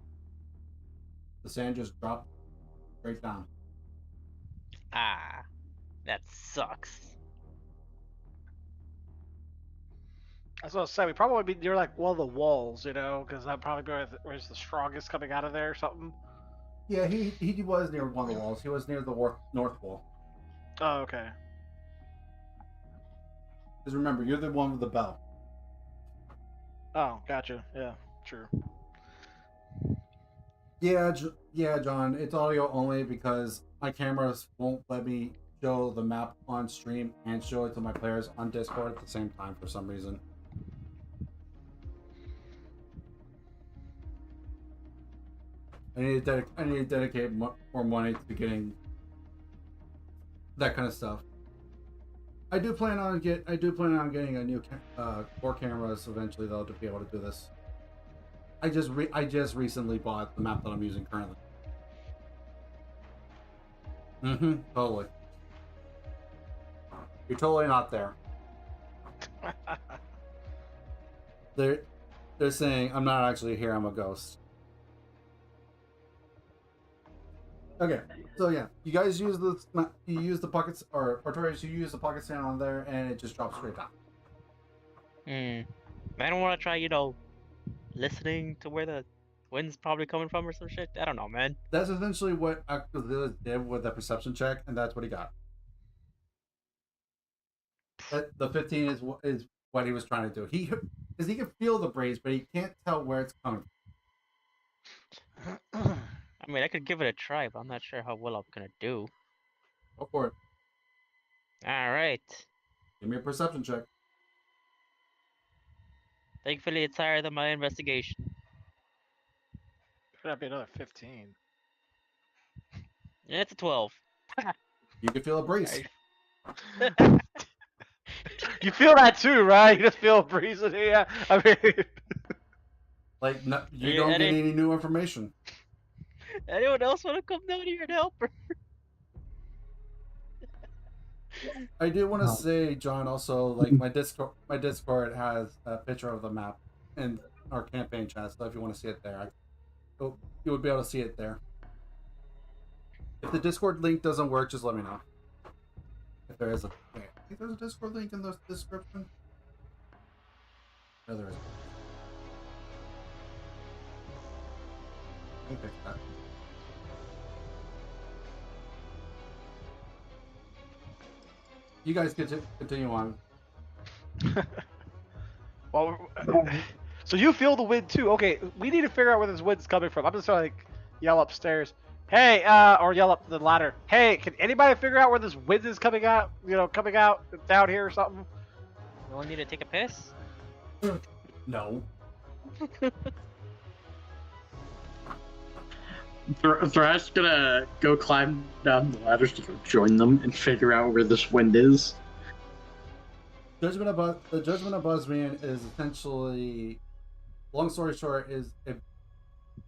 the sand just dropped straight down. Ah, that sucks. I was gonna say we probably would be near like one of the walls, you know, because that probably where's the strongest coming out of there or something. Yeah, he was near one of the walls. He was near the north wall. Oh, okay. Because remember, you're the one with the bell. Oh, gotcha. Yeah, true. Yeah, yeah, John. It's audio only because my cameras won't let me show the map on stream and show it to my players on Discord at the same time for some reason. I need to dedicate more money to getting that kind of stuff. I do plan on getting a new 4 cameras eventually though to be able to do this. I just recently bought the map that I'm using currently. Totally. You're totally not there. They're saying I'm not actually here. I'm a ghost. Okay, so yeah, you guys use the pockets, or Torres, you use the pocket stand on there, and it just drops straight down. I don't want to try, listening to where the wind's probably coming from or some shit. I don't know, man. That's essentially what Active did with the perception check, and that's what he got. The 15 is what he was trying to do. He can feel the breeze, but he can't tell where it's coming from. I mean, I could give it a try, but I'm not sure how well I'm gonna do. Go for it. All right. Give me a perception check. Thankfully, it's higher than my investigation. Could that be another 15? It's a 12. You can feel a breeze. You feel that too, right? You just feel a breeze in here. I mean, Like you don't get any new information. Anyone else want to come down here and help her? I do want to say, John, also, like my Discord has a picture of the map in our campaign chat, so if you want to see it there, you would be able to see it there. If the Discord link doesn't work, just let me know. If there is I think there's a Discord link in the description. No, there isn't. Let me fix that. You guys get to continue on. well, so you feel the wind too. Okay, we need to figure out where this wind's coming from. I'm just trying to yell upstairs. Hey, or yell up the ladder. Hey, can anybody figure out where this wind is coming out? Coming out down here or something? You want me to take a piss? No. Thrash gonna go climb down the ladders to go join them and figure out where this wind is. The Judgment of Bosmia is essentially, long story short, is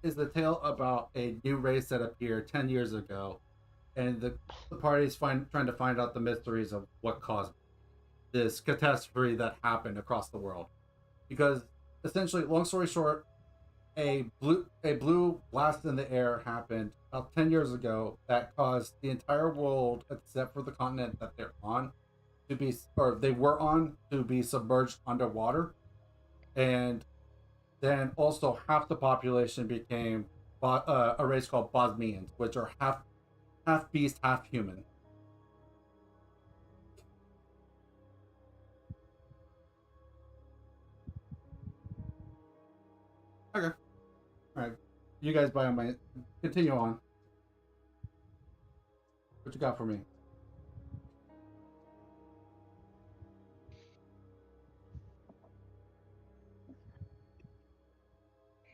the tale about a new race that appeared 10 years ago, and the parties trying to find out the mysteries of what caused this catastrophe that happened across the world. Because essentially, long story short, a blue blast in the air happened about 10 years ago that caused the entire world, except for the continent that they're on, they were on, to be submerged underwater. And then also half the population became a race called Bosmians, which are half beast, half human. Okay. All right. You guys buy on my. Continue on. What you got for me?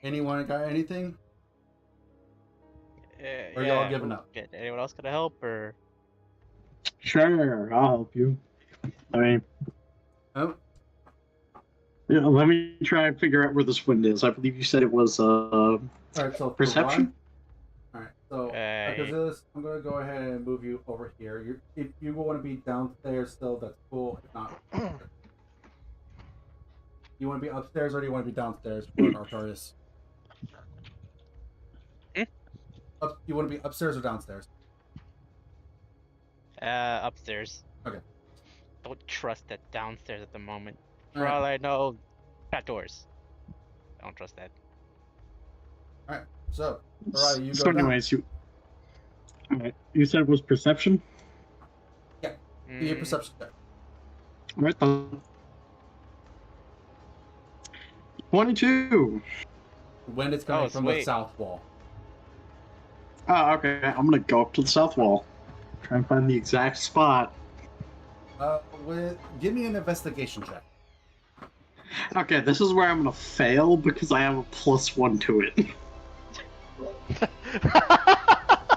Anyone got anything? Or y'all giving up? Anyone else gonna help or? Sure, I'll help you. I mean, Oh, yeah, let me try and figure out where this wind is. I believe you said it was all right. So for perception. All right. So because I'm gonna go ahead and move you over here. If you want to be downstairs still, that's cool. If not, you want to be upstairs or do you want to be downstairs for Artorias? You want to be upstairs or downstairs? Upstairs. Okay. Don't trust that downstairs at the moment. For Alright. all I know, trap doors. I don't trust that. All right. So, Araya, you go So, down. anyways, you said it was perception. Give me a perception check. Right then. 22. When it's coming from the south wall. Oh, okay. I'm gonna go up to the south wall. Try and find the exact spot. Give me an investigation check. Okay, this is where I'm gonna fail because I have a +1 to it.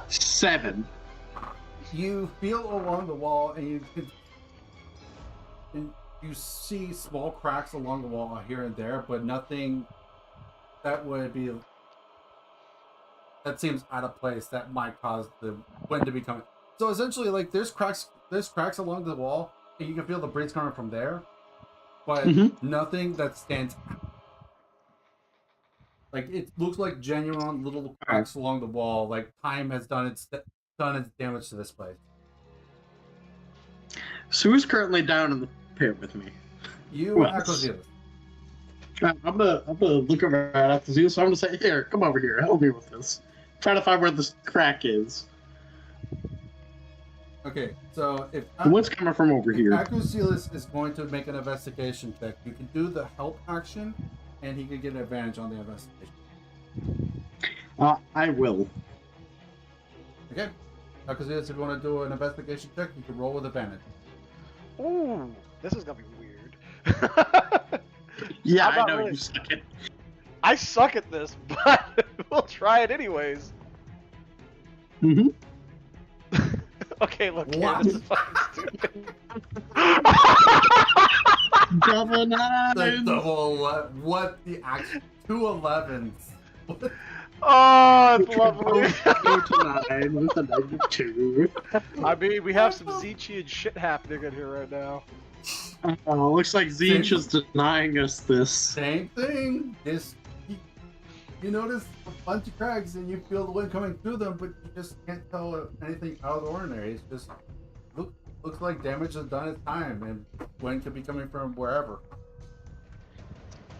7. You feel along the wall, and you see small cracks along the wall here and there, but nothing that seems out of place that might cause the wind to be coming. So essentially, like there's cracks along the wall, and you can feel the breeze coming from there, but nothing that stands out. Like it looks like genuine little cracks along the wall. Like time has done its damage to this place. So who's currently down in the pit with me? You and Akosilis. I'm gonna look over at Akosilis. So I'm gonna say, here, come over here, help me with this. Try to find where this crack is. Okay, so if what's coming from over here? Akosilis is going to make an investigation check. You can do the help action, and he can get an advantage on the investigation. I will. Okay. Akosilis, if you want to do an investigation check, you can roll with advantage. Ooh, this is gonna be weird. Yeah, I know you suck at. I suck at this, but we'll try it anyways. Okay, look, What? this is fucking stupid. Double 9. What the actual 2 11s? Oh, it's lovely. 2 to 9 with a -2. I mean, we have some Zeechian shit happening in here right now. Looks like Zeech is denying us this. Same thing. You notice a bunch of cracks and you feel the wind coming through them, but you just can't tell anything out of the ordinary. It's just looks like damage is done at time, and wind could be coming from wherever.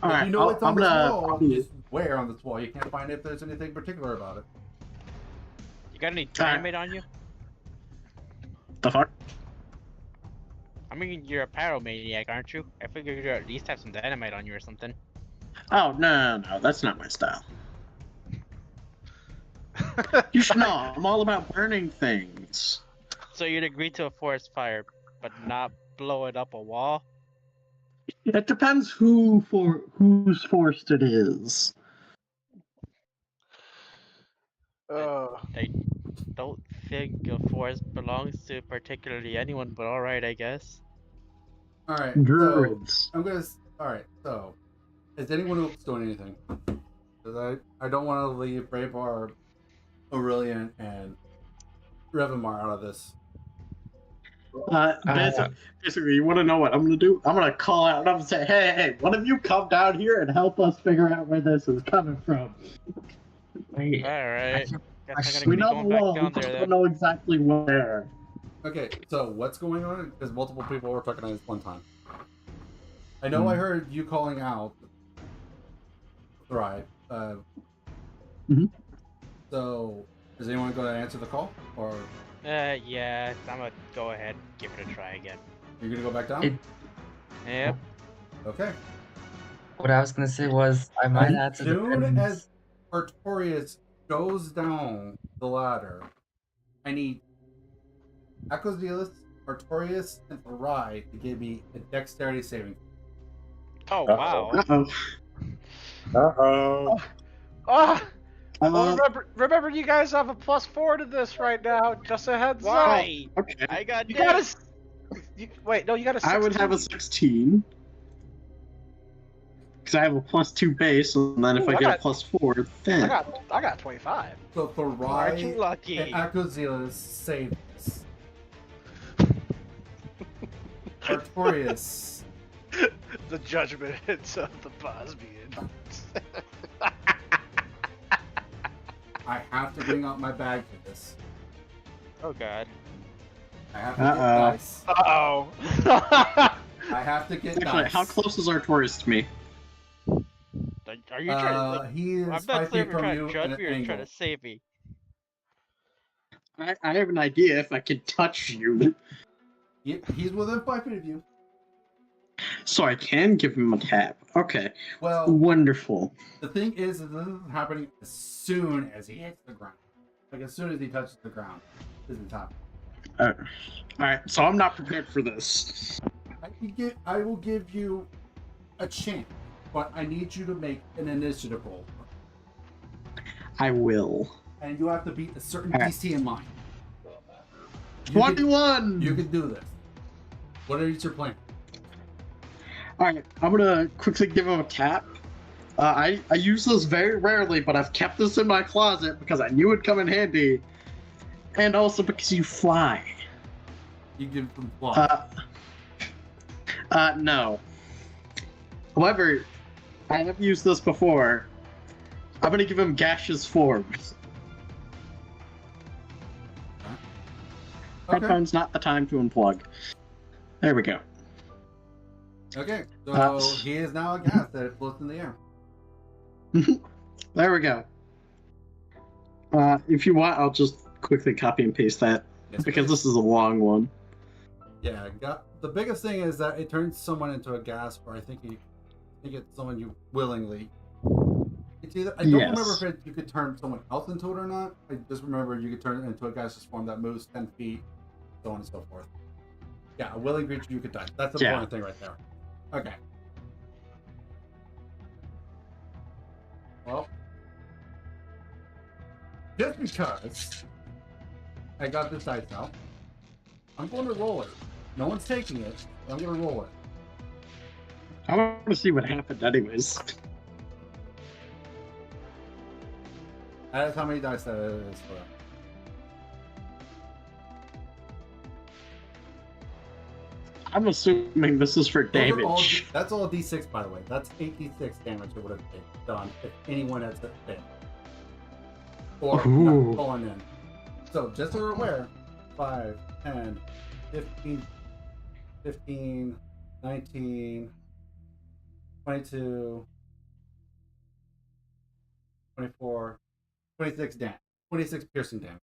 All right, you know it's on this wall. I'm Just where on this wall? You can't find if there's anything particular about it. You got any dynamite on you? The fuck? I mean, you're a pyromaniac, aren't you? I figured you at least have some dynamite on you or something. Oh, no, that's not my style. You should know, I'm all about burning things. So you'd agree to a forest fire, but not blowing up a wall? It depends whose forced it is. I don't think a forest belongs to particularly anyone, but alright, I guess. Alright, Druids. Alright, so is anyone else doing anything? Because I don't want to leave Bravebar, Aurelian, and Revimar out of this. Basically, you want to know what I'm going to do? I'm going to call out and I'm going to say, hey, one of you come down here and help us figure out where this is coming from. Alright. We know the wall, we just don't know exactly where. Okay, so what's going on? Because multiple people were talking at this one time. I know I heard you calling out. Right. So, is anyone going to answer the call? Or Yeah, I'm gonna go ahead and give it a try again. you're going to go back down? Yep. Okay. What I was gonna say was I might add As to soon dependence. as Artorias goes down the ladder, I need Acozilis, Artorias, and Farai to give me a dexterity saving. Oh wow. Uh-oh. Ah! Well, Uh, remember, you guys have a +4 to this right now. Just a heads up. Why? okay. I got You got dead. wait, no, you got a 16. I would have a 16. Because I have a +2 base, and then if Ooh, I I get a got- +4, then. I got 25. So Aren't you Farai lucky? and Acozilis save this. Artorias, The judgments of the Bosmians. I have to bring out my bag for this. Oh god. I have to get Uh-oh. dice. Uh-oh. I have to get Actually, dice. how close is Artorias to me? Are you trying to? He is I'm 5 not clear feet if you're from trying you to in judge an me or you're trying angle. to save me. I have an idea if I can touch you. He's within 5 feet of you. So I can give him a tap. Okay. Well, Wonderful. the thing is that this is happening as soon as he hits the ground. Like as soon as he touches the ground, this is happening. Alright, so I'm not prepared for this. I will give you a chance, but I need you to make an initiative roll. I will. And you have to beat a certain Alright. DC in mind. 21! You can do this. What is your plan? Alright, I'm gonna quickly give him a tap. I use this very rarely, but I've kept this in my closet because I knew it'd come in handy. And also because you fly. You give them fly. No. However, I have used this before. I'm gonna give him gaseous forms. Okay. Sometimes not the time to unplug. There we go. Okay. So he is now a gas that floats in the air. There we go. If you want, I'll just quickly copy and paste that Yes, because please. this is a long one. Yeah, the biggest thing is that it turns someone into a gas, or I think it's someone you willingly. It's either I don't Yes. remember if you could turn someone else into it or not. I just remember you could turn it into a gaseous form that moves 10 feet, so on and so forth. Yeah, a willing creature you could touch. That's the Yeah. important thing right there. Okay. Well, just because I got this dice out, I'm going to roll it. No one's taking it. But I'm going to roll it. I want to see what happened, anyways. That is how many dice that is for that. I'm assuming this is for Those are all damage. that's all D6, by the way. That's 8d6 damage it would have been done if anyone had failed. Or Ooh. not fallen in. So, just so you're aware, 5, 10, 15, 19, 22, 24, 26 damage. 26 piercing damage.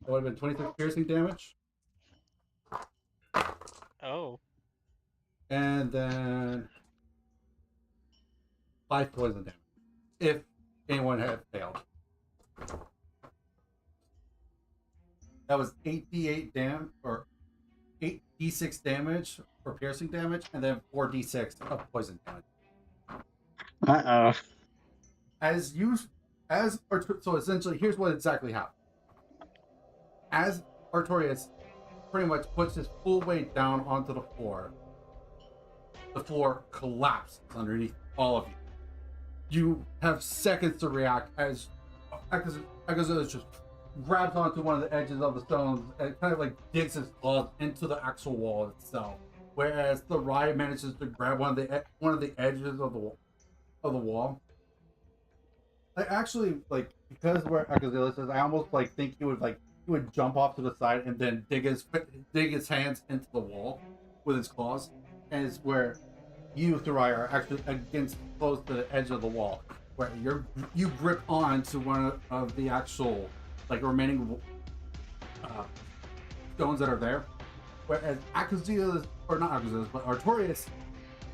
That would have been 26 piercing damage. Oh. And then 5 poison damage. If anyone had failed. That was 8d8 or 8d6 damage for piercing damage, and then 4d6 of poison damage. So essentially, here's what exactly happened. As Artorias pretty much puts his full weight down onto the floor collapses underneath all of you. You have seconds to react as Agazzos just grabs onto one of the edges of the stones and kind of like digs his claws into the actual wall itself. Whereas the riot manages to grab one of the edges of the wall. I actually like because where Agazzos is, I almost like think he would jump off to the side and then dig his hands into the wall with his claws, and it's where you, Thurai, are actually against close to the edge of the wall, where you grip on to one of the actual like remaining stones that are there. Whereas Akazilas, or not Akazilas, but Artorias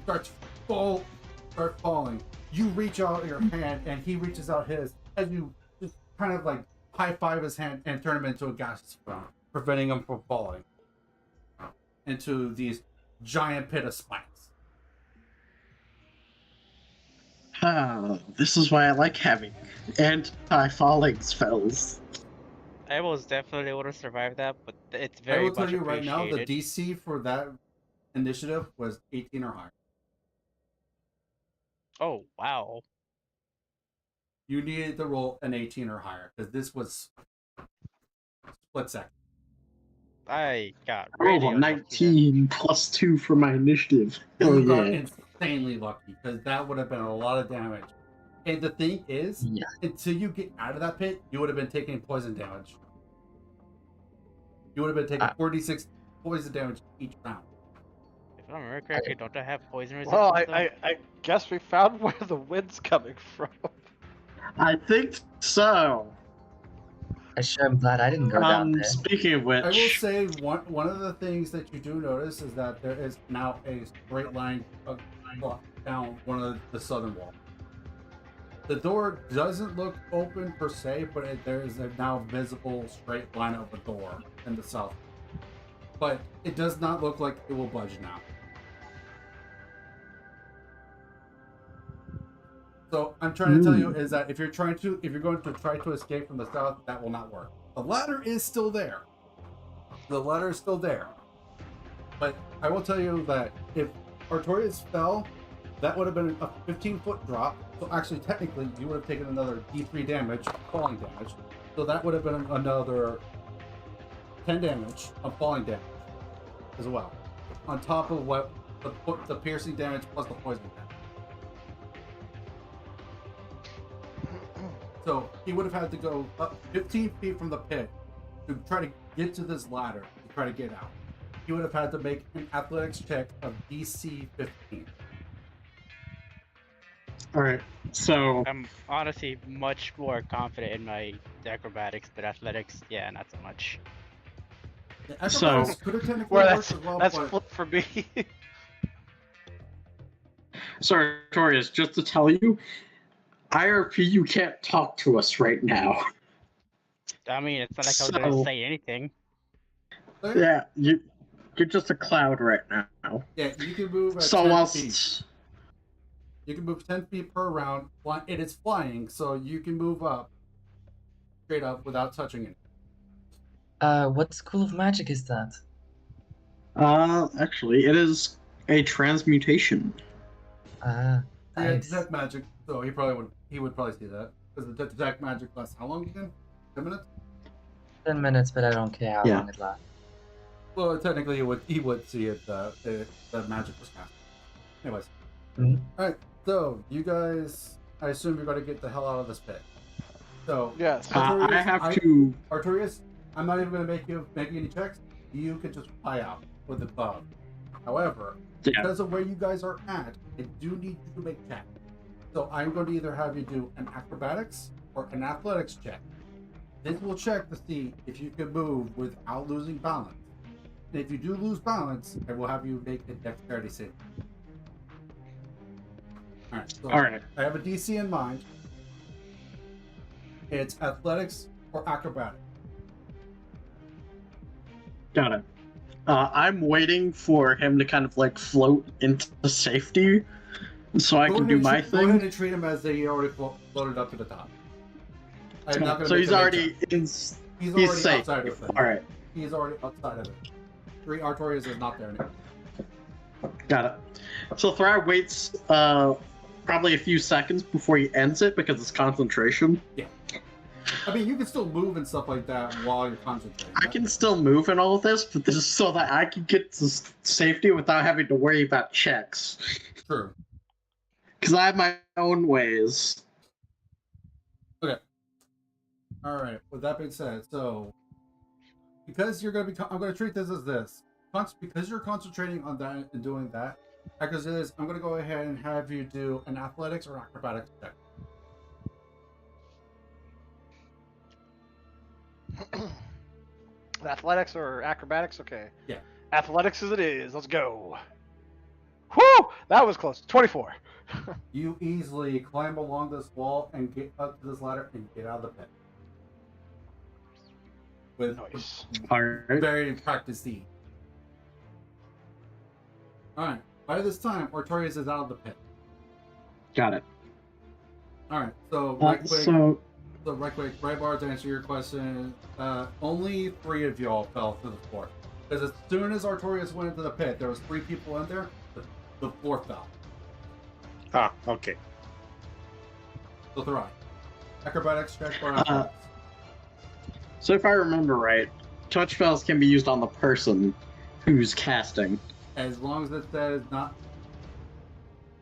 start falling. You reach out your hand, and he reaches out his, as you just kind of like high five his hand and turn him into a gas spout, preventing him from falling into these giant pit of spikes. This is why I like having anti-falling spells. I was definitely able to survive that, but it's I very will tell much you right now, the appreciated. DC for that initiative was 18 or higher. Oh wow. You needed to roll an 18 or higher because this was split second. I got I really rolled a unlucky then. 19 plus 2 for my initiative. Oh You got yeah. insanely lucky because that would have been a lot of damage. And the thing is, Yeah. until you get out of that pit, you would have been taking poison damage. You would have been taking 46 poison damage each round. If I remember correctly, don't I have poison resistance? Well, though? I guess we found where the wind's coming from. I think so. I sure am glad I didn't go down there. Speaking of which, I will say one of the things that you do notice is that there is now a straight line down one of the southern wall. The door doesn't look open per se, but there is a now visible straight line of a door in the south. But it does not look like it will budge now. So I'm trying to tell you is that if you're going to try to escape from the south, that will not work. The ladder is still there. The ladder is still there. But I will tell you that if Artorias fell, that would have been a 15-foot drop. So actually, technically, you would have taken another D3 damage, falling damage. So that would have been another 10 damage of falling damage as well. On top of what the piercing damage plus the poison damage. So he would have had to go up 15 feet from the pit to try to get to this ladder, to try to get out. He would have had to make an athletics check of DC 15. alright, so I'm honestly much more confident in my acrobatics, but athletics, yeah, not so much. The acrobatics could have technically Well, worked as well, that's but flipped for me. sorry, Artorias, just to tell you, IRP, you can't talk to us right now. I mean, it's not like I was gonna So- say anything. Yeah, you're just a cloud right now. yeah, you can move at So 10 whilst feet. You can move 10 feet per round. It is flying, so you can move up, straight up, without touching it. What school of magic is that? actually, it is a transmutation. Yeah, Nice. detect magic, so he would probably see that. Because the detect magic lasts how long again? 10 minutes? 10 minutes, but I don't care how Yeah. long it lasts. Well, technically, he would see it. The magic was cast. Anyways, Mhm. all right. So you guys, I assume you're going to get the hell out of this pit. So Yes. Artorias, I have to. Artorias, I'm not even going to make you make any checks. You can just fly out with the bug. However, Yeah. because of where you guys are at, I do need you to make checks. So I'm going to either have you do an acrobatics or an athletics check. This will check to see if you can move without losing balance. And if you do lose balance, I will have you make a dexterity save. Alright, so Alright. I have a DC in mind. It's athletics or acrobatics. Got it. I'm waiting for him to kind of like float into safety so I can do my Go ahead thing. and treat him as they already floated up to the top. I'm not gonna So make he's him make already checks. in. He's He's already safe. outside of it. Alright, He's already outside of it. Artorias is not there anymore. got it. So Thrar waits probably a few seconds before he ends it because it's concentration. I mean, you can still move and stuff like that while you're concentrating. I can still move in all of this, but this is so that I can get to safety without having to worry about checks. True. Because I have my own ways. All right. With that being said, so because you're gonna be, I'm gonna treat this as this. Because you're concentrating on that and doing that. Because it is, I'm gonna go ahead and have you do an athletics or acrobatics check. Athletics or acrobatics? Okay. Yeah. Athletics as it is. Let's go. Woo! Woo! That was close. 24. You easily climb along this wall and get up to this ladder and get out of the pit. With Nice. Alright. very practiced ease. Alright, by this time, Artorias is out of the pit. Got it. Alright, so Uh, right quick, so, right quick, Rybar, to answer your question, only 3 of y'all fell to the floor. Because as soon as Artorias went into the pit, there was 3 people in there, the floor fell. Ah, okay. So throw acrobatics check or athletics. so if I remember right, touch spells can be used on the person who's casting. As long as it says not.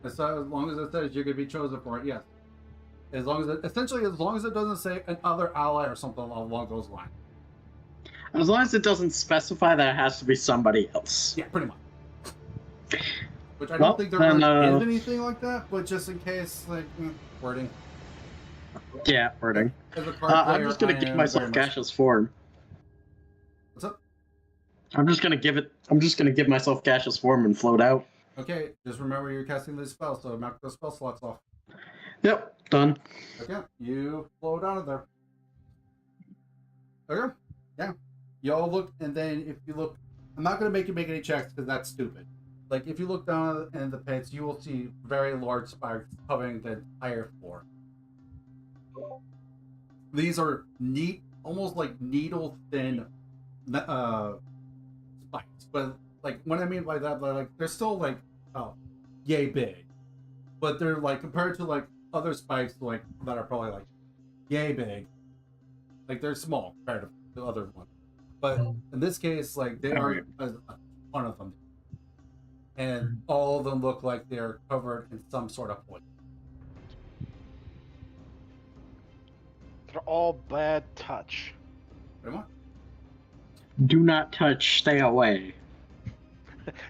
As long as it says you could be chosen for it, yes. As long as it doesn't say another ally or something along those lines. As long as it doesn't specify that it has to be somebody else. Yeah, pretty much. Which I Well, don't think there then, really is anything like that, but just in case, like, wording. Yeah, wording. As a card I'm player, just gonna I give am myself very much- gaseous form. What's up? I'm just gonna give myself gaseous form and float out. Okay, just remember you're casting these spells, so knock those spell slots off. Yep, done. Okay, you float out of there. Okay, yeah. Y'all look, and then if you look, I'm not going to make you make any checks because that's stupid. Like, if you look down in the pits, you will see very large spikes covering the entire floor. These are neat, almost like needle thin spikes. But, like, what I mean by that, like, they're still, like, yay big. But they're, like, compared to, like, other spikes, like, that are probably, like, yay big. Like, they're small compared to the other ones. But in this case, like, they are a ton of them. And all of them look like they're covered in some sort of oil. They're all bad touch. Pretty much. Do not touch, stay away.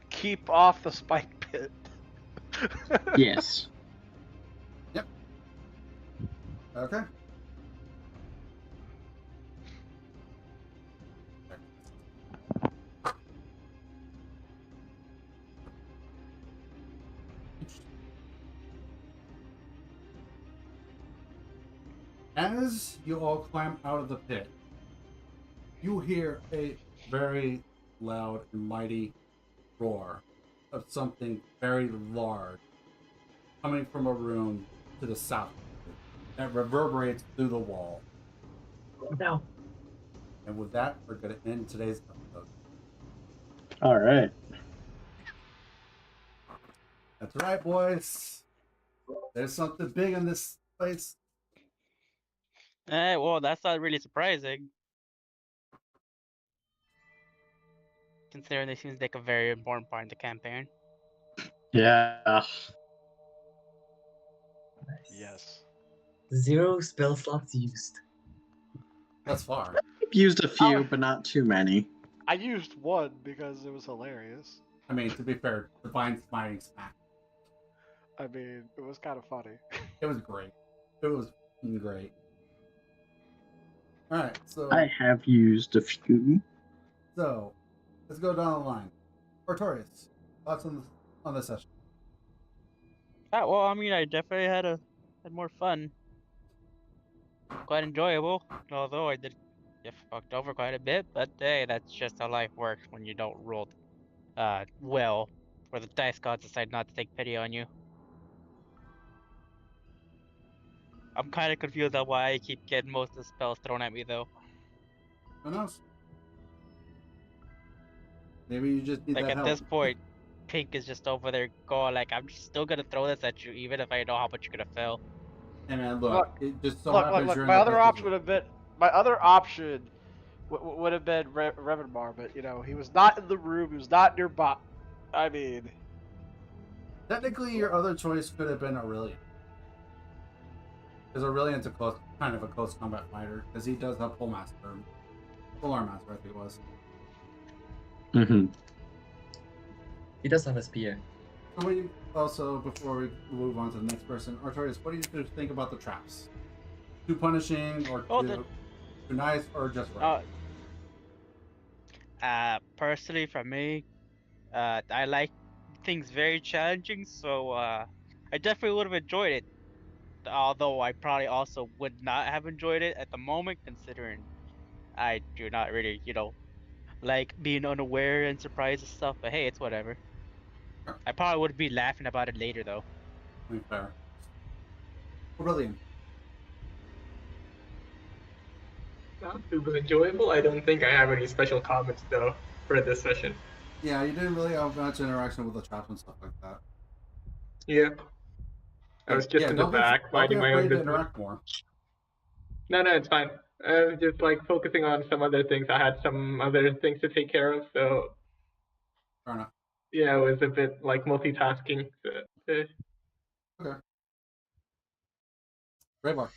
Keep off the spike pit. Yes. Okay. As you all climb out of the pit, you hear a very loud and mighty roar of something very large coming from a room to the south. And it reverberates through the wall. No. And with that, we're going to end today's episode. Alright. That's right, boys. There's something big in this place. Well, that's not really surprising. Considering this seems like a very important part of the campaign. Yeah. Yes. 0 spell slots used. That's far. Used a few, but not too many. I used one because it was hilarious. I mean, to be fair, Divine Smiting Smack. I mean, it was kind of funny. It was great. It was great. Alright, so I have used a few. let's go down the line. Artorias, thoughts on this session? Well, I mean, I definitely had more fun. Quite enjoyable, although I did get fucked over quite a bit. But hey, that's just how life works when you don't roll well, or the dice gods decide not to take pity on you. I'm kind of confused on why I keep getting most of the spells thrown at me, though. Who knows? Maybe you just need Like that at help. this point, Pink is just over there going like, I'm still gonna throw this at you, even if I know how much you're gonna fail. Hey man, look, Look, it just so Look, happens look, you're in my the other position. option would have been would have been Revenmar, but you know he was not in the room. He was not nearby. I mean, Technically, your other choice could have been Aurelian. Because Aurelian's kind of a close combat fighter, because he does have Full Arm Master, I think it was. Mm-hmm. He does have a spear. So what do you, also, before we move on to the next person, Artorias, what do you think about the traps? Too punishing, or too nice, or just right? Personally, for me, I like things very challenging, so I definitely would have enjoyed it. Although I probably also would not have enjoyed it at the moment, considering I do not really, like being unaware and surprised and stuff. But hey, it's whatever. I probably would be laughing about it later, though. Fair. Brilliant. It was enjoyable. I don't think I have any special comments though for this session. Yeah, you didn't really have much interaction with the traps and stuff like that. Yeah. I was just in the back minding my own business. Interact more. No, it's fine. I was just like focusing on some other things. I had some other things to take care of, so Fair enough. yeah, it was a bit like multitasking. Okay. Raybar.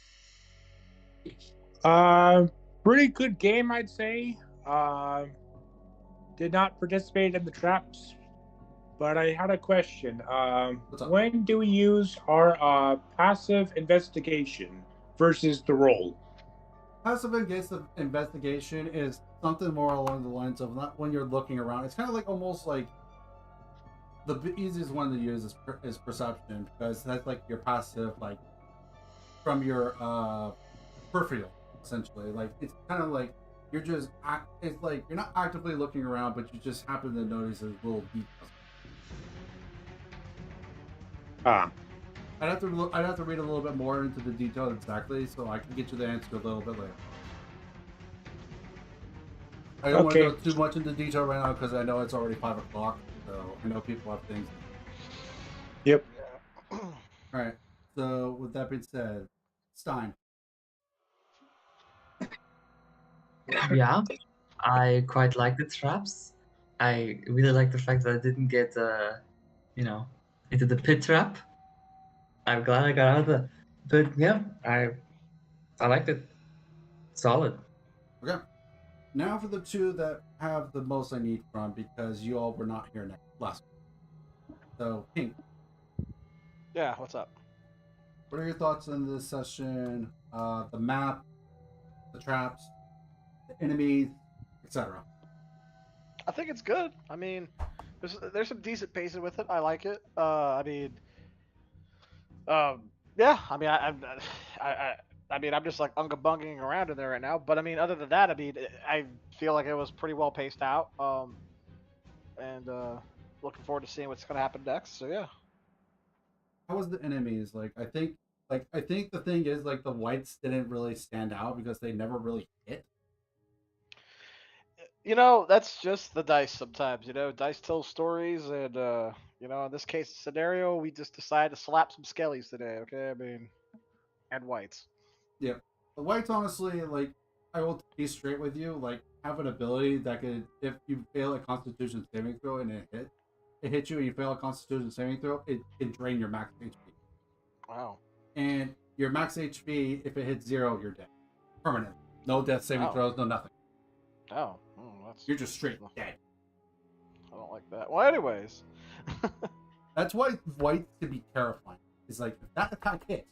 Pretty good game, I'd say. Did not participate in the traps, but I had a question. When do we use our passive investigation versus the roll? Passive investigation is something more along the lines of not when you're looking around. It's kind of like almost like the easiest one to use is perception, because that's like your passive, like from your peripheral, essentially. Like it's kind of like you're just it's like you're not actively looking around, but you just happen to notice a little details. I'd have to read a little bit more into the detail exactly, so I can get you the answer a little bit later. I don't want to go too much into detail right now because I know it's already 5 o'clock, so I know people have things. Yep. All right. So with that being said, Stein. Yeah, I quite like the traps. I really like the fact that I didn't get, into the pit trap. I'm glad I got out of that. But yeah, I liked it. Solid. Okay. Now for the two that have the most I need from, because you all were not here last week. So, Pink. Yeah, what's up? What are your thoughts on this session? The map, the traps, the enemies, etc. I think it's good. I mean, there's some decent pacing with it. I like it. Yeah. I mean, I mean, I'm just like unga bunging around in there right now. But I mean, other than that, I mean, I feel like it was pretty well paced out. And looking forward to seeing what's gonna happen next. So yeah. How was the enemies? I think the thing is the whites didn't really stand out because they never really hit. That's just the dice sometimes. Dice tell stories, and in this case scenario, we just decided to slap some skellies today. Okay, I mean, and whites. Yeah, the whites honestly, I will be straight with you. Have an ability that could, if you fail a Constitution saving throw and it hits you, and you fail a Constitution saving throw, it can drain your max HP. Wow. And your max HP, if it hits 0, you're dead, permanent. No death saving throws, no nothing. Oh, you're just straight dead. I don't like that. Well, anyways. That's why whites can be terrifying. It's if that attack hits,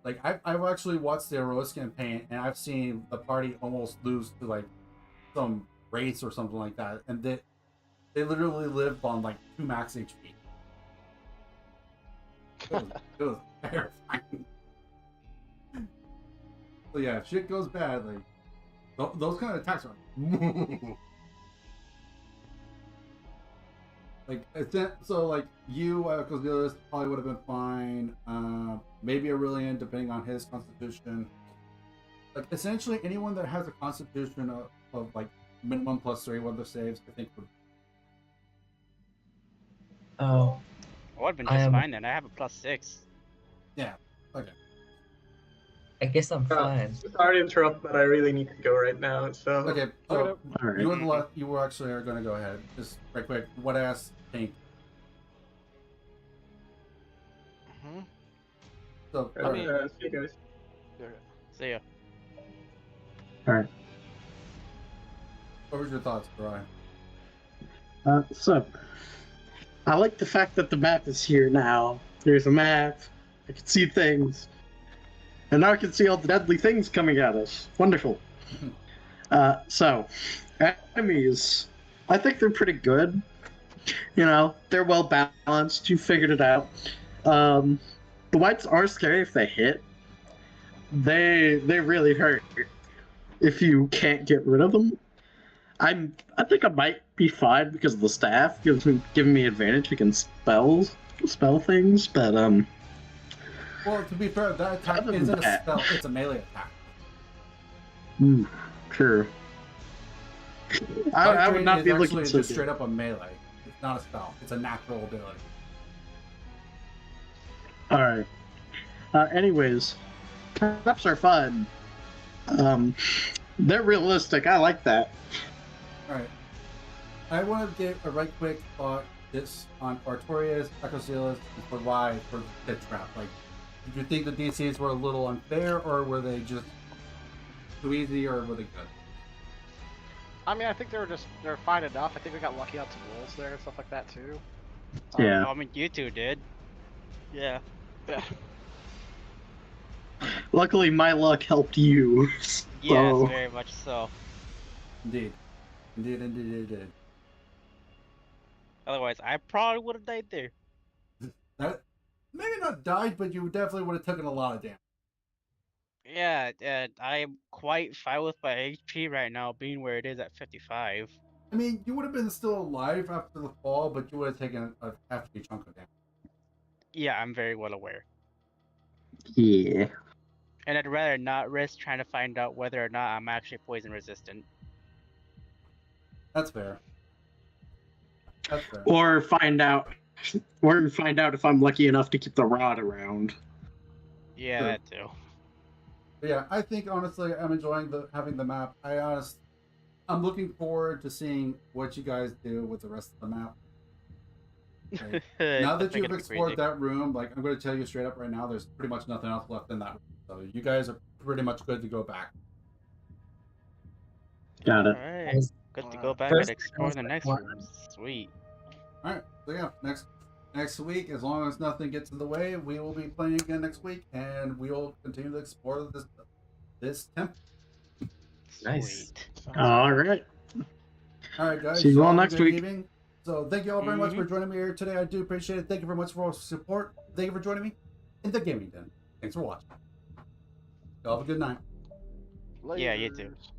I've actually watched the Heroes campaign, and I've seen the party almost lose to some race or something like that, and they literally lived on 2 max HP. It was terrifying. So yeah, if shit goes bad, those kind of attacks are you, because probably would have been fine. Maybe Aurelian, depending on his constitution. Essentially, anyone that has a constitution of minimum +3 when their saves, I think would. Oh. I would have been just fine then. I have a +6. Yeah. Okay. I guess I'm fine. Sorry to interrupt, but I really need to go right now. So okay. So right. you were actually going to go ahead. Just right quick. What asked Pink? So see you guys. See ya. All right. What was your thoughts, Brian? So I like the fact that the map is here now. There's a map. I can see things. And now I can see all the deadly things coming at us. Wonderful. So, enemies. I think they're pretty good. You know, they're well balanced. You figured it out. The whites are scary if they hit. They really hurt if you can't get rid of them. I think I might be fine because the staff giving me advantage against spell things, but Well, to be fair, that attack Other than isn't a that- spell; it's a melee attack. Sure. I Life would Drain not is be actually looking to just straight up a melee. It's not a spell; it's a natural ability. All right. Anyways, traps are fun. They're realistic. I like that. All right. I want to give a right quick thought this on Artorias, Echosealis, and for why for the trap. Like, did you think the DCs were a little unfair, or were they just too easy, or were they good? I mean, I think they're fine enough. I think we got lucky on some rolls there and stuff like that too. Yeah. I mean, you two did. Yeah. Yeah. Luckily, my luck helped you. Yes, So, very much so. Indeed. Indeed. Otherwise, I probably would have died there. That maybe not died, but you definitely would have taken a lot of damage. Yeah, and I am quite fine with my HP right now, being where it is at 55. I mean, you would have been still alive after the fall, but you would have taken a hefty chunk of damage. Yeah, I'm very well aware. yeah. And I'd rather not risk trying to find out whether or not I'm actually poison resistant. That's fair. That's fair. Or find out if I'm lucky enough to keep the rod around. Yeah, True. that too. But yeah, I think honestly, I'm enjoying having the map. I'm looking forward to seeing what you guys do with the rest of the map. Like, now that you've explored that room, like I'm going to tell you straight up right now, there's pretty much nothing else left in that room. So you guys are pretty much good to go back. Got it. Alright, good to go back First, and explore the next one. room. Sweet. All right. So yeah, next week, as long as nothing gets in the way, we will be playing again next week, and we will continue to explore this temple. Nice. Sweet. All right. All right, guys. See you y'all all have a next good week. evening. So thank you all very much for joining me here today. I do appreciate it. Thank you very much for your support. Thank you for joining me in the gaming den. Thanks for watching. Y'all have a good night. Yeah, you too. Laters.